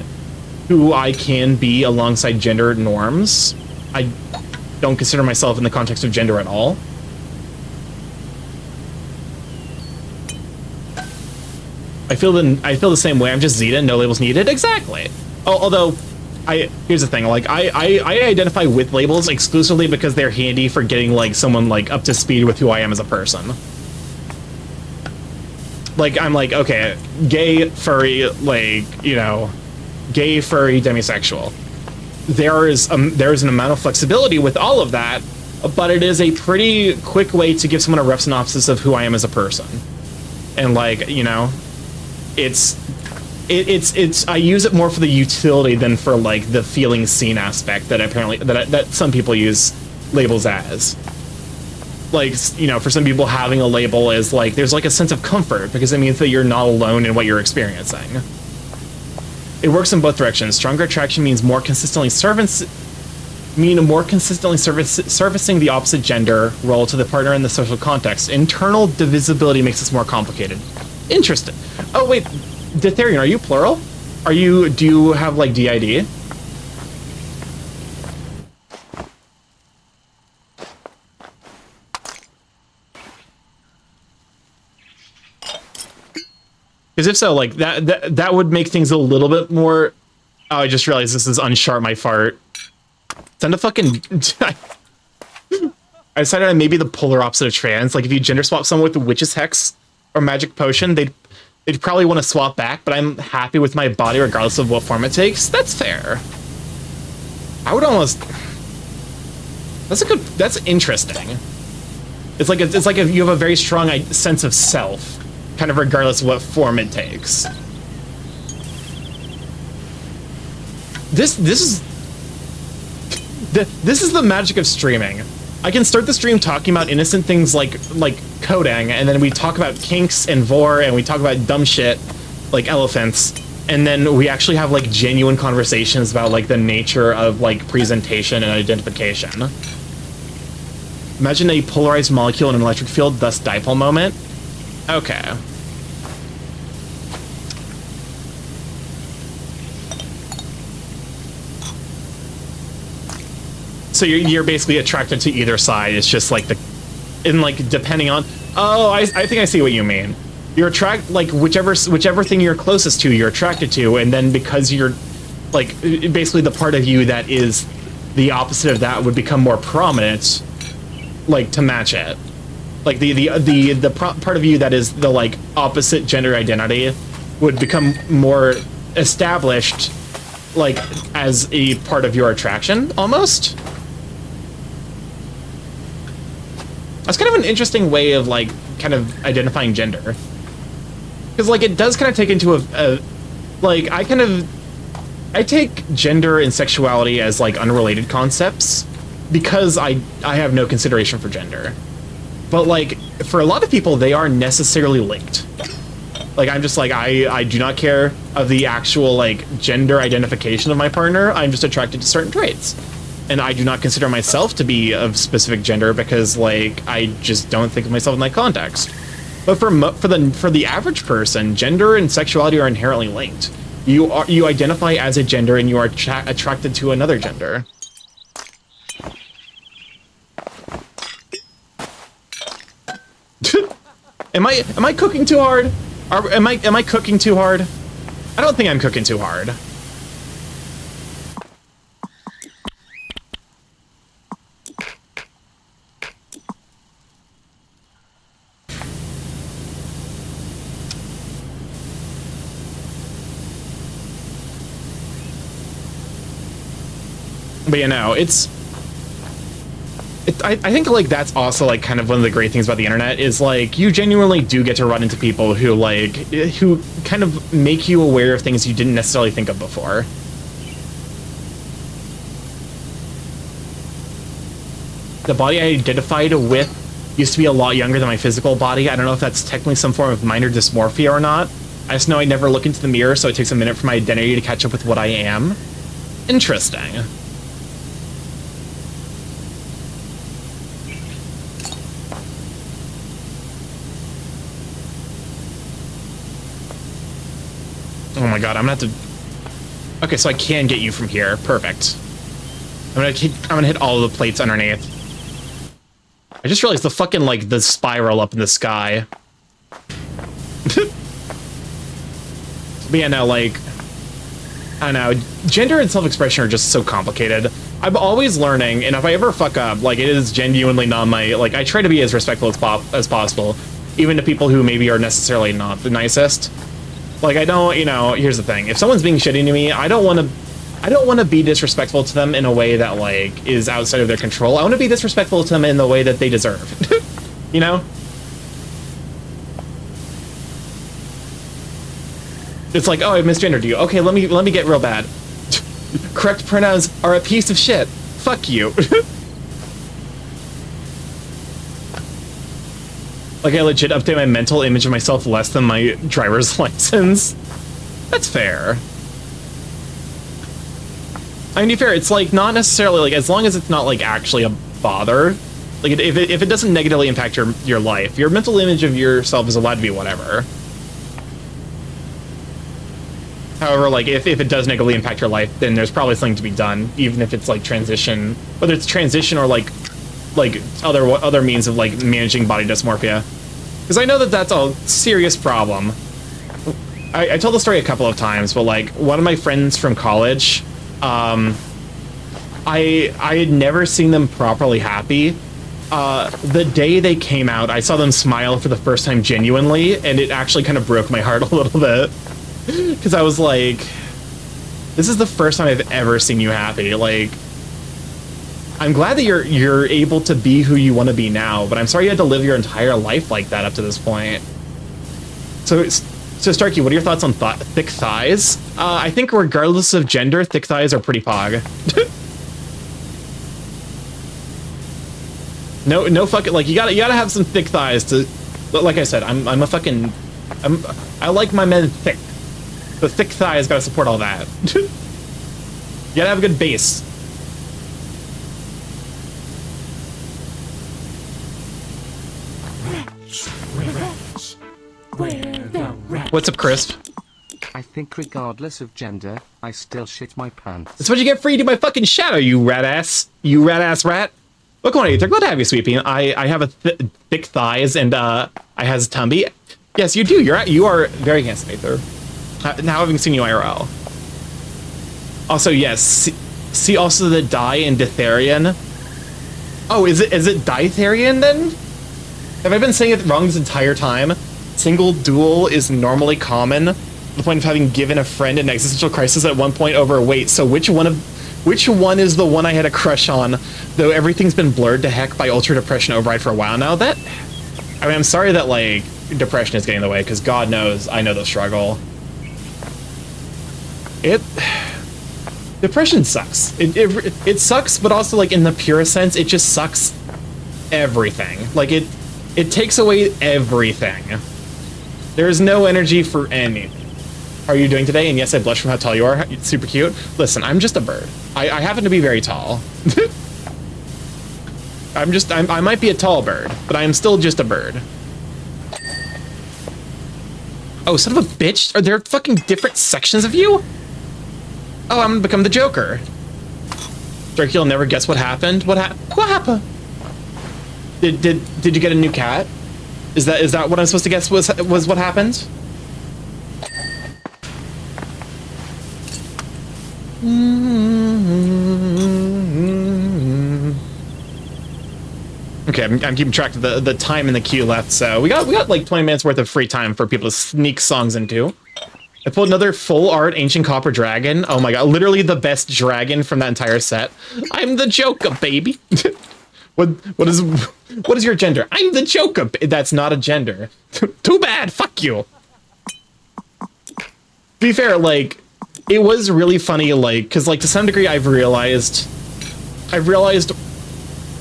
who I can be alongside gender norms. I don't consider myself in the context of gender at all. I feel the same way. I'm just Zeta, no labels needed. Exactly. Although, here's the thing. Like, I identify with labels exclusively because they're handy for getting like someone like up to speed with who I am as a person. Like, I'm like, okay, gay, furry, like, you know, gay, furry, demisexual. There's an amount of flexibility with all of that, but it is a pretty quick way to give someone a rough synopsis of who I am as a person. And like, you know, it's I use it more for the utility than for like the feeling seen aspect that apparently that some people use labels as. Like, you know, for some people having a label is like there's like a sense of comfort because it means that you're not alone in what you're experiencing. It works in both directions. Stronger attraction means more consistently servicing the opposite gender role to the partner in the social context. Internal divisibility makes this more complicated. Interesting. Oh wait, Ditherian, are you plural? Do you have like DID? Because if so, like that would make things a little bit more. Oh, I just realized this is unsharp my fart. Send a fucking. I decided on maybe the polar opposite of trans. Like if you gender swap someone with the witch's hex or magic potion, they'd probably want to swap back. But I'm happy with my body regardless of what form it takes. That's fair. I would almost. That's interesting. It's like if you have a very strong sense of self. Kind of regardless of what form it takes. this is the magic of streaming. I can start the stream talking about innocent things like coding, and then we talk about kinks and vor, and we talk about dumb shit like elephants, and then we actually have like genuine conversations about like the nature of like presentation and identification. Imagine a polarized molecule in an electric field, thus dipole moment. Okay. So you're basically attracted to either side. It's just like depending on. Oh, I think I see what you mean. You're whichever thing you're closest to, you're attracted to, and then because you're like basically the part of you that is the opposite of that would become more prominent, like to match it. Like part of you that is the like opposite gender identity would become more established, like as a part of your attraction almost. That's kind of an interesting way of like kind of identifying gender, because like it does kind of take into like I take gender and sexuality as like unrelated concepts because I have no consideration for gender, but like for a lot of people they are necessarily linked. Like I'm just like I do not care of the actual like gender identification of my partner. I'm just attracted to certain traits. And I do not consider myself to be of specific gender because, like, I just don't think of myself in that context. But for the average person, gender and sexuality are inherently linked. You identify as a gender and you are attracted to another gender. Am I cooking too hard? Am I cooking too hard? I don't think I'm cooking too hard. But you know, I think like that's also like kind of one of the great things about the internet is like you genuinely do get to run into people who kind of make you aware of things you didn't necessarily think of before. The body I identified with used to be a lot younger than my physical body. I don't know if that's technically some form of minor dysmorphia or not. I just know I never look into the mirror, so it takes a minute for my identity to catch up with what I am. Interesting. Oh my god, I'm gonna have to... Okay, so I can get you from here. Perfect. I'm gonna hit all of the plates underneath. I just realized the fucking, like, the spiral up in the sky. But yeah, no, like... I don't know. Gender and self-expression are just so complicated. I'm always learning, and if I ever fuck up, like, it is genuinely not my... Like, I try to be as respectful as possible, even to people who maybe are necessarily not the nicest. Like, I don't, you know, here's the thing. If someone's being shitty to me, I don't want to be disrespectful to them in a way that, like, is outside of their control. I want to be disrespectful to them in the way that they deserve. You know? It's like, oh, I misgendered you. Okay, let me get real bad. Correct pronouns are a piece of shit. Fuck you. Like, I legit update my mental image of myself less than my driver's license. That's fair. I mean, to be fair, it's, like, not necessarily, like, as long as it's not, like, actually a bother. Like, if it doesn't negatively impact your life, your mental image of yourself is allowed to be whatever. However, like, if it does negatively impact your life, then there's probably something to be done, even if it's, like, transition. Whether it's transition or, like other means of like managing body dysmorphia, because I know that that's a serious problem. I told the story a couple of times, but like one of my friends from college, I had never seen them properly happy. The day they came out, I saw them smile for the first time genuinely, and it actually kind of broke my heart a little bit, because I was like, this is the first time I've ever seen you happy. Like, I'm glad that you're able to be who you want to be now, but I'm sorry you had to live your entire life like that up to this point. So So Starkey, what are your thoughts on thick thighs? I think regardless of gender, thick thighs are pretty pog. No fucking, like, you gotta have some thick thighs to, like I said, I like my men thick. The thick thighs gotta support all that. You gotta have a good base. What's up, Crisp? I think regardless of gender, I still shit my pants. That's what you get for eating my fucking shadow, you rat ass. You rat ass rat. Welcome on, Aether. Glad to have you, Sweepy. I have a thick thighs and I has a tummy. Yes, you do. You are very handsome, Aether. Now having seen you IRL. Also, yes. See also the die in Ditherian. Oh, is it Ditherian then? Have I been saying it wrong this entire time? Single duel is normally common. The point of having given a friend an existential crisis at one point over weight. So which one is the one I had a crush on? Though everything's been blurred to heck by Ultra Depression Override for a while now. I mean, I'm sorry that, like, depression is getting in the way, because God knows I know the struggle. Depression sucks. It sucks, but also, like, in the purest sense, it just sucks everything. Like, it takes away everything. There's no energy for anything. How are you doing today? And yes, I blush from how tall you are. It's super cute. Listen, I'm just a bird. I happen to be very tall. I might be a tall bird, but I am still just a bird. Oh, son of a bitch! Are there fucking different sections of you? Oh, I'm gonna become the Joker. Drake, you'll never guess what happened. What happened? Did you get a new cat? Is that what I'm supposed to guess was what happened? Okay, I'm keeping track of the time in the queue left, so we got like 20 minutes worth of free time for people to sneak songs into. I pulled another full art ancient copper dragon. Oh my god, literally the best dragon from that entire set. I'm the Joker, baby. What is your gender? I'm the Joker. That's not a gender. Too bad. Fuck you. To be fair, like, it was really funny, like, because, like, to some degree, I've realized,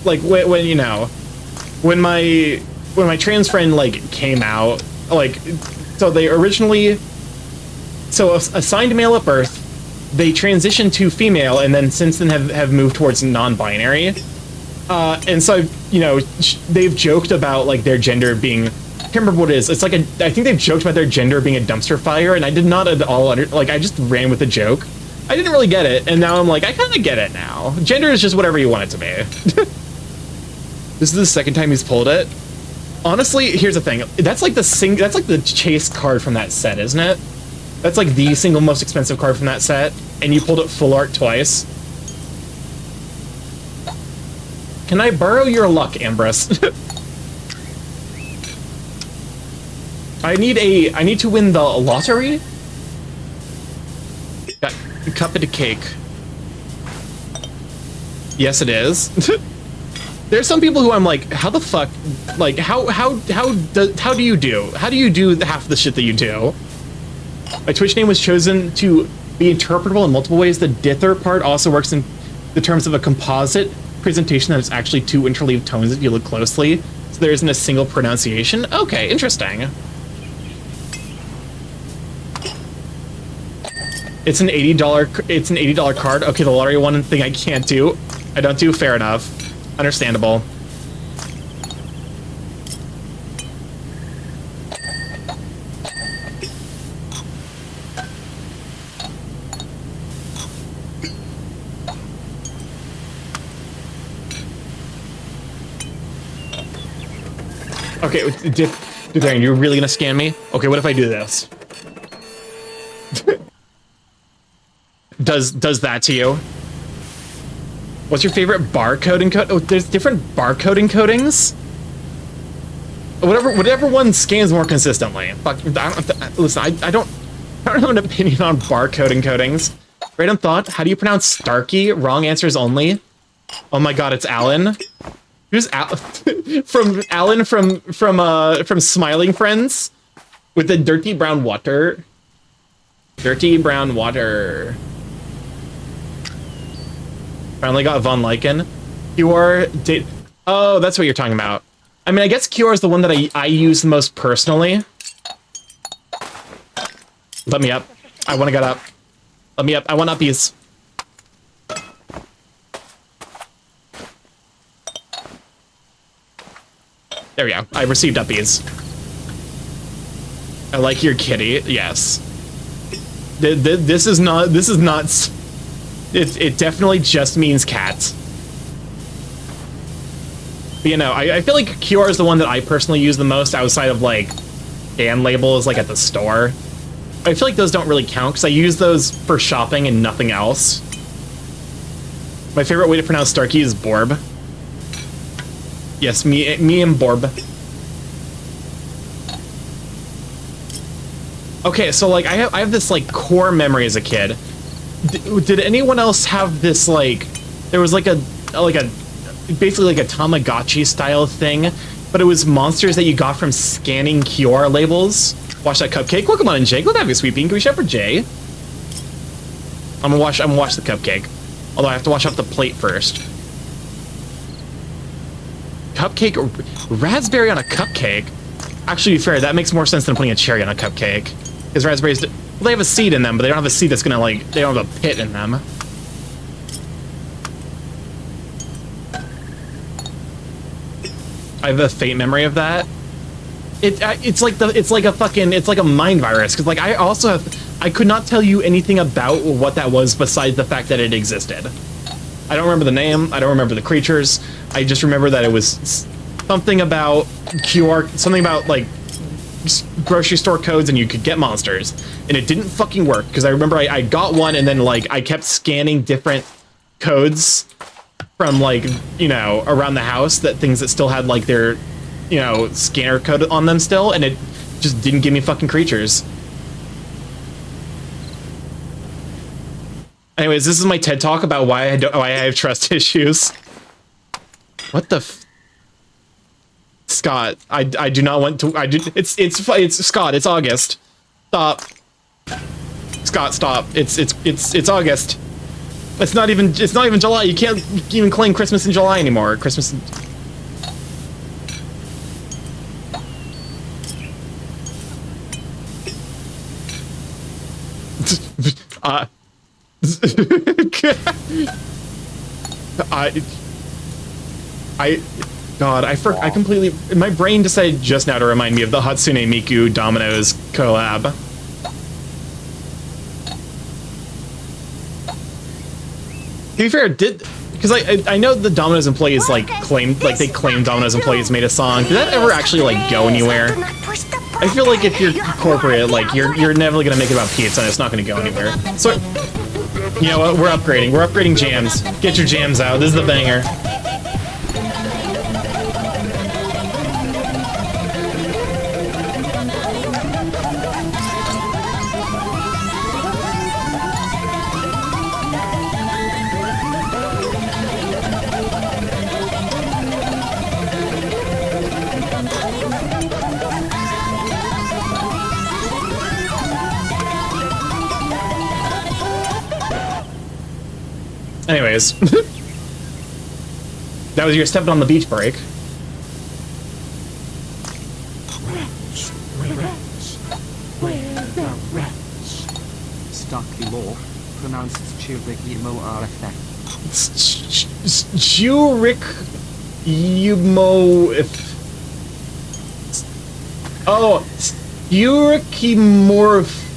like, when you know, when my trans friend, like, came out, like, so they originally, so assigned male at birth, they transitioned to female, and then since then have moved towards non-binary. And so, you know, they've joked about, like, their gender being, I can't remember what it is. It's like I think they've joked about their gender being a dumpster fire, and I did not at all I just ran with the joke. I didn't really get it, and now I'm like, I kind of get it now. Gender is just whatever you want it to be. This is the second time he's pulled it. Honestly, here's the thing. That's like the chase card from that set, isn't it? That's like the single most expensive card from that set, and you pulled it full art twice. Can I borrow your luck, Ambrose? I need to win the lottery? Got a cup of the cake. Yes, it is. There's some people who I'm like, how the fuck, like, how do you do? How do you do half the shit that you do? My Twitch name was chosen to be interpretable in multiple ways. The dither part also works in the terms of a composite presentation that is actually two interleaved tones if you look closely. So there isn't a single pronunciation. Okay, interesting. It's an $80 card. Okay, the lottery one thing I can't do. I don't do. Fair enough. Understandable. Okay, Ditherian, you're really gonna scan me? Okay, what if I do this? Does that to you? What's your favorite barcode encode? Oh, there's different barcode encodings? Whatever one scans more consistently. Fuck, listen, I don't have an opinion on barcode encodings. Random thought, how do you pronounce Starkey? Wrong answers only. Oh my god, it's Alan. Who's Alan? From Alan from Smiling Friends? With the dirty brown water. Dirty brown water. Finally got Von Lycan. QR. Oh, that's what you're talking about. I mean, I guess QR is the one that I use the most personally. Let me up. I want to get up. Let me up. I want uppies. There we go. I received uppies. I like your kitty. Yes. This is not. It definitely just means cats. But, you know, I feel like QR is the one that I personally use the most outside of, like, scan labels, like, at the store. I feel like those don't really count, because I use those for shopping and nothing else. My favorite way to pronounce Starkey is Borb. Yes, me and Borb. Okay, so, like, I have this, like, core memory as a kid. Did anyone else have this, like... There was, like a basically like a Tamagotchi style thing, but it was monsters that you got from scanning QR labels. Watch that cupcake. Welcome on in, Jake. Look at you, sweet bean. Can we shout for Jay? I'm gonna watch the cupcake. Although I have to wash off the plate first. Cupcake, raspberry on a cupcake. Actually, to be fair, that makes more sense than putting a cherry on a cupcake. Because raspberries, well, they have a seed in them, but they don't have a seed that's gonna, like, they don't have a pit in them. I have a faint memory of that. It's like a mind virus, because, like, I could not tell you anything about what that was besides the fact that it existed. I don't remember the name, I don't remember the creatures, I just remember that it was something about QR, something about, like, grocery store codes and you could get monsters. And it didn't fucking work, because I remember I got one and then, like, I kept scanning different codes from, like, you know, around the house, that things that still had, like, their, you know, scanner code on them still, and it just didn't give me fucking creatures. Anyways, this is my TED Talk about why I have trust issues. What the Scott, I do not want to, it's Scott, it's August. Stop. Scott, stop. It's August. It's not even July. You can't even claim Christmas in July anymore. Christmas in... God, I completely... My brain decided just now to remind me of the Hatsune Miku Domino's collab. To be fair, because I know the Domino's employees, like, claimed Domino's employees made a song. Did that ever actually, like, go anywhere? I feel like if you're corporate, like, you're never gonna make it about pizza and it's not gonna go anywhere. So, you know what, we're upgrading jams. Get your jams out, this is the banger. Anyways, that was your stepping on the beach break. Starkey law, pronounced Churikimo RFF. Churikimo if... Oh, Churikimorph.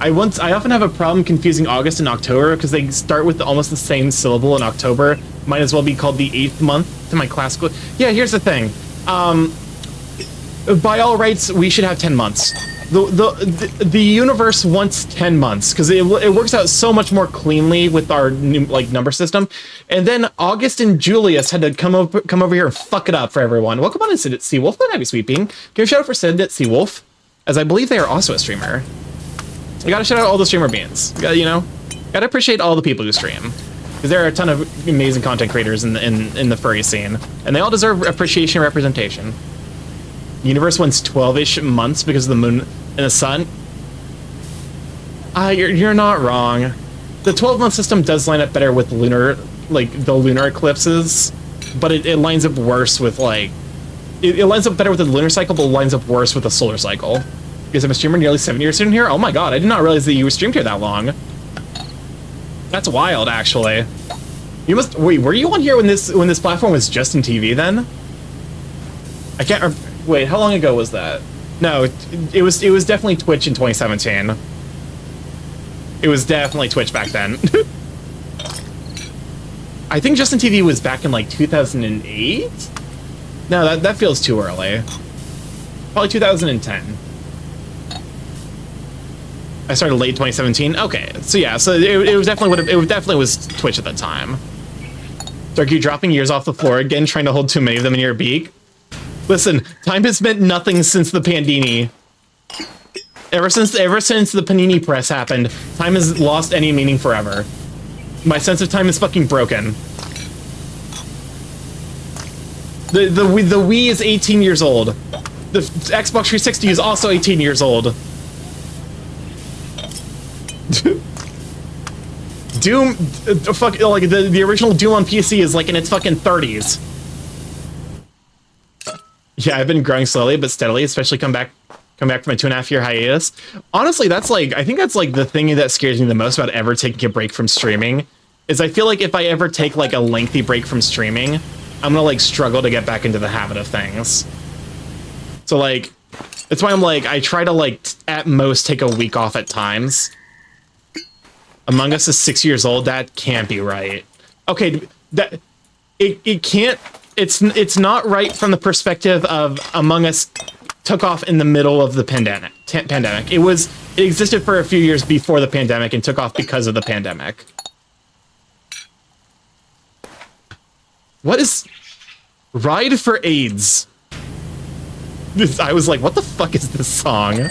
I often have a problem confusing August and October because they start with almost the same syllable in October. Might as well be called the 8th month to my classical. Yeah, here's the thing. By all rights, we should have 10 months. The universe wants 10 months because it works out so much more cleanly with our new, like, number system. And then August and Julius had to come over here and fuck it up for everyone. Welcome on to Sid at Seawolf. That'd be sweet bean. Give a shout out for Sid at Seawolf, as I believe they are also a streamer. You gotta shout out all the streamer beans. You know, gotta appreciate all the people who stream. Because there are a ton of amazing content creators in the furry scene, and they all deserve appreciation and representation. The universe wants 12-ish months because of the moon and the sun. You're not wrong. The 12-month system does line up better with lunar, like the lunar eclipses, but it lines up worse with like it lines up better with the lunar cycle, but it lines up worse with the solar cycle. Because I'm a streamer nearly 7 years in here. Oh my god, I did not realize that you streamed here that long. That's wild, actually. You must wait. Were you on here when this platform was just in TV then? I can't. Wait, how long ago was that? No, it was definitely Twitch in 2017. It was definitely Twitch back then. I think Justin TV was back in like 2008. No, that feels too early. Probably 2010. I started late 2017. Okay, so yeah, so it was definitely was Twitch at the time. So are you dropping years off the floor again, trying to hold too many of them in your beak? Listen, time has meant nothing since the Pandini. Ever since the Panini press happened, time has lost any meaning forever. My sense of time is fucking broken. The Wii is 18 years old. The Xbox 360 is also 18 years old. Doom, fuck, like the original Doom on PC is like in its fucking 30s. Yeah, I've been growing slowly but steadily, especially come back from a 2.5-year hiatus. Honestly, that's like, I think that's like the thing that scares me the most about ever taking a break from streaming, is I feel like if I ever take like a lengthy break from streaming, I'm gonna like struggle to get back into the habit of things. So like, that's why I'm like, I try to like at most take a week off at times. Among Us is 6 years old. That can't be right. Okay, that it can't. It's not right from the perspective of Among Us took off in the middle of the pandemic. It existed for a few years before the pandemic and took off because of the pandemic. What is Ride for AIDS? I was like, what the fuck is this song?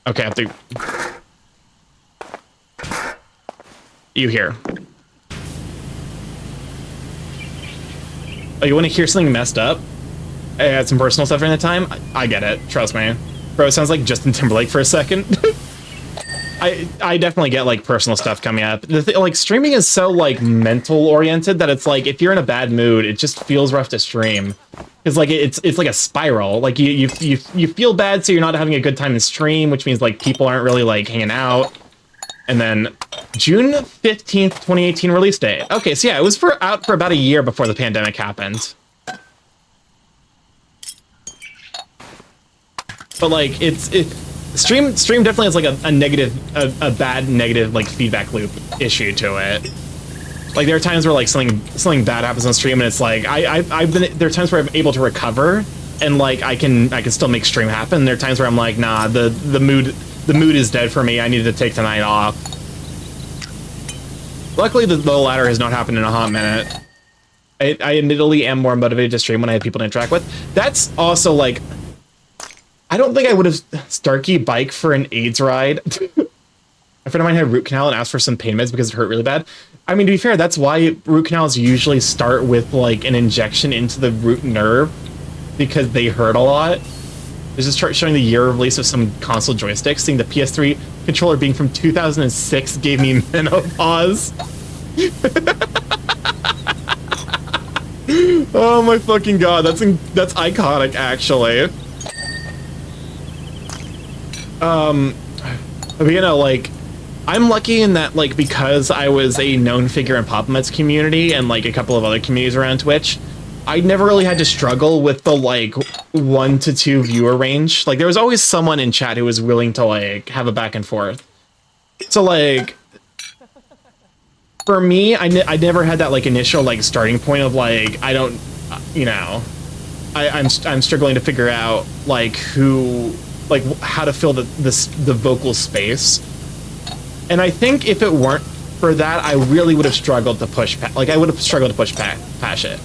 Okay, I have to... You hear. Oh, you want to hear something messed up? I had some personal stuff during the time? I get it, trust me. Bro, it sounds like Justin Timberlake for a second. I definitely get, like, personal stuff coming up. Like, streaming is so, like, mental-oriented that it's like, if you're in a bad mood, it just feels rough to stream. Because like it's like a spiral. Like you feel bad, so you're not having a good time in stream, which means like people aren't really like hanging out. And then June 15th, 2018 release date. Okay, so yeah, it was out for about a year before the pandemic happened. But like stream definitely has like a bad negative like feedback loop issue to it. Like there are times where like something bad happens on stream and it's like there are times where I'm able to recover and like I can still make stream happen. There are times where I'm like, nah, the mood is dead for me. I need to take tonight off. Luckily the latter has not happened in a hot minute. I admittedly am more motivated to stream when I have people to interact with. That's also like, I don't think I would have Starkey bike for an AIDS ride. A friend of mine had root canal and asked for some pain meds because it hurt really bad. I mean, to be fair, that's why root canals usually start with, like, an injection into the root nerve, because they hurt a lot. It's just showing the year of release of some console joysticks, seeing the PS3 controller being from 2006 gave me menopause. Oh my fucking god, that's iconic, actually. But, you know, like, I'm lucky in that, like, because I was a known figure in Pop-Meds community and, like, a couple of other communities around Twitch, I never really had to struggle with the, like, 1 to 2 viewer range. Like, there was always someone in chat who was willing to, like, have a back and forth. So, like, for me, I never had that, like, initial, like, starting point of, like, I don't, you know, I'm struggling to figure out, like, how to fill the vocal space. And I think if it weren't for that, I really would have struggled to push past it.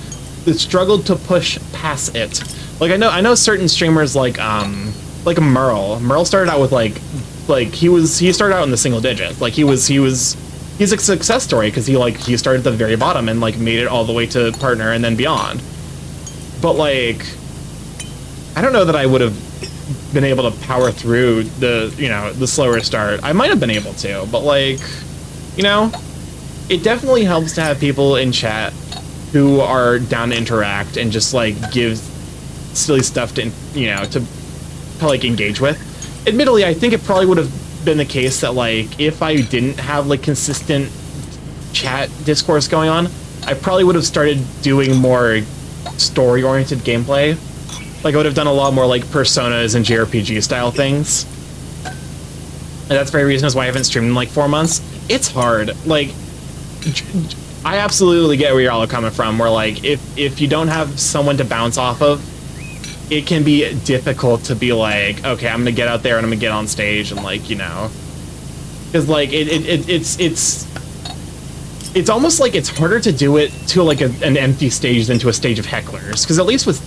The struggled to push past it Like I know certain streamers like Merle. Merle started out with he started out in the single digits. Like he's a success story because he started at the very bottom and like made it all the way to partner and then beyond. But like I don't know that I would have been able to power through the slower start. I might have been able to, but like, it definitely helps to have people in chat who are down to interact and just like give silly stuff to like engage with. Admittedly, I think it probably would have been the case that like if I didn't have like consistent chat discourse going on, I probably would have started doing more story-oriented gameplay. Like I would have done a lot more like personas and JRPG style things. And that's the very reason is why I haven't streamed in like 4 months. It's hard. Like I absolutely get where you're all coming from, where like if you don't have someone to bounce off of, it can be difficult to be like, okay, I'm gonna get out there and I'm gonna get on stage and like, because like it's almost like it's harder to do it to like an empty stage than to a stage of hecklers, because at least with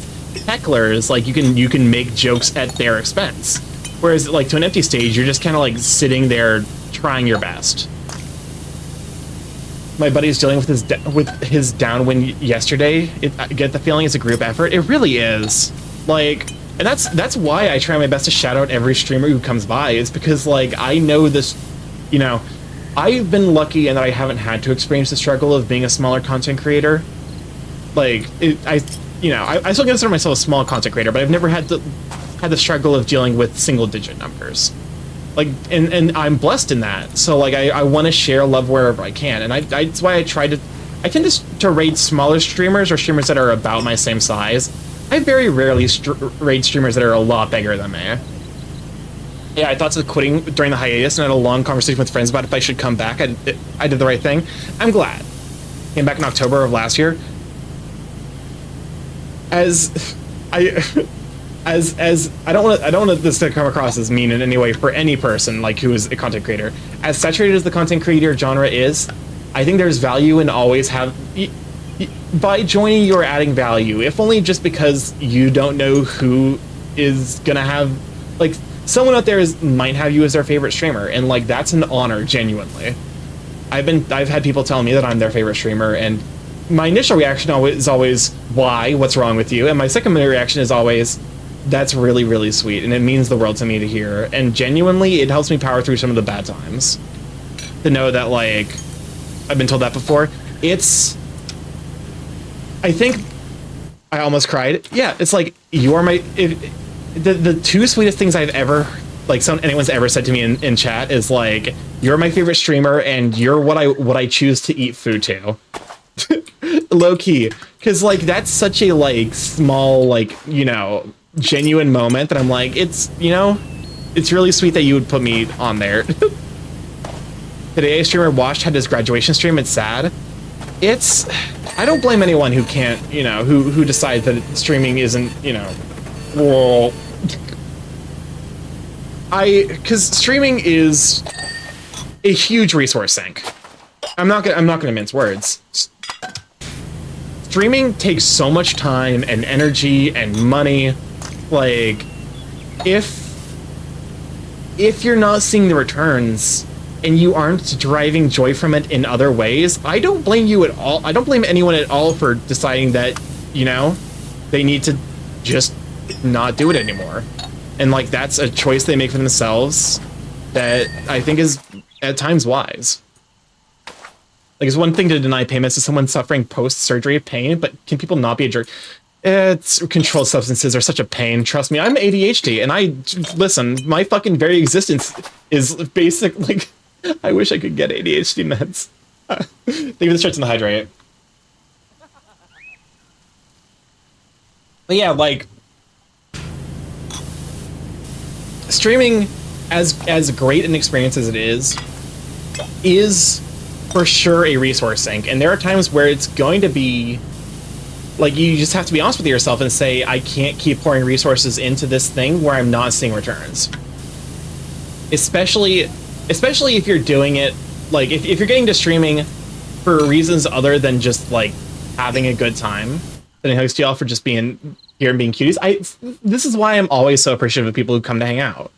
hecklers, like you can make jokes at their expense, whereas like to an empty stage you're just kind of like sitting there trying your best. My buddy's dealing with his downwind yesterday. I get the feeling it's a group effort. It really is. Like, and that's why I try my best to shout out every streamer who comes by, is because like I know this, I've been lucky in that I haven't had to experience the struggle of being a smaller content creator. Like I still consider myself a small content creator, but I've never had the struggle of dealing with single digit numbers. Like, and I'm blessed in that. So like I want to share love wherever I can, and that's why I tend to raid smaller streamers or streamers that are about my same size. I very rarely raid streamers that are a lot bigger than me. Yeah, I thought of quitting during the hiatus and had a long conversation with friends about if I should come back. I did the right thing. I'm glad. Came back in October of last year. I don't want this to come across as mean in any way for any person like who is a content creator. As saturated as the content creator genre is, I think there's value in always by joining you're adding value, if only just because you don't know who is gonna have, like, someone out there might have you as their favorite streamer, and like that's an honor, genuinely. I've had people tell me that I'm their favorite streamer, and my initial reaction is always, why? What's wrong with you? And my secondary reaction is always, that's really, really sweet, and it means the world to me to hear. And genuinely, it helps me power through some of the bad times. To know that, like, I've been told that before. I think I almost cried. Yeah, it's like, you are the two sweetest things I've ever, like, anyone's ever said to me in chat is like, you're my favorite streamer, and you're what I choose to eat food to. Low key, because like that's such a like small, like, genuine moment that I'm like, it's really sweet that you would put me on there. Today a streamer watched had his graduation stream. It's sad. I don't blame anyone who can't, who decides that streaming isn't, well, because streaming is a huge resource sink. I'm not gonna mince words. Streaming takes so much time and energy and money. Like, if you're not seeing the returns and you aren't deriving joy from it in other ways, I don't blame you at all. I don't blame anyone at all for deciding that, they need to just not do it anymore. And like, that's a choice they make for themselves that I think is at times wise. Like, it's one thing to deny payments to someone suffering post-surgery pain, but can people not be a jerk? Controlled substances are such a pain. Trust me, I'm ADHD, and listen, my fucking very existence is basic, like, I wish I could get ADHD meds. Think of the shirts in the hydrate. But yeah, like, streaming, as great an experience as it is for sure a resource sink, and there are times where it's going to be like, you just have to be honest with yourself and say, I can't keep pouring resources into this thing where I'm not seeing returns. Especially if you're doing it, like, if you're getting to streaming for reasons other than just like having a good time, then thanks to y'all for just being here and being cuties. This is why I'm always so appreciative of people who come to hang out.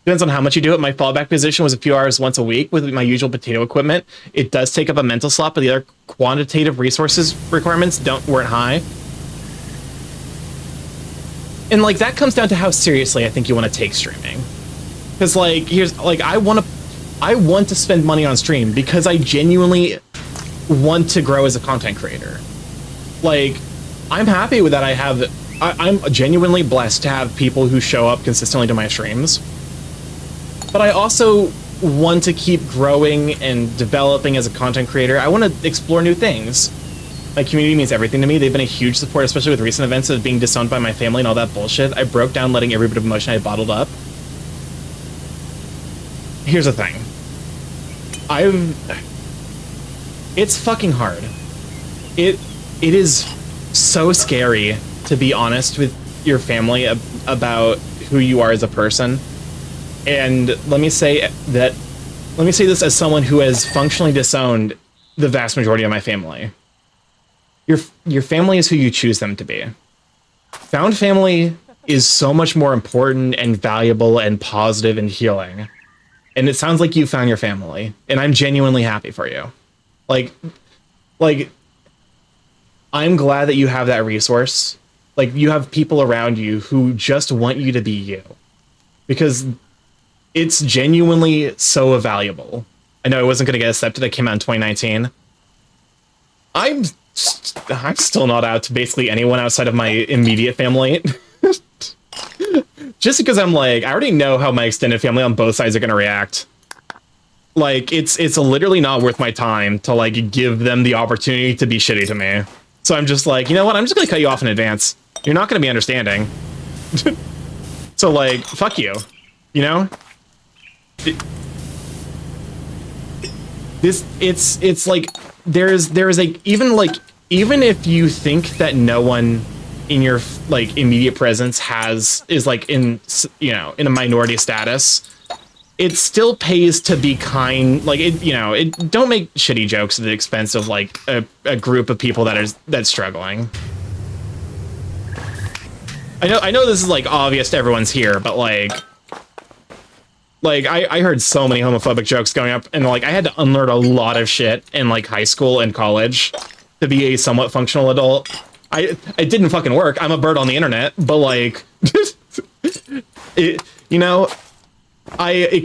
Depends on how much you do it. My fallback position was a few hours once a week with my usual potato equipment. It does take up a mental slot, but the other quantitative resources requirements weren't high. And like that comes down to how seriously I think you want to take streaming. Because like I want to spend money on stream because I genuinely want to grow as a content creator. Like I'm happy with that. I'm genuinely blessed to have people who show up consistently to my streams. But I also want to keep growing and developing as a content creator. I want to explore new things. My community means everything to me. They've been a huge support, especially with recent events of being disowned by my family and all that bullshit. I broke down letting every bit of emotion I had bottled up. Here's the thing. It's fucking hard. It is so scary to be honest with your family about who you are as a person. And let me say this as someone who has functionally disowned the vast majority of my family. Your family is who you choose them to be. Found family is so much more important and valuable and positive and healing. And it sounds like you found your family, and I'm genuinely happy for you. Like I'm glad that you have that resource. Like you have people around you who just want you to be you. Because it's genuinely so valuable. I know it wasn't going to get accepted. It came out in 2019. I'm still not out to basically anyone outside of my immediate family. Just because I'm like, I already know how my extended family on both sides are going to react. Like, it's literally not worth my time to, like, give them the opportunity to be shitty to me. So I'm just like, you know what? I'm just going to cut you off in advance. You're not going to be understanding. So, like, fuck you. You know? It's like, there's a, even if you think that no one in your, like, immediate presence is, like, in a minority status, it still pays to be kind. Like, don't make shitty jokes at the expense of, like, a group of people that's struggling. I know this is, like, obvious to everyone's here, but, like I heard so many homophobic jokes going up, and, like, I had to unlearn a lot of shit in, like, high school and college to be a somewhat functional adult. It didn't fucking work. I'm a bird on the internet, but, like, it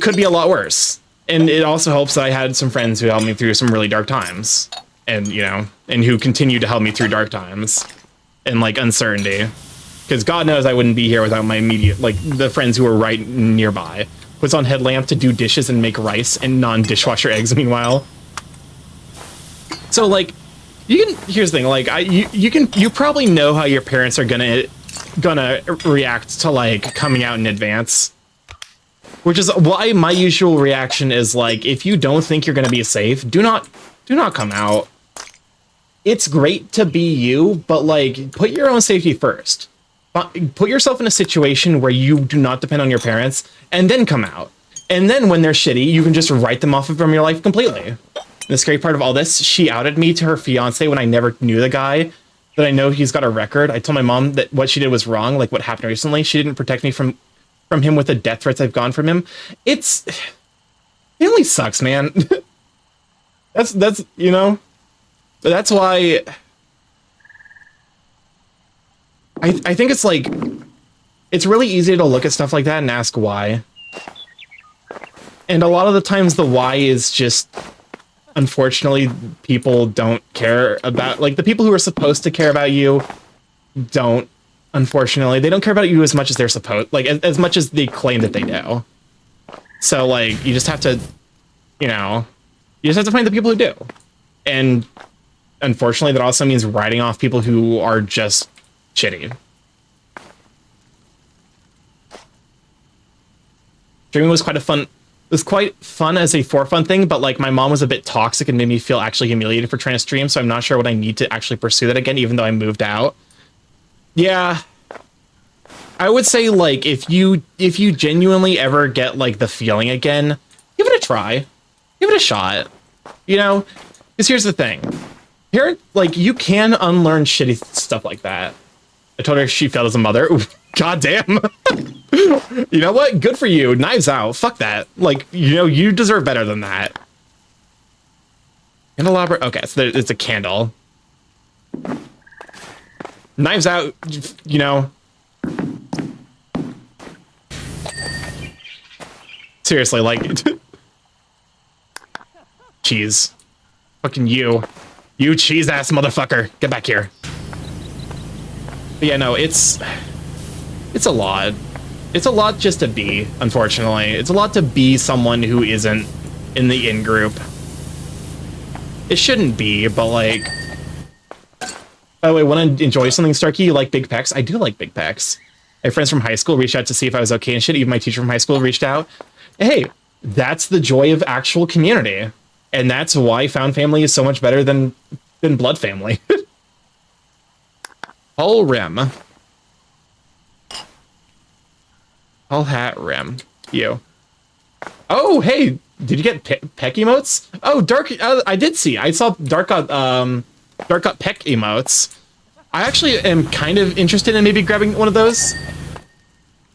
could be a lot worse. And it also helps that I had some friends who helped me through some really dark times, and who continue to help me through dark times and, like, uncertainty. Because God knows I wouldn't be here without my immediate, like, the friends who were right nearby. Puts on headlamp to do dishes and make rice and non-dishwasher eggs meanwhile. So, like, here's the thing, like, you probably know how your parents are gonna react to, like, coming out in advance. Which is why my usual reaction is, like, if you don't think you're gonna be safe, do not come out. It's great to be you, but, like, put your own safety first. Put yourself in a situation where you do not depend on your parents, and then come out. And then when they're shitty, you can just write them off from your life completely. The scary part of all this, she outed me to her fiance when I never knew the guy, that I know he's got a record. I told my mom that what she did was wrong, like what happened recently. She didn't protect me from him with the death threats I've gone from him. It only sucks, man. that's why I think it's like, it's really easy to look at stuff like that and ask why. And a lot of the times the why is just, unfortunately, people don't care about, like, the people who are supposed to care about you don't, unfortunately. They don't care about you as much as they're supposed, like, as much as they claim that they do. So, like, you just have to, you just have to find the people who do. And unfortunately, that also means writing off people who are just shitty. Streaming was quite fun as a for fun thing, but, like, my mom was a bit toxic and made me feel actually humiliated for trying to stream, so I'm not sure what I need to actually pursue that again, even though I moved out. Yeah. I would say, like, if you genuinely ever get, like, the feeling again, give it a try. Give it a shot. Because here's the thing. Here, like, you can unlearn shitty stuff like that. I told her she failed as a mother. Ooh, goddamn. You know what? Good for you. Knives Out. Fuck that. Like, you know, you deserve better than that. Candelabra. Okay, so it's a candle. Knives Out, you know. Seriously, like. Cheese. Fucking you. You cheese ass motherfucker. Get back here. But yeah, no, it's a lot. It's a lot just to be, unfortunately. It's a lot to be someone who isn't in the in-group. It shouldn't be, but like... By the way, want to enjoy something, Starkey? You like big pecs? I do like big pecs. My friends from high school reached out to see if I was okay and shit. Even my teacher from high school reached out. Hey, that's the joy of actual community. And that's why Found Family is so much better than Blood Family. Hull rim. Hull hat rim. You. Oh, hey, did you get peck emotes? Oh, Dark. I did see. I saw Dark got peck emotes. I actually am kind of interested in maybe grabbing one of those.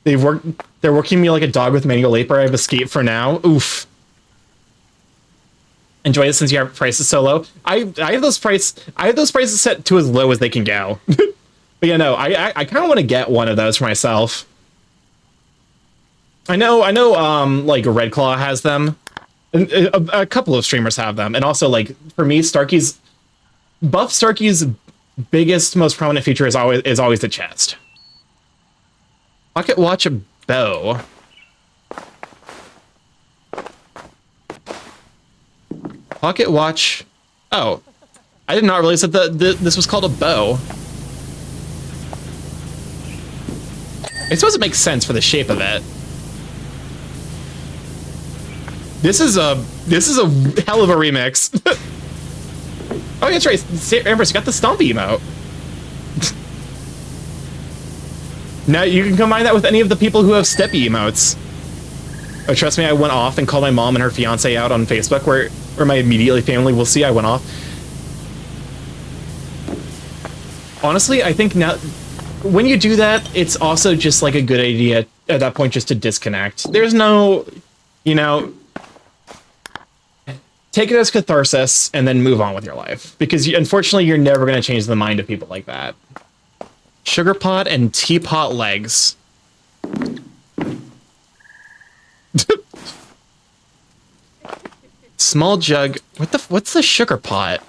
They're working me like a dog with manual labor. I've escaped for now. Oof. Enjoy it since your price is so low. I have those prices set to as low as they can go. But yeah, no, I kind of want to get one of those for myself. I know, like Red Claw has them. And a couple of streamers have them. And also, like, for me, Starkey's biggest, most prominent feature is always the chest. Pocket watch a bow. Pocket watch. Oh, I did not realize that this was called a bow. I suppose it makes sense for the shape of it. This is a hell of a remix. Oh, that's right. Amber's got the Stompy emote. Now you can combine that with any of the people who have Steppy emotes. Oh, trust me, I went off and called my mom and her fiance out on Facebook, where my immediate family will see I went off. Honestly, I think now, when you do that, it's also just like a good idea at that point just to disconnect. There's no, you know, take it as catharsis and then move on with your life. Because unfortunately, you're never going to change the mind of people like that. Sugar pot and teapot legs. Small jug. What's the sugar pot?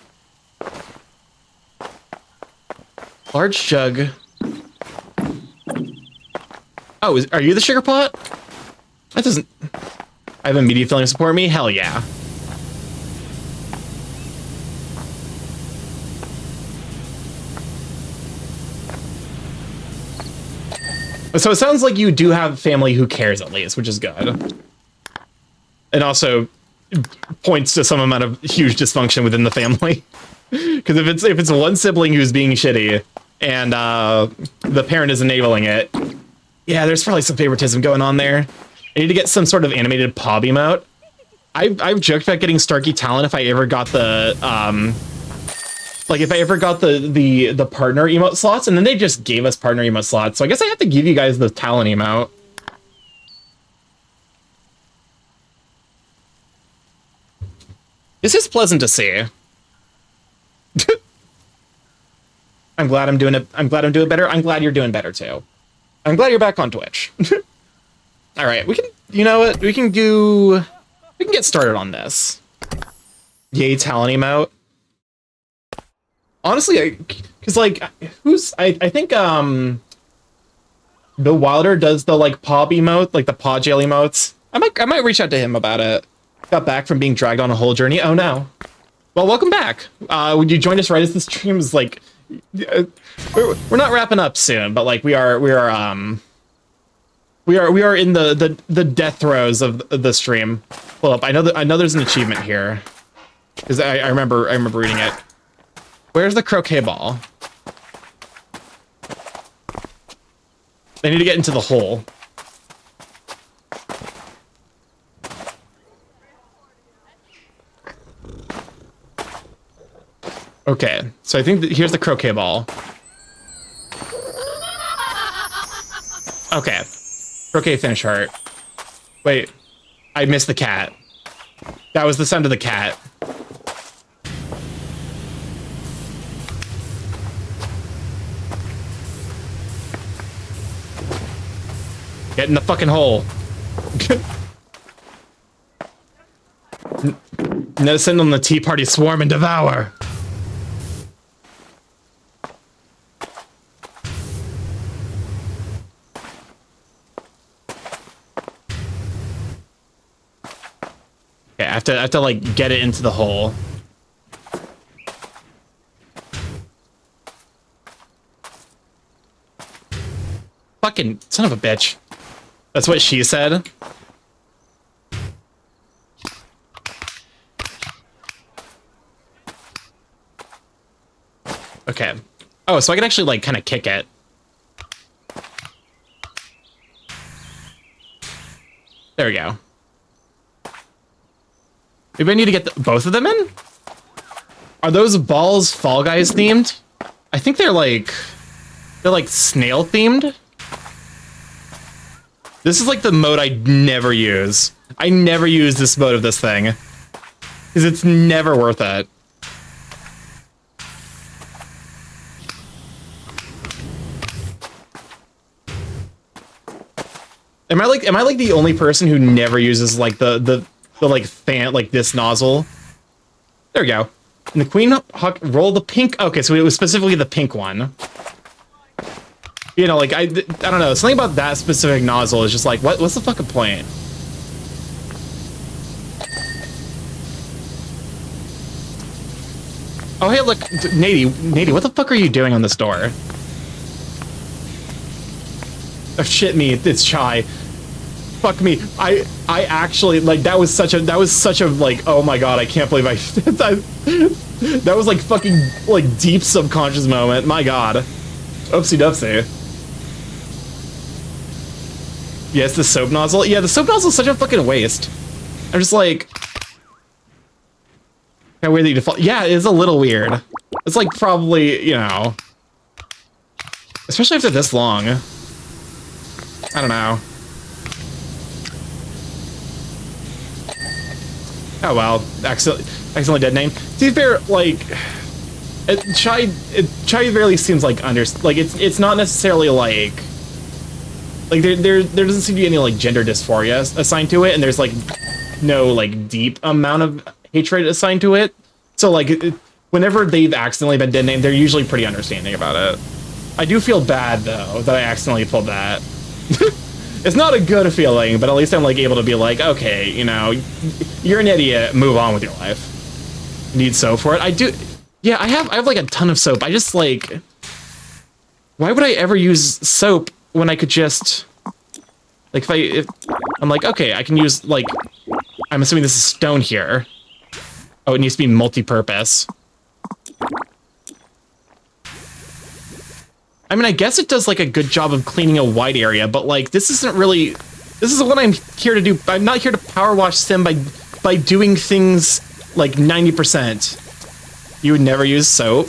Large jug. Oh, are you the sugar pot? That doesn't... I have immediate feeling to support me? Hell yeah. So it sounds like you do have family who cares at least, which is good. And also points to some amount of huge dysfunction within the family. Because if it's one sibling who's being shitty and the parent is enabling it, yeah, there's probably some favoritism going on there. I need to get some sort of animated Pob emote. I've joked about getting Starkey talent if I ever got the like if I ever got the partner emote slots, and then they just gave us partner emote slots. So I guess I have to give you guys the talent emote. This is pleasant to see. I'm glad I'm doing it. I'm glad I'm doing better. I'm glad you're doing better too. I'm glad you're back on Twitch. All right, we can. You know what? We can get started on this. Yay, talent emote. Honestly, because like, I think Bill Wilder does the like Pob emote, like the Paw Jail emotes. I might reach out to him about it. Got back from being dragged on a whole journey. Oh no. Well, welcome back. Would you join us right as the stream is like? We're not wrapping up soon, but like we are in the death throes of the stream. Pull up. I know there's an achievement here because I remember reading it. Where's the croquet ball? They need to get into the hole. Okay, so I think here's the croquet ball. Okay. Okay, finish heart. Wait. I missed the cat. That was the sound of the cat. Get in the fucking hole. No, send them the Tea Party swarm and devour. Okay, I have to like get it into the hole. Fucking son of a bitch. That's what she said. Okay. Oh, so I can actually like kind of kick it. There we go. Maybe I need to get both of them in? Are those balls Fall Guys themed? I think they're like snail themed. This is like the mode I never use. I never use this mode of this thing. Because it's never worth it. Am I like the only person who never uses like the like fan like this nozzle? There we go. And the Queen Hawk roll the pink. Okay, so it was specifically the pink one. You know, like I don't know, something about that specific nozzle is just like, what's the fucking point? Oh hey, look, Nady, what the fuck are you doing on this door? Oh shit me, it's Chai. Fuck me. I actually like that was such a like, oh my god, I can't believe I that was like fucking like deep subconscious moment. My god. Oopsie doopsie. Yes, the soap nozzle. Yeah, the soap nozzle is such a fucking waste. I'm just like, how weird the default. Yeah, it is a little weird. It's like probably, you know, especially after this long. I don't know. Oh well, accidentally dead name. To be fair, like, Chai barely seems like it's not necessarily like there doesn't seem to be any like gender dysphoria assigned to it, and there's like no like deep amount of hatred assigned to it. So like whenever they've accidentally been dead named, they're usually pretty understanding about it. I do feel bad though that I accidentally pulled that. It's not a good feeling, but at least I'm like able to be like, okay, you know, you're an idiot, move on with your life. Need soap for it. I do. Yeah, I have like a ton of soap. I just like, why would I ever use soap when I could just like if I'm like, okay, I can use like, I'm assuming this is stone here. Oh, it needs to be multi-purpose. I mean, I guess it does like a good job of cleaning a wide area, but like this isn't really, this is what I'm here to do. I'm not here to power wash Sim by doing things like 90%. You would never use soap.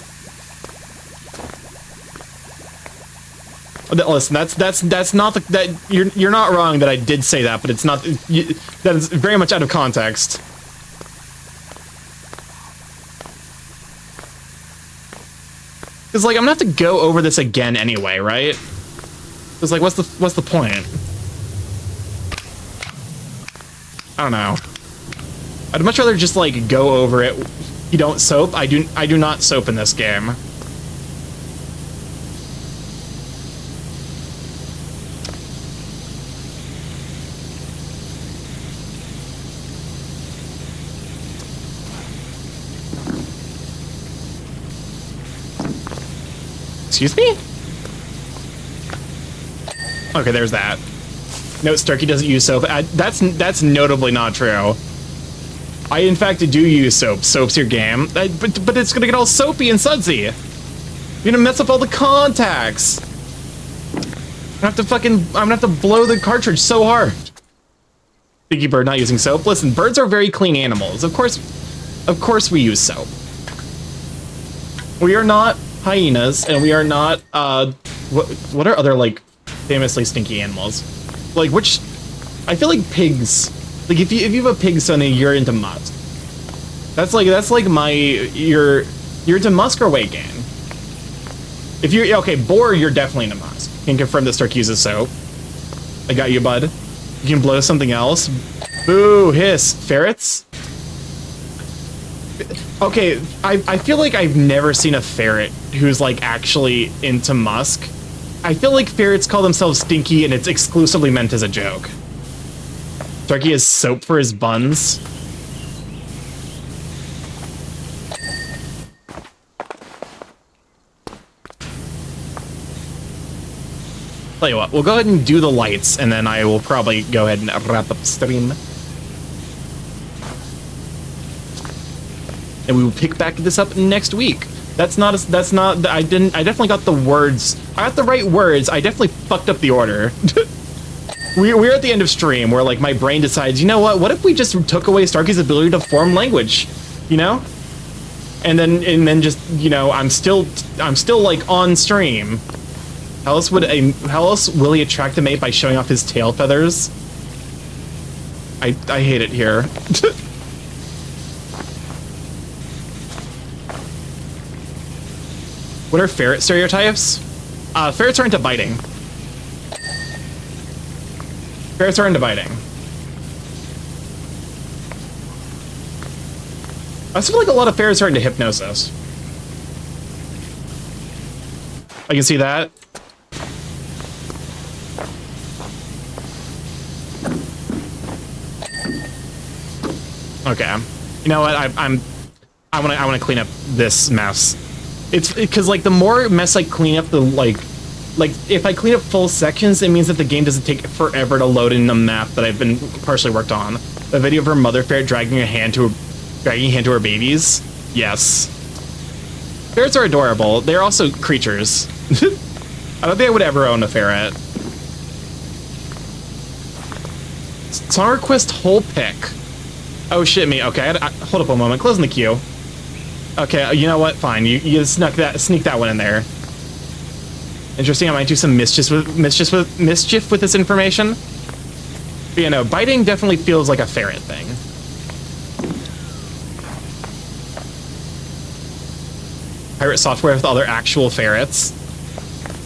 Listen, that's not that you're not wrong that I did say that, but it's not that is very much out of context. Because like I'm gonna have to go over this again anyway, right? Because like what's the point? I don't know. I'd much rather just like go over it. You don't soap. I do not soap in this game. Excuse me? Okay, there's that. No, Starkey doesn't use soap. That's notably not true. I, in fact, do use soap. Soap's your game. But it's gonna get all soapy and sudsy. You're gonna mess up all the contacts. I'm gonna have to blow the cartridge so hard. Sticky bird not using soap. Listen, birds are very clean animals. Of course we use soap. We are not hyenas, and we are not, what are other, like, famously stinky animals. Like, which, I feel like pigs, like if you have a pig son, you're into musk. That's like my, you're into musk or weight gain. If you're, okay, boar, you're definitely into musk. Can confirm that Stark uses soap. I got you, bud. You can blow something else. Boo, hiss. Ferrets? Okay, I feel like I've never seen a ferret who's like actually into musk. I feel like ferrets call themselves stinky and it's exclusively meant as a joke. Starkey has soap for his buns. Tell you what, we'll go ahead and do the lights, and then I will probably go ahead and wrap up the stream. And we will pick back this up next week. I definitely got the words. I got the right words. I definitely fucked up the order. We're at the end of stream where like my brain decides, you know what if we just took away Starkey's ability to form language, you know? And then just, you know, I'm still like on stream. How else will he attract a mate by showing off his tail feathers? I hate it here. What are ferret stereotypes? Ferrets are into biting. Ferrets are into biting. I feel like a lot of ferrets are into hypnosis. I can see that. Okay. You know what? I want to clean up this mess. It's because like the more mess I clean up, the like if I clean up full sections, it means that the game doesn't take forever to load in a map that I've been partially worked on. The video of her mother ferret dragging a hand to her babies. Yes. Ferrets are adorable. They're also creatures. I don't think I would ever own a ferret. Song request whole pick. Oh shit me. Okay, hold up a moment. Closing the queue. Okay, you know what? Fine. You sneak that one in there. Interesting. I might do some mischief with this information. But, you know, biting definitely feels like a ferret thing. Pirate software with other actual ferrets.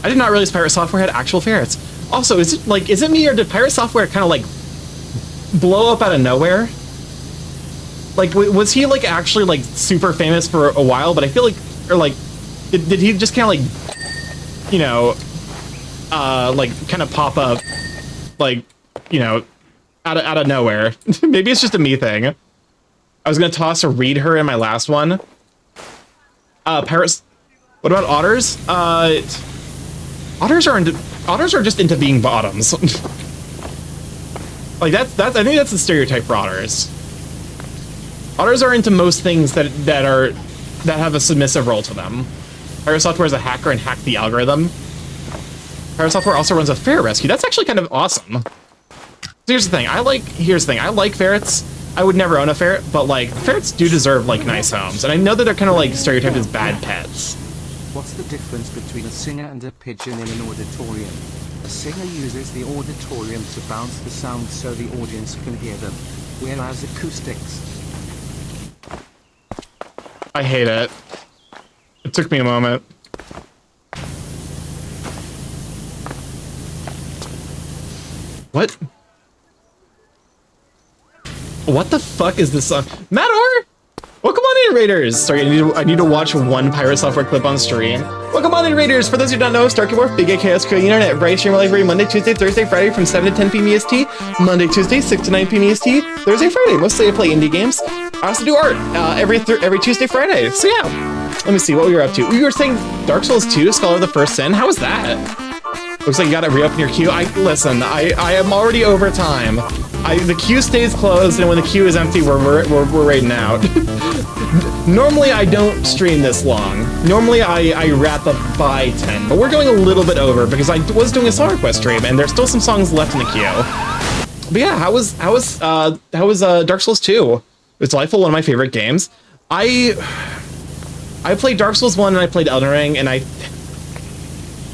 I did not realize pirate software had actual ferrets. Also, is it me or did pirate software kind of like blow up out of nowhere? Like, was he like actually like super famous for a while? But I feel like, or like, did he just kind of like, you know, like kind of pop up, like, you know, out of nowhere? Maybe it's just a me thing. I was gonna toss a read her in my last one. Pirates. What about otters? Otters are just into being bottoms. Like that's I think that's the stereotype for otters. Otters are into most things that have a submissive role to them. Pirate Software is a hacker and hacked the algorithm. Pirate Software also runs a ferret rescue. That's actually kind of awesome. So here's the thing. I like ferrets. I would never own a ferret, but like ferrets do deserve like nice homes, and I know that they're kind of like stereotyped as bad pets. What's the difference between a singer and a pigeon in an auditorium? A singer uses the auditorium to bounce the sound so the audience can hear them, whereas acoustics. I hate it. It took me a moment. What? What the fuck is this song? Matt Orr? Welcome on in, Raiders! Sorry, I need to watch one Pirate Software clip on stream. Welcome on in, Raiders! For those who don't know, Starkey Morph, Big AKS creating internet, right? Stream live every Monday, Tuesday, Thursday, Friday from 7 to 10 p.m. EST. Monday, Tuesday, 6 to 9 p.m. EST. Thursday, Friday, mostly I play indie games. I also do art every Tuesday, Friday. So yeah, let me see what we were up to. We were saying Dark Souls 2, Scholar of the First Sin. How was that? Looks like you gotta reopen your queue. Listen, I am already over time. The queue stays closed, and when the queue is empty, we're raiding out. Normally, I don't stream this long. Normally, I wrap up by 10, but we're going a little bit over because I was doing a song request stream, and there's still some songs left in the queue. But yeah, how was Dark Souls 2? It's delightful, one of my favorite games. I played Dark Souls 1 and I played Elden Ring, and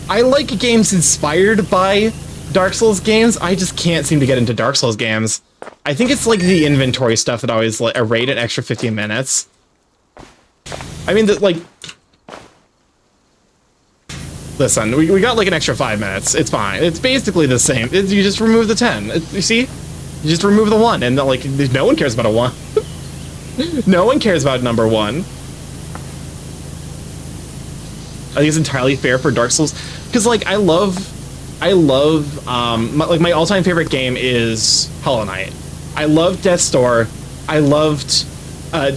I like games inspired by Dark Souls games. I just can't seem to get into Dark Souls games. I think it's like the inventory stuff that always like rate an extra 15 minutes. I mean, like, listen, we got like an extra 5 minutes. It's fine. It's basically the same. You just remove the 10. You see? You just remove the 1, and like no one cares about a 1. No one cares about number 1. I think it's entirely fair for Dark Souls, because like I love my all-time favorite game is Hollow Knight. I love Death's Door. I loved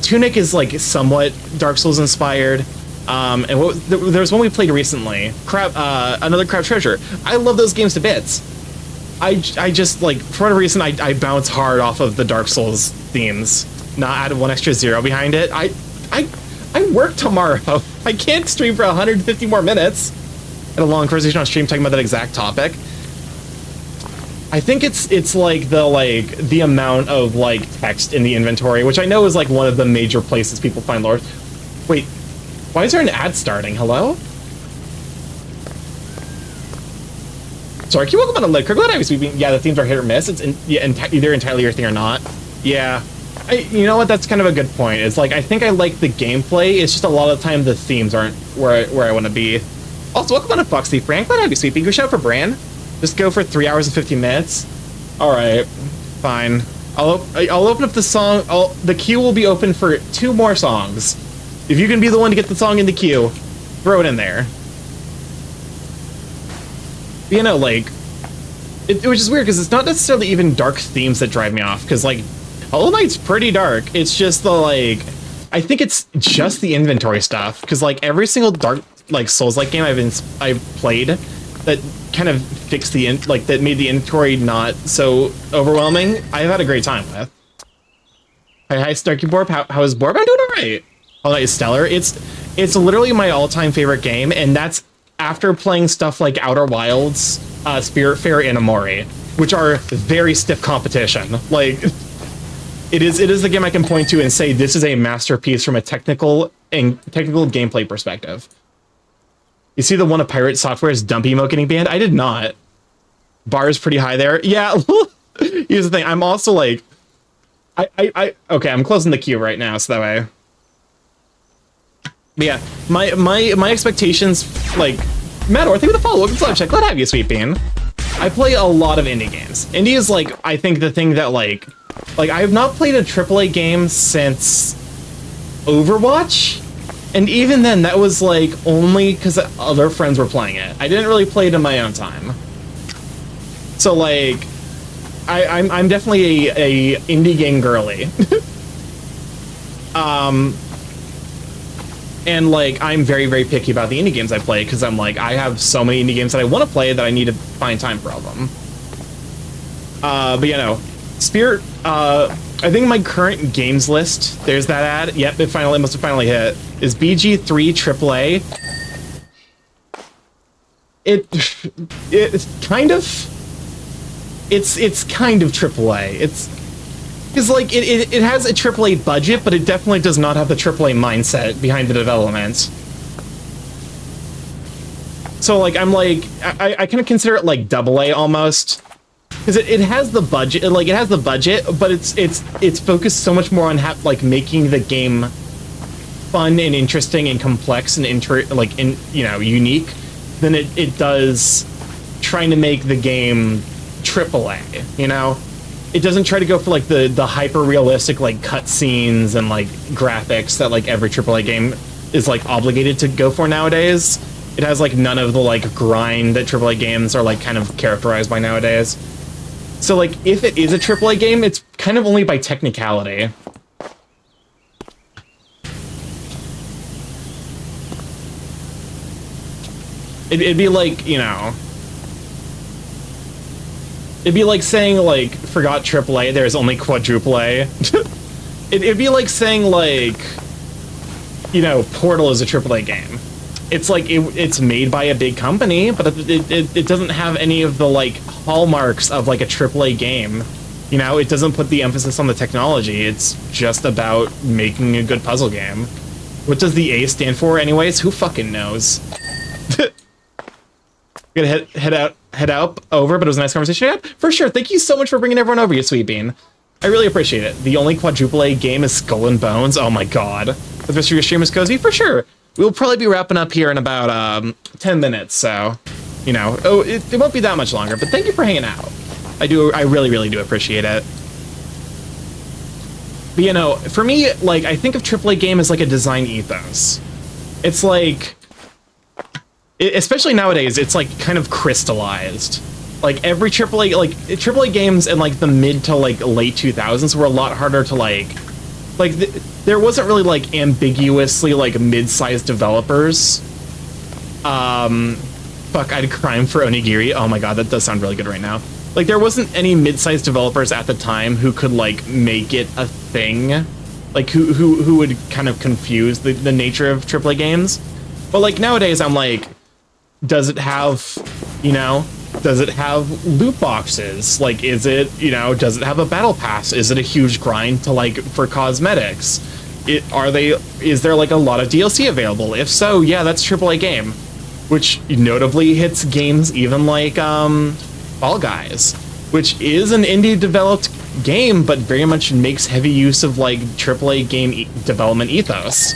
Tunic is like somewhat Dark Souls inspired. And there was one we played recently, another Crab Treasure. I love those games to bits. I just like, for whatever reason, I bounce hard off of the Dark Souls themes. Not add one extra zero behind it. I work tomorrow. I can't stream for 150 more minutes. And a long conversation on stream talking about that exact topic. I think it's like the amount of like text in the inventory, which I know is like one of the major places people find lore. Wait, why is there an ad starting? Hello? Sorry, can you welcome on a lid? Yeah, the themes are hit or miss. It's either entirely your thing or not. Yeah. You know what? That's kind of a good point. It's like, I think I like the gameplay. It's just a lot of the time the themes aren't where I want to be. Also, welcome on to Foxy Frank. Glad to have you, sweeping. Go shout for Bran. Just go for 3 hours and 15 minutes. All right, fine. I'll open up the song. The queue will be open for 2 more songs. If you can be the one to get the song in the queue, throw it in there. You know, like, it was just weird because it's not necessarily even dark themes that drive me off. Because like, Hollow Knight's pretty dark. It's just the like, I think it's just the inventory stuff. Because like every single dark like Souls-like game I've played that kind of fixed that made the inventory not so overwhelming, I've had a great time with. Hi Starky Borb. How is Borb? I'm doing alright. Hollow Knight is stellar. It's literally my all-time favorite game, and that's after playing stuff like Outer Wilds, Spiritfarer, and Amori, which are very stiff competition. Like, it is the game I can point to and say this is a masterpiece from a technical gameplay perspective. You see the one of Pirate Software's dump emo getting banned? I did not. Bar is pretty high there. Yeah. Here's the thing. I'm also like, okay, I'm closing the queue right now, so that way. But yeah, my expectations, like, Matt Orr, thank you for the follow. Welcome to Live Check. Glad to have you, Sweet Bean. I play a lot of indie games. Indie is like, I think the thing that like I have not played a AAA game since Overwatch. And even then, that was like only because other friends were playing it. I didn't really play it in my own time. So like, I'm definitely a indie game girly. And like, I'm very, very picky about the indie games I play because I'm like, I have so many indie games that I want to play that I need to find time for all of them. But you know, Spirit, I think my current games list, there's that ad. Yep, it must have finally hit. Is BG3 AAA? It's kind of AAA. Because like it has a AAA budget, but it definitely does not have the AAA mindset behind the development. So like I kind of consider it like AA almost. Because it has the budget, it has the budget, but it's focused so much more on making the game fun and interesting and complex and unique than it does trying to make the game AAA. You know, it doesn't try to go for like the hyper realistic like cutscenes and like graphics that like every AAA game is like obligated to go for nowadays. It has like none of the like grind that AAA games are like kind of characterized by nowadays. So, like, if it is a AAA game, it's kind of only by technicality. It'd be like, you know... It'd be like saying, like, forgot AAA, there's only quadruple A. It'd be like saying, like... You know, Portal is a AAA game. It's like, it's made by a big company, but it doesn't have any of the, like, hallmarks of, like, a AAA game. You know, it doesn't put the emphasis on the technology. It's just about making a good puzzle game. What does the A stand for anyways? Who fucking knows? gonna head out over, but it was a nice conversation. Yeah, for sure. Thank you so much for bringing everyone over, you sweet bean. I really appreciate it. The only quadruple A game is Skull and Bones. Oh my god. The rest of your stream is cozy? For sure. We'll probably be wrapping up here in about 10 minutes, so, you know, it won't be that much longer, but thank you for hanging out. I really, really do appreciate it. But, you know, for me, like, I think of AAA game as like a design ethos. It's like, especially nowadays, it's like kind of crystallized. Like every AAA games in like the mid to like late 2000s were a lot harder to like there wasn't really like ambiguously like mid-sized developers. Fuck, I'd crime for onigiri. Oh my god, that does sound really good right now. Like there wasn't any mid-sized developers at the time who could like make it a thing, like who would kind of confuse the nature of AAA games. But like nowadays, I'm like, does it have, you know? Does it have loot boxes? Like, is it, you know, does it have a battle pass? Is it a huge grind to like for cosmetics? Is there like a lot of DLC available? If so, yeah, that's AAA game, which notably hits games even like Fall Guys, which is an indie developed game, but very much makes heavy use of like AAA game development ethos.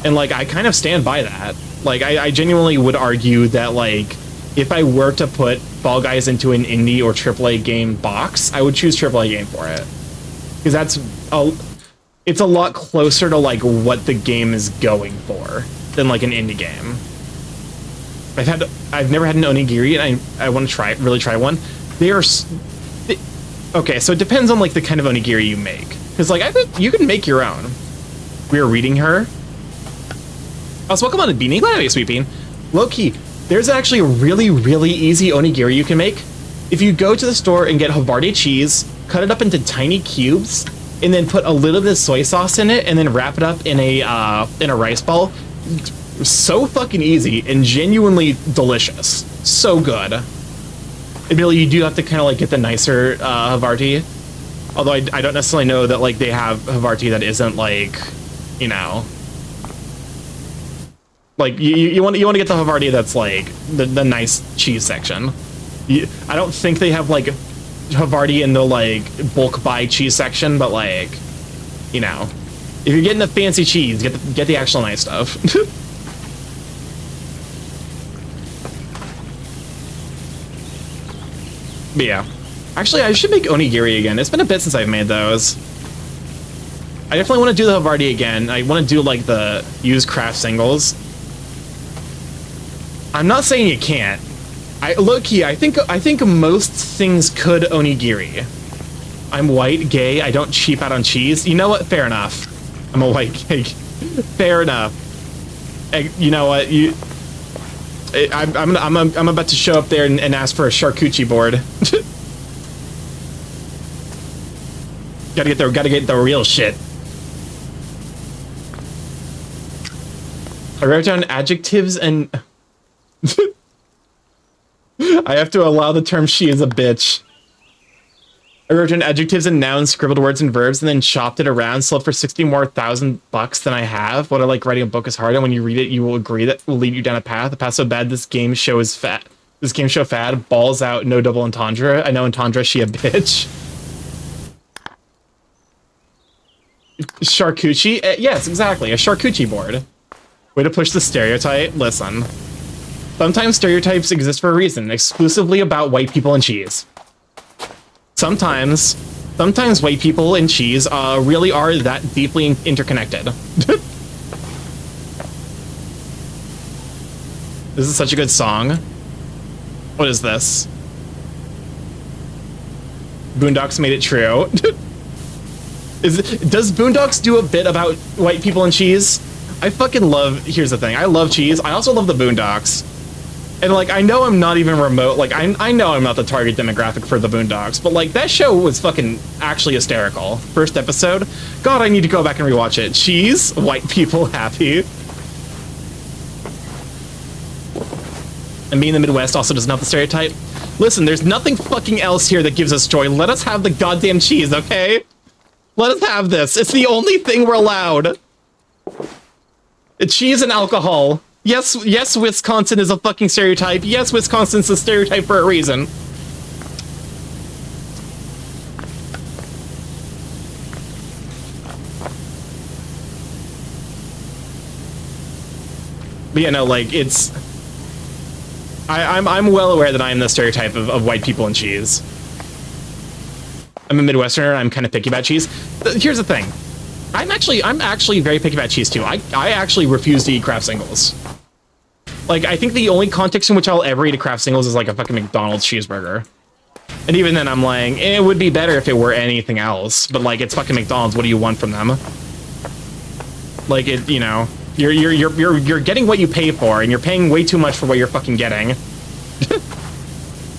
And like, I kind of stand by that. Like, I genuinely would argue that, like, if I were to put Fall Guys into an indie or AAA game box, I would choose AAA game for it. Because it's a lot closer to, like, what the game is going for than, like, an indie game. I've never had an onigiri, and I want to really try one. Okay, so it depends on, like, the kind of onigiri you make. Because, like, I think you can make your own. We are reading her. Also, welcome on to Beanie. Glad to have you, sweet bean. Low-key, there's actually a really, really easy onigiri you can make. If you go to the store and get Havarti cheese, cut it up into tiny cubes, and then put a little bit of soy sauce in it, and then wrap it up in a rice ball. So fucking easy and genuinely delicious. So good. Admittedly, you do have to kind of like get the nicer Havarti. Although I don't necessarily know that like they have Havarti that isn't like, you know. Like, you want to get the Havarti that's, like, the nice cheese section. I don't think they have, like, Havarti in the, like, bulk buy cheese section, but, like, you know. If you're getting the fancy cheese, get the actual nice stuff. But yeah. Actually, I should make onigiri again. It's been a bit since I've made those. I definitely want to do the Havarti again. I want to do, like, the used craft singles. I'm not saying you can't. Low-key, I think most things could onigiri. I'm white, gay, I don't cheap out on cheese. You know what? Fair enough. I'm a white gay. Fair enough. You know what? I'm about to show up there and ask for a charcuterie board. Gotta get the real shit. I wrote down adjectives and I have to allow the term she is a bitch. I wrote in adjectives and nouns, scribbled words and verbs, and then shopped it around, sold for 60 more thousand bucks than I have. What I like writing a book is hard, and when you read it, you will agree that will lead you down a path. The path so bad this game show is fat. This game show fad, balls out, no double entendre. I know entendre, she a bitch. Charcuterie? Yes, exactly, a charcuterie board. Way to push the stereotype. Listen. Sometimes stereotypes exist for a reason, exclusively about white people and cheese. Sometimes white people and cheese really are that deeply interconnected. This is such a good song. What is this? Boondocks made it true. Does Boondocks do a bit about white people and cheese? I fucking love, here's the thing, I love cheese, I also love the Boondocks. And, like, I know I'm not even remote, like, I know I'm not the target demographic for the Boondocks, but, like, that show was fucking actually hysterical. First episode, God, I need to go back and rewatch it. Cheese, white people happy. And being in the Midwest also doesn't have the stereotype. Listen, there's nothing fucking else here that gives us joy. Let us have the goddamn cheese, okay? Let us have this. It's the only thing we're allowed. Cheese and alcohol. Yes, Wisconsin is a fucking stereotype. Yes, Wisconsin's a stereotype for a reason. But yeah, no, like, it's... I'm well aware that I am the stereotype of white people and cheese. I'm a Midwesterner, and I'm kind of picky about cheese. Here's the thing. I'm actually very picky about cheese, too. I actually refuse to eat Kraft singles. Like, I think the only context in which I'll ever eat a Kraft singles is, like, a fucking McDonald's cheeseburger. And even then, I'm like, it would be better if it were anything else. But, like, it's fucking McDonald's. What do you want from them? Like, it, you know... You're getting what you pay for, and you're paying way too much for what you're fucking getting.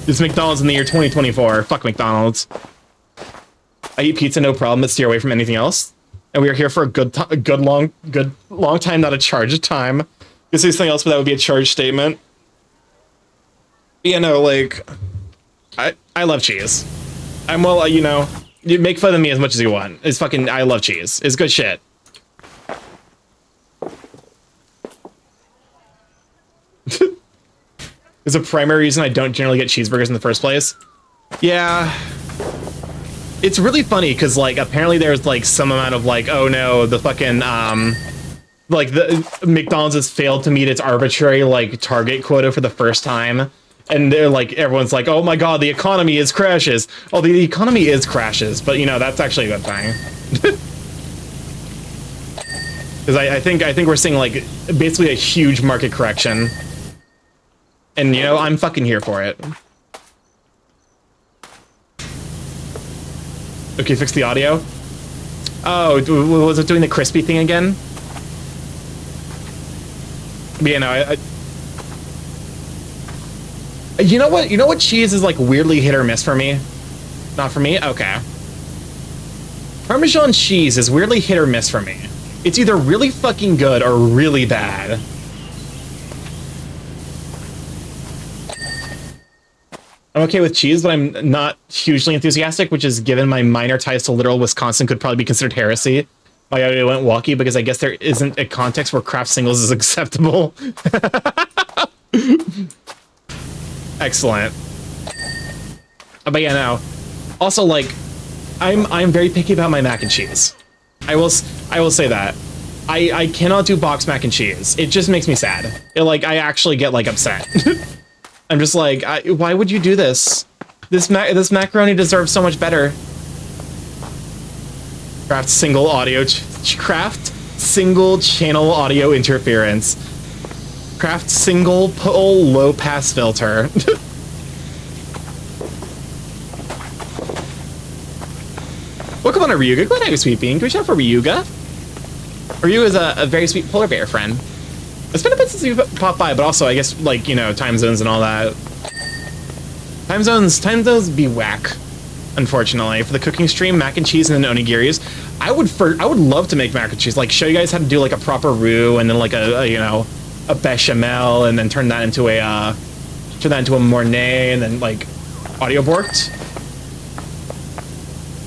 It's McDonald's in the year 2024. Fuck McDonald's. I eat pizza no problem, but steer away from anything else. And we are here for a good long time, not a charge time. You say something else, but that would be a charge statement. You know, like, I love cheese. I'm well, you know, you make fun of me as much as you want. It's fucking, I love cheese. It's good shit. Is a primary reason I don't generally get cheeseburgers in the first place. Yeah. It's really funny because, like, apparently there's, like, some amount of, like, oh no, the fucking, like, the McDonald's has failed to meet its arbitrary, like, target quota for the first time. And they're like, everyone's like, oh my god, the economy is crashes. Oh, the economy is crashes, but, you know, that's actually a good thing. Because I think we're seeing, like, basically a huge market correction. And, you know, I'm fucking here for it. Okay, fix the audio. Oh, was it doing the crispy thing again? But, you know, you know what? You know what cheese is, like, weirdly hit or miss for me? Not for me? Okay. Parmesan cheese is weirdly hit or miss for me. It's either really fucking good or really bad. I'm okay with cheese, but I'm not hugely enthusiastic, which is, given my minor ties to literal Wisconsin, could probably be considered heresy. My audio went walkie because I guess there isn't a context where Kraft singles is acceptable. Excellent. But yeah, no. Also, like, I'm very picky about my mac and cheese. I will say that. I cannot do box mac and cheese. It just makes me sad. I actually get, like, upset. I'm just like, why would you do this? This macaroni deserves so much better. Kraft single audio, Kraft single channel audio interference. Kraft single pole low pass filter. Welcome on, Ryuga. Glad I was sweet being. Can we shout for Ryuga? Ryuga is a very sweet polar bear friend. It's been a bit since you popped by, but also, I guess, like, you know, time zones and all that. Time zones be whack, unfortunately. For the cooking stream, mac and cheese and then onigiris. I would love to make mac and cheese, like, show you guys how to do, like, a proper roux, and then, like, you know, a bechamel, and then turn that into a mornay, and then, like, audio borked.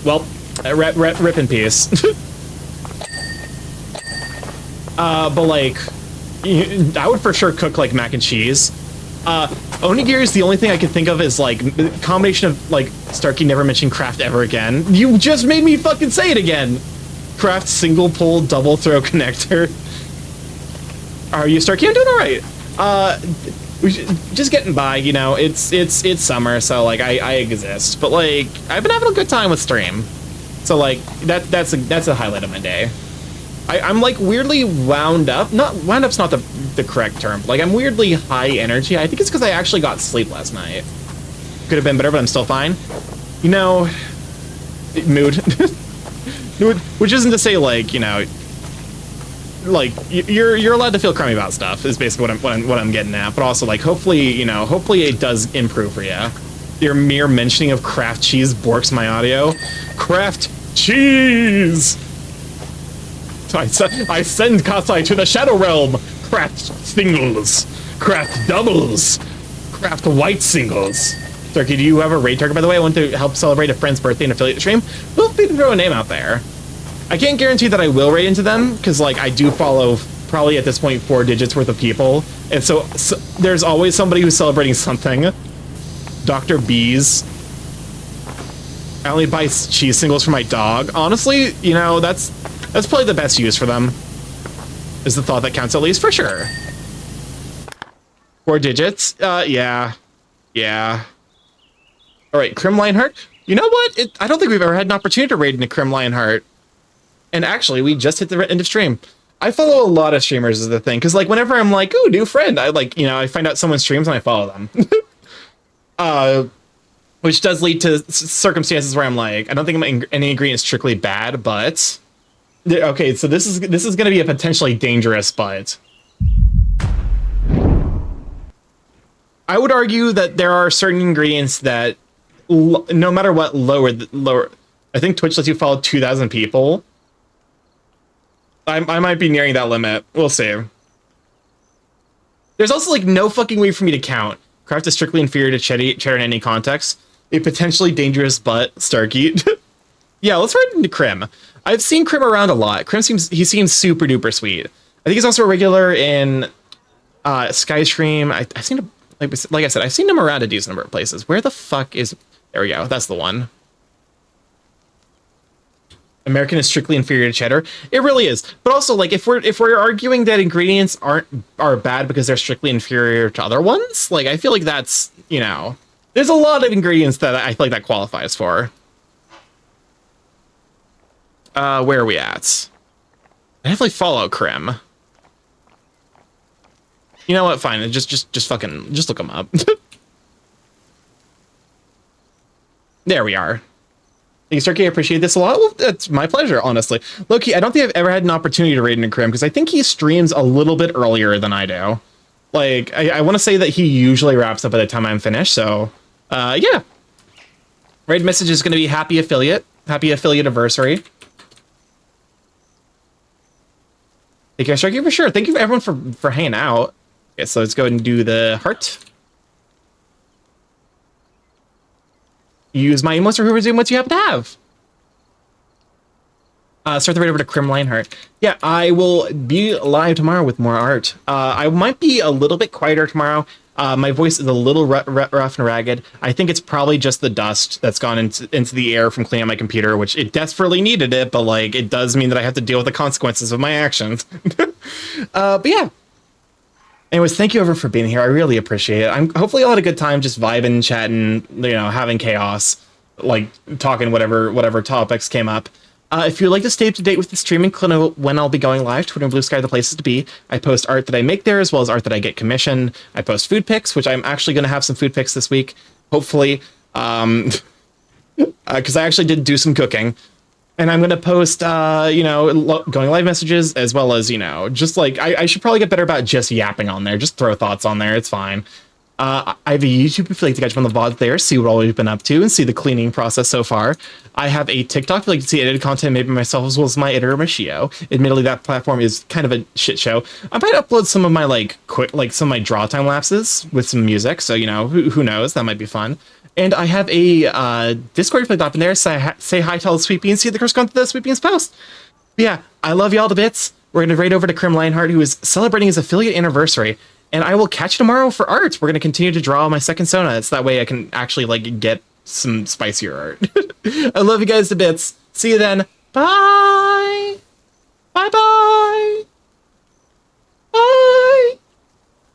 Well, rip in peace. But, like, I would for sure cook, like, mac and cheese. Onigiri is the only thing I can think of is, like, a combination of, like, Starkey never mentioned Kraft ever again. You just made me fucking say it again! Kraft single pole double throw connector. Are you, Starkey? I'm doing alright. Just getting by, you know, it's summer, so, like, I exist. But, like, I've been having a good time with stream. So, like, that's a highlight of my day. I'm like weirdly wound up. Not wound up's not the correct term. Like, I'm weirdly high energy. I think it's because I actually got sleep last night. Could have been better, but I'm still fine. You know, mood. Which isn't to say, like, you know, like you're allowed to feel crummy about stuff. Is basically what I'm getting at. But also, like, hopefully it does improve for you. Your mere mentioning of Kraft cheese borks my audio. Kraft cheese. I send Kasai to the Shadow Realm! Kraft singles! Kraft doubles! Kraft white singles! Turkey, do you have a raid target, by the way? I want to help celebrate a friend's birthday and affiliate stream. Feel free to throw a name out there. I can't guarantee that I will raid into them, because, like, I do follow probably at this point 4 digits worth of people, and so there's always somebody who's celebrating something. Dr. B's. I only buy cheese singles for my dog. Honestly, you know, that's probably the best use for them. Is the thought that counts, at least, for sure. 4 digits? Yeah. Yeah. Alright, Crim Lionheart. You know what? I don't think we've ever had an opportunity to raid into Crim Lionheart. And actually, we just hit the end of stream. I follow a lot of streamers is the thing, because like whenever I'm like, ooh, new friend, I like, you know, I find out someone streams and I follow them. Which does lead to circumstances where I'm like, I don't think any ingredient is strictly bad, but okay, so this is going to be a potentially dangerous but. I would argue that there are certain ingredients that no matter what lower I think Twitch lets you follow 2,000 people. I might be nearing that limit. We'll see. There's also like no fucking way for me to count. Craft is strictly inferior to cheddar in any context. A potentially dangerous butt, Starkey. Yeah, let's ride into Crim. I've seen Crim around a lot. Crim seems super duper sweet. I think he's also a regular in Skystream. I've seen him, like I said, I've seen him around a decent number of places. Where the fuck is? There we go. That's the one. American is strictly inferior to cheddar. It really is. But also, like, if we're arguing that ingredients are bad because they're strictly inferior to other ones, like, I feel like that's, you know, there's a lot of ingredients that I feel like that qualifies for. Where are we at? I definitely follow Crim. You know what? Fine. Just look them up. There we are. Thanks, Turkey. I appreciate this a lot. Well, it's my pleasure, honestly. Loki, I don't think I've ever had an opportunity to raid into Crim because I think he streams a little bit earlier than I do. Like, I want to say that he usually wraps up by the time I'm finished. So, yeah. Raid message is going to be happy affiliate anniversary. Thank you, Turkey, for sure. Thank you everyone for hanging out. Okay, so let's go ahead and do the heart. Use my emotes or whoever's doing what you happen to have. Start the raid over to Crim Lionheart. Yeah, I will be live tomorrow with more art. I might be a little bit quieter tomorrow. My voice is a little rough and ragged. I think it's probably just the dust that's gone into the air from cleaning my computer, which it desperately needed it, but like it does mean that I have to deal with the consequences of my actions. But yeah. Anyways, thank you everyone for being here. I really appreciate it. Hopefully I'll have a good time just vibing, chatting, you know, having chaos, like talking whatever topics came up. If you'd like to stay up to date with the streaming, when I'll be going live, Twitter and Blue Sky are the places to be. I post art that I make there as well as art that I get commissioned. I post food pics, which I'm actually going to have some food pics this week, hopefully, because I actually did do some cooking. And I'm going to post, you know, going live messages as well as, you know, just like, I should probably get better about just yapping on there. Just throw thoughts on there. It's fine. I have a YouTube if you'd like to catch up on the VOD there, see what all we've been up to, and see the cleaning process so far. I have a TikTok if you'd like to see edited content made by myself as well as my editor, Machio. Admittedly, that platform is kind of a shit show. I might upload some of my, some of my draw time lapses with some music, so, you know, who knows? That might be fun. And I have a Discord if you'd like to hop in there, say hi to all the Sweet Beans, see the curse gone to the Sweet Beans post. But yeah, I love y'all to bits. We're going to raid over to Crim Lionheart, who is celebrating his affiliate anniversary. And I will catch you tomorrow for art. We're going to continue to draw my second Sona. It's that way I can actually, like, get some spicier art. I love you guys to bits. See you then. Bye!